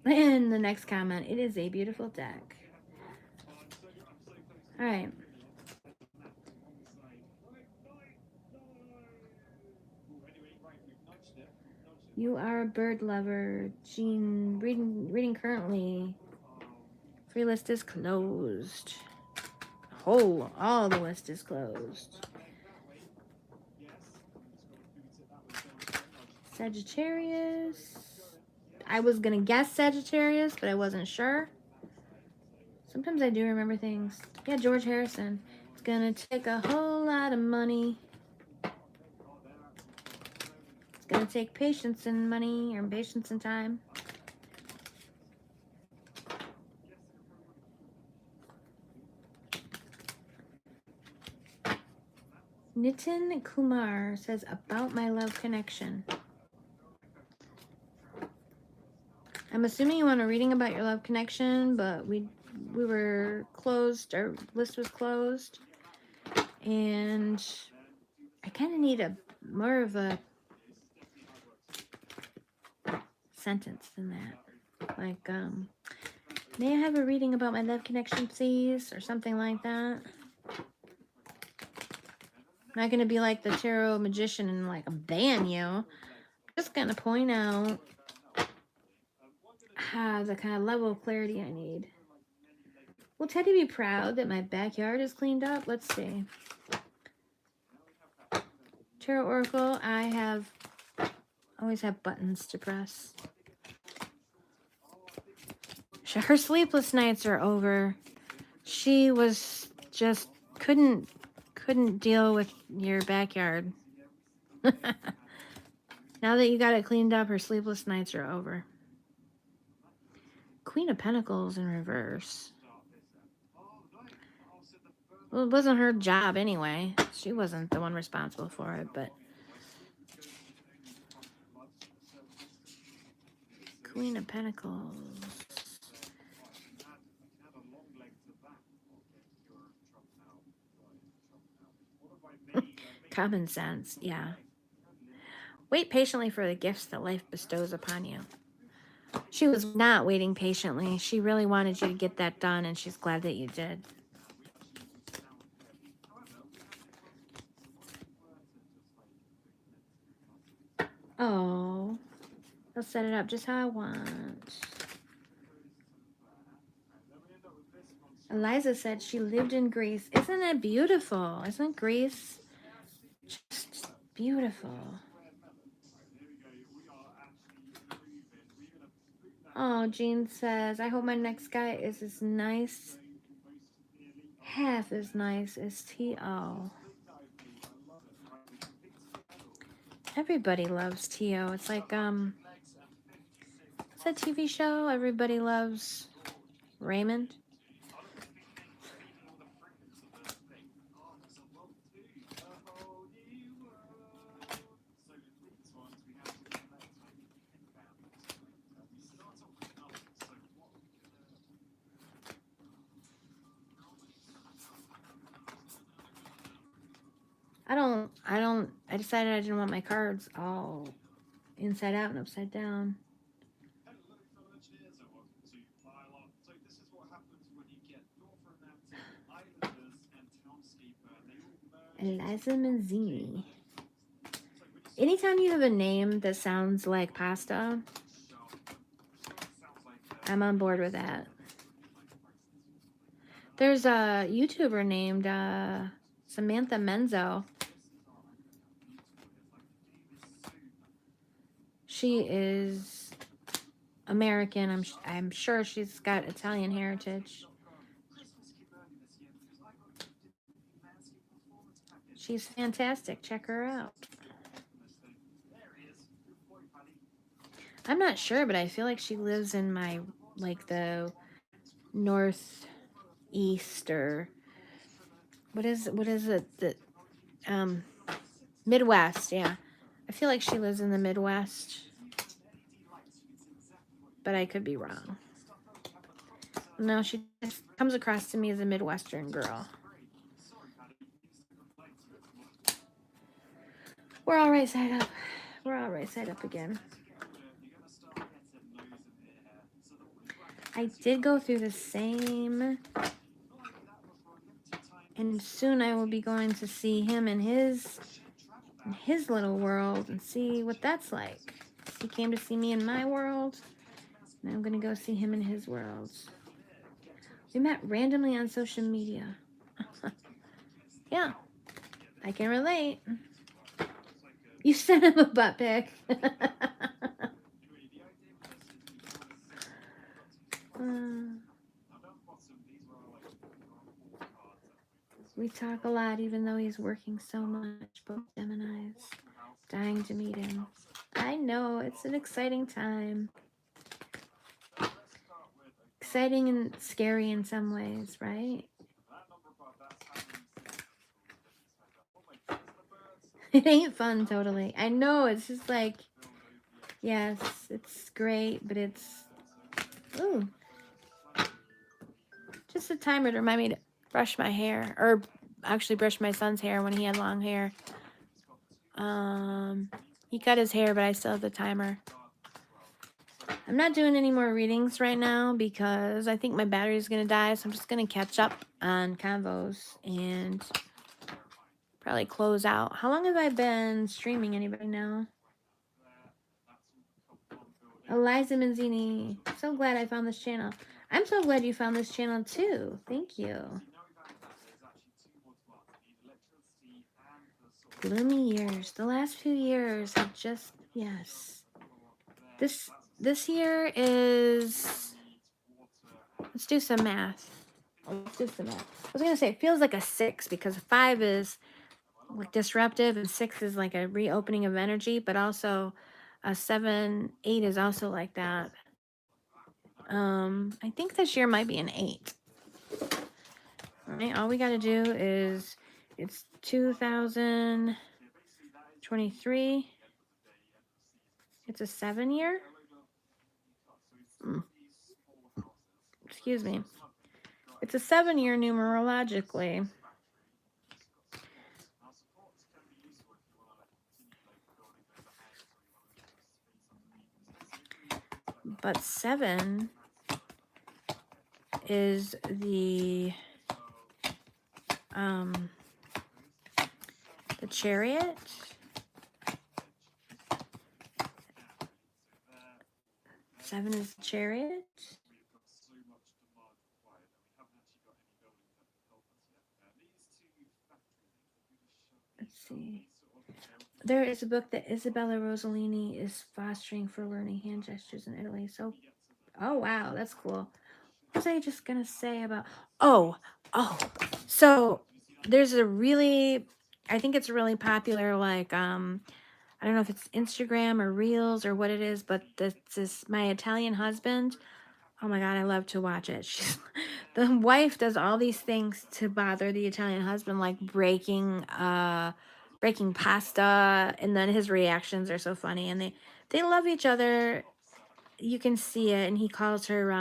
And the next comment, it is a beautiful deck. All right. You are a bird lover. Jean, reading currently. Free list is closed. All the list is closed. Sagittarius. I was going to guess Sagittarius, but I wasn't sure. Sometimes I do remember things. Yeah, George Harrison. It's going to take a whole lot of money. It's going to take patience and money, or patience and time. Nitin Kumar says, about my love connection. I'm assuming you want a reading about your love connection, but we were closed. Our list was closed. And I kind of need more of a sentence than that. Like, may I have a reading about my love connection, please? Or something like that. I'm not going to be like the tarot magician and like ban you. I'm just going to point out the kind of level of clarity I need. Will Teddy be proud that my backyard is cleaned up? Let's see. Tarot Oracle, I always have buttons to press. Her sleepless nights are over. She was just couldn't deal with your backyard. Now that you got it cleaned up, her sleepless nights are over. Queen of Pentacles in reverse. Well, it wasn't her job anyway. She wasn't the one responsible for it, but Queen of Pentacles. Common sense, yeah. Wait patiently for the gifts that life bestows upon you. She was not waiting patiently. She really wanted you to get that done, and she's glad that you did. Oh, I'll set it up just how I want. Eliza said she lived in Greece. Isn't that beautiful? Isn't Greece just beautiful? Oh, Jean says, I hope my next guy is as nice, half as nice as T.O. Everybody loves T.O. It's like, it's a TV show. Everybody loves Raymond. I decided I didn't want my cards all inside out and upside down. Eliza Mazzini. Anytime you have a name that sounds like pasta, I'm on board with that. There's a YouTuber named Samantha Menzo. She is American. I'm sure she's got Italian heritage. She's fantastic. Check her out. I'm not sure, but I feel like she lives in my, like, the northeast, or what is it? The Midwest, yeah. I feel like she lives in the Midwest, but I could be wrong. No, she just comes across to me as a Midwestern girl. We're all right side up. We're all right side up again. I did go through the same, and soon I will be going to see him in his little world and see what that's like. He came to see me in my world, and I'm gonna go see him in his world. We met randomly on social media. Yeah, I can relate. You sent him a butt pic. We talk a lot, even though he's working so much. Both Geminis. Dying to meet him. I know, it's an exciting time. Exciting and scary in some ways, right? It ain't fun, totally. I know, it's just like, yes, it's great, but it's, ooh. Just a timer to remind me to brush my hair, or actually brush my son's hair when he had long hair. He cut his hair, but I still have the timer. I'm not doing any more readings right now because I think my battery is going to die, so I'm just going to catch up on convos and probably close out. How long have I been streaming? Anybody know? Eliza Manzini. So glad I found this channel. I'm so glad you found this channel too. Thank you. Gloomy years. The last few years have just, yes. This year is, let's do some math. Let's do some math. I was going to say, it feels like a 6 because 5 is like disruptive and 6 is like a reopening of energy, but also a 7, 8 is also like that. I think this year might be an 8. All right, all we got to do is, it's 2023. It's a 7 year. Excuse me. It's a 7 year numerologically. But 7 is the Chariot. 7 is the Chariot. Let's see. There is a book that Isabella Rossellini is fostering for learning hand gestures in Italy. So, oh wow, that's cool. What was I just gonna say about? Oh, so there's a really, I think it's really popular, like I don't know if it's Instagram or Reels or what it is, but this My Italian Husband. Oh my God, I love to watch it. The wife does all these things to bother the Italian husband, like breaking pasta, and then his reactions are so funny, and they love each other. You can see it, and he calls her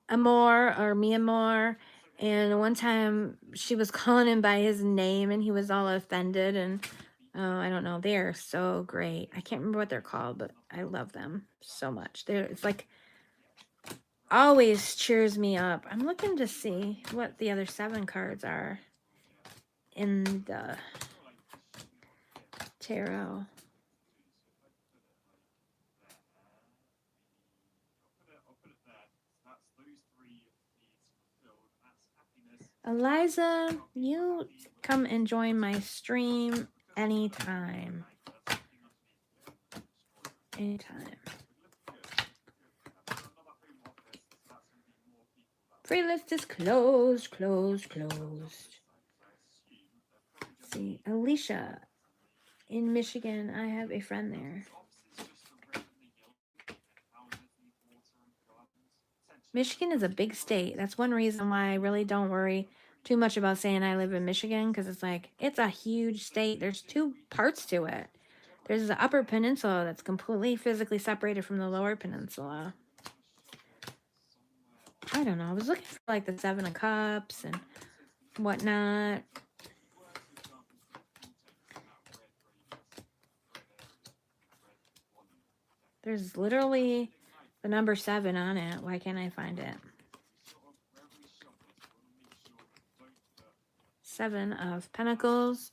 Amor or Mi Amor. And one time she was calling him by his name, and he was all offended, and I don't know. They are so great. I can't remember what they're called, but I love them so much. It's like always cheers me up. I'm looking to see what the other 7 cards are in the tarot. Eliza, you come and join my stream anytime. Anytime. Free list is closed. see. Alicia in Michigan. I have a friend there. Michigan is a big state. That's one reason why I really don't worry too much about saying I live in Michigan, because it's like, it's a huge state. There's two parts to it. There's the upper peninsula that's completely physically separated from the lower peninsula. I don't know. I was looking for like the Seven of Cups and whatnot. There's literally the number 7 on it. Why can't I find it? 7 of Pentacles.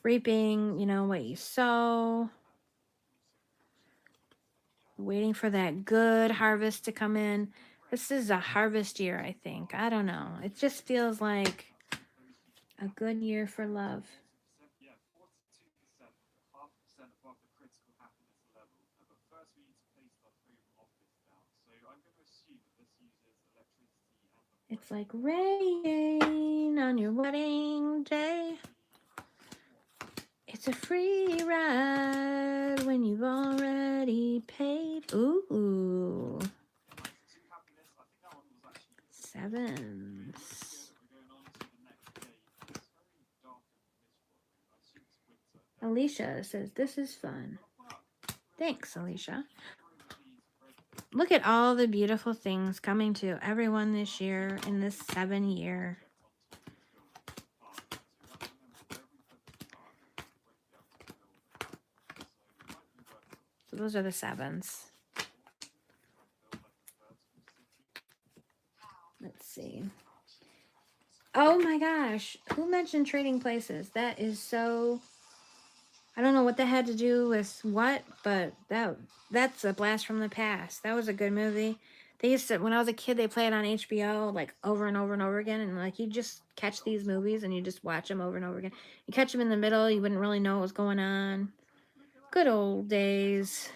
Reaping, you know, what you sow. Waiting for that good harvest to come in. This is a harvest year, I think. I don't know. It just feels like a good year for love. It's like rain on your wedding day. It's a free ride when you've already paid. Ooh. 7s. Alicia says, this is fun. Thanks, Alicia. Look at all the beautiful things coming to everyone this year in this 7 year. So those are the 7s. Let's see. Oh my gosh. Who mentioned Trading Places? That is so... I don't know what that had to do with what, but that's a blast from the past. That was a good movie. They used to, when I was a kid, they play it on HBO like over and over and over again. And like, you just catch these movies and you just watch them over and over again. You catch them in the middle, you wouldn't really know what was going on. Good old days.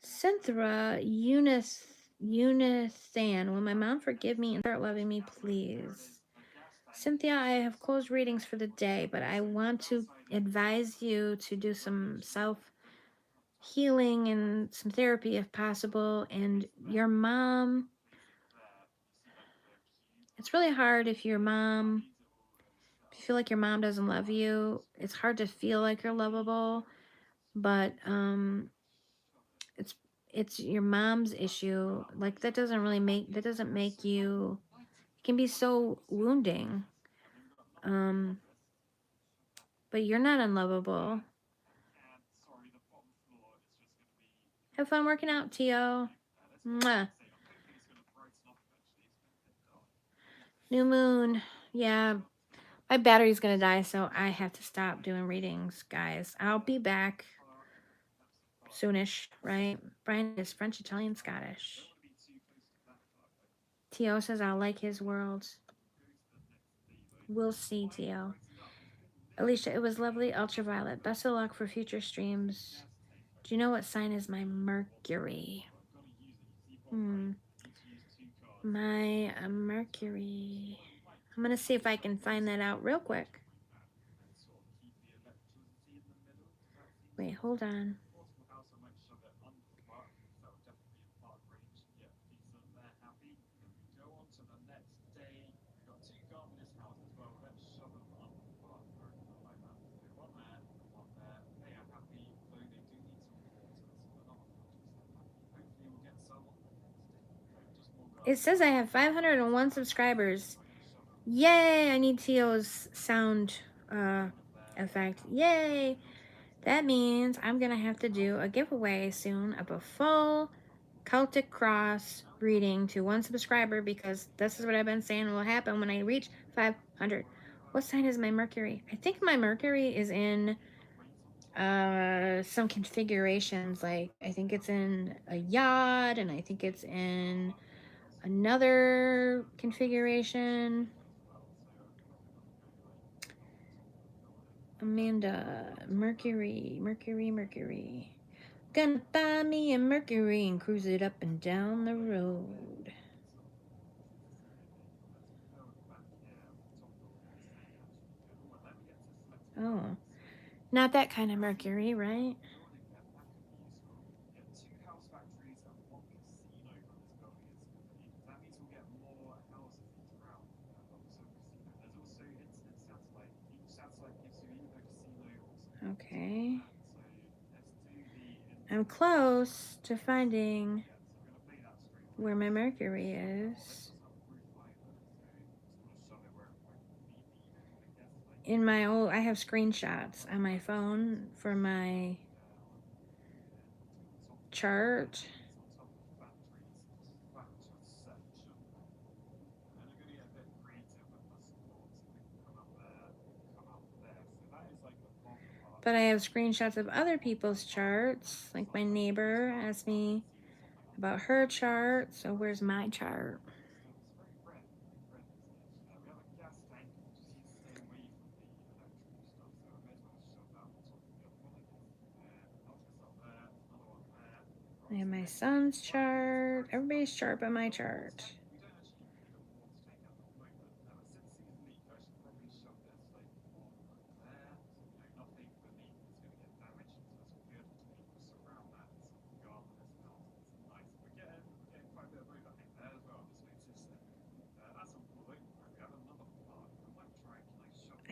Cynthia Unithan, will my mom forgive me and start loving me, please? Cynthia, I have closed readings for the day, but I want to advise you to do some self-healing and some therapy if possible. And your mom, it's really hard if you feel like your mom doesn't love you. It's hard to feel like you're lovable, but it's your mom's issue. Like, that doesn't make you, it can be so wounding. But you're not unlovable. Have fun working out, Tio. Mwah. New moon. Yeah. My battery's going to die, so I have to stop doing readings, guys. I'll be back soonish, right? Brian is French, Italian, Scottish. Tio says I'll like his world. We'll see, Tio. Alicia, it was lovely. Ultraviolet. Best of luck for future streams. Do you know what sign is my Mercury? My Mercury. I'm going to see if I can find that out real quick. Wait, hold on. It says I have 501 subscribers. Yay! I need Tio's sound effect. Yay! That means I'm going to have to do a giveaway soon of a full Celtic Cross reading to 1 subscriber, because this is what I've been saying will happen when I reach 500. What sign is my Mercury? I think my Mercury is in some configurations. Like, I think it's in a yacht, and I think it's in another configuration. Amanda, Mercury. Gonna buy me a Mercury and cruise it up and down the road. Oh, not that kind of Mercury, right? Okay. I'm close to finding where my Mercury is. In my old, I have screenshots on my phone for my chart. But I have screenshots of other people's charts. Like my neighbor asked me about her chart. So where's my chart? I have my son's chart. Everybody's chart but my chart.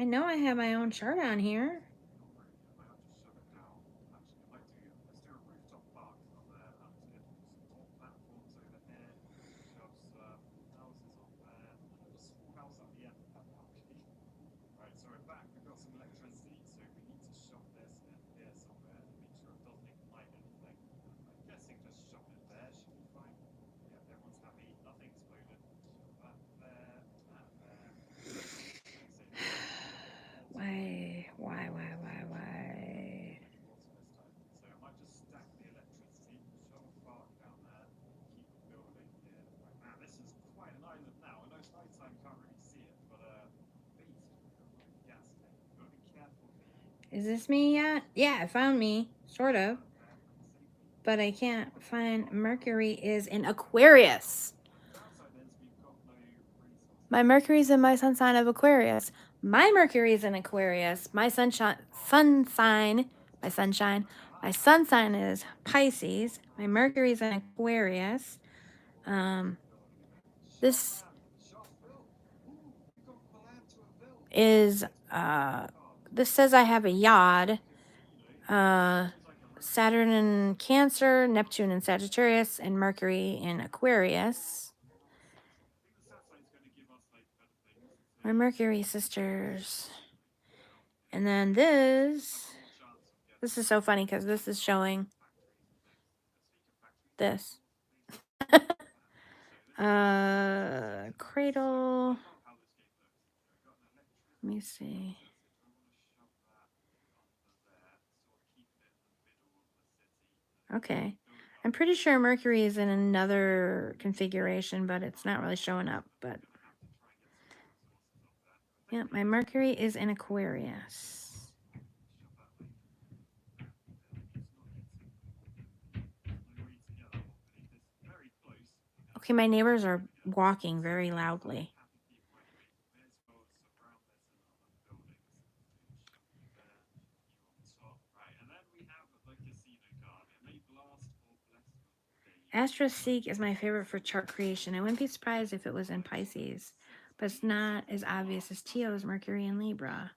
I know I have my own chart on here. Why? Is this me yet? Yeah, it found me, sort of. But I can't find Mercury is in Aquarius. My Mercury's in my sun sign of Aquarius. My Mercury is in Aquarius. My sun sign is Pisces. My Mercury's in Aquarius. This is this says I have a yod. Saturn in Cancer, Neptune in Sagittarius, and Mercury in Aquarius. My Mercury sisters. And then this is so funny because this is showing this. Cradle. Let me see. Okay. I'm pretty sure Mercury is in another configuration, but it's not really showing up. But yeah, my Mercury is in Aquarius. Okay, my neighbors are walking very loudly. AstroSeek is my favorite for chart creation. I wouldn't be surprised if it was in Pisces, but it's not as obvious as Tio's Mercury in Libra.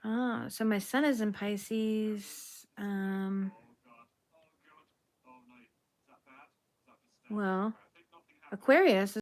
Oh, so my sun is in Pisces. Well, Aquarius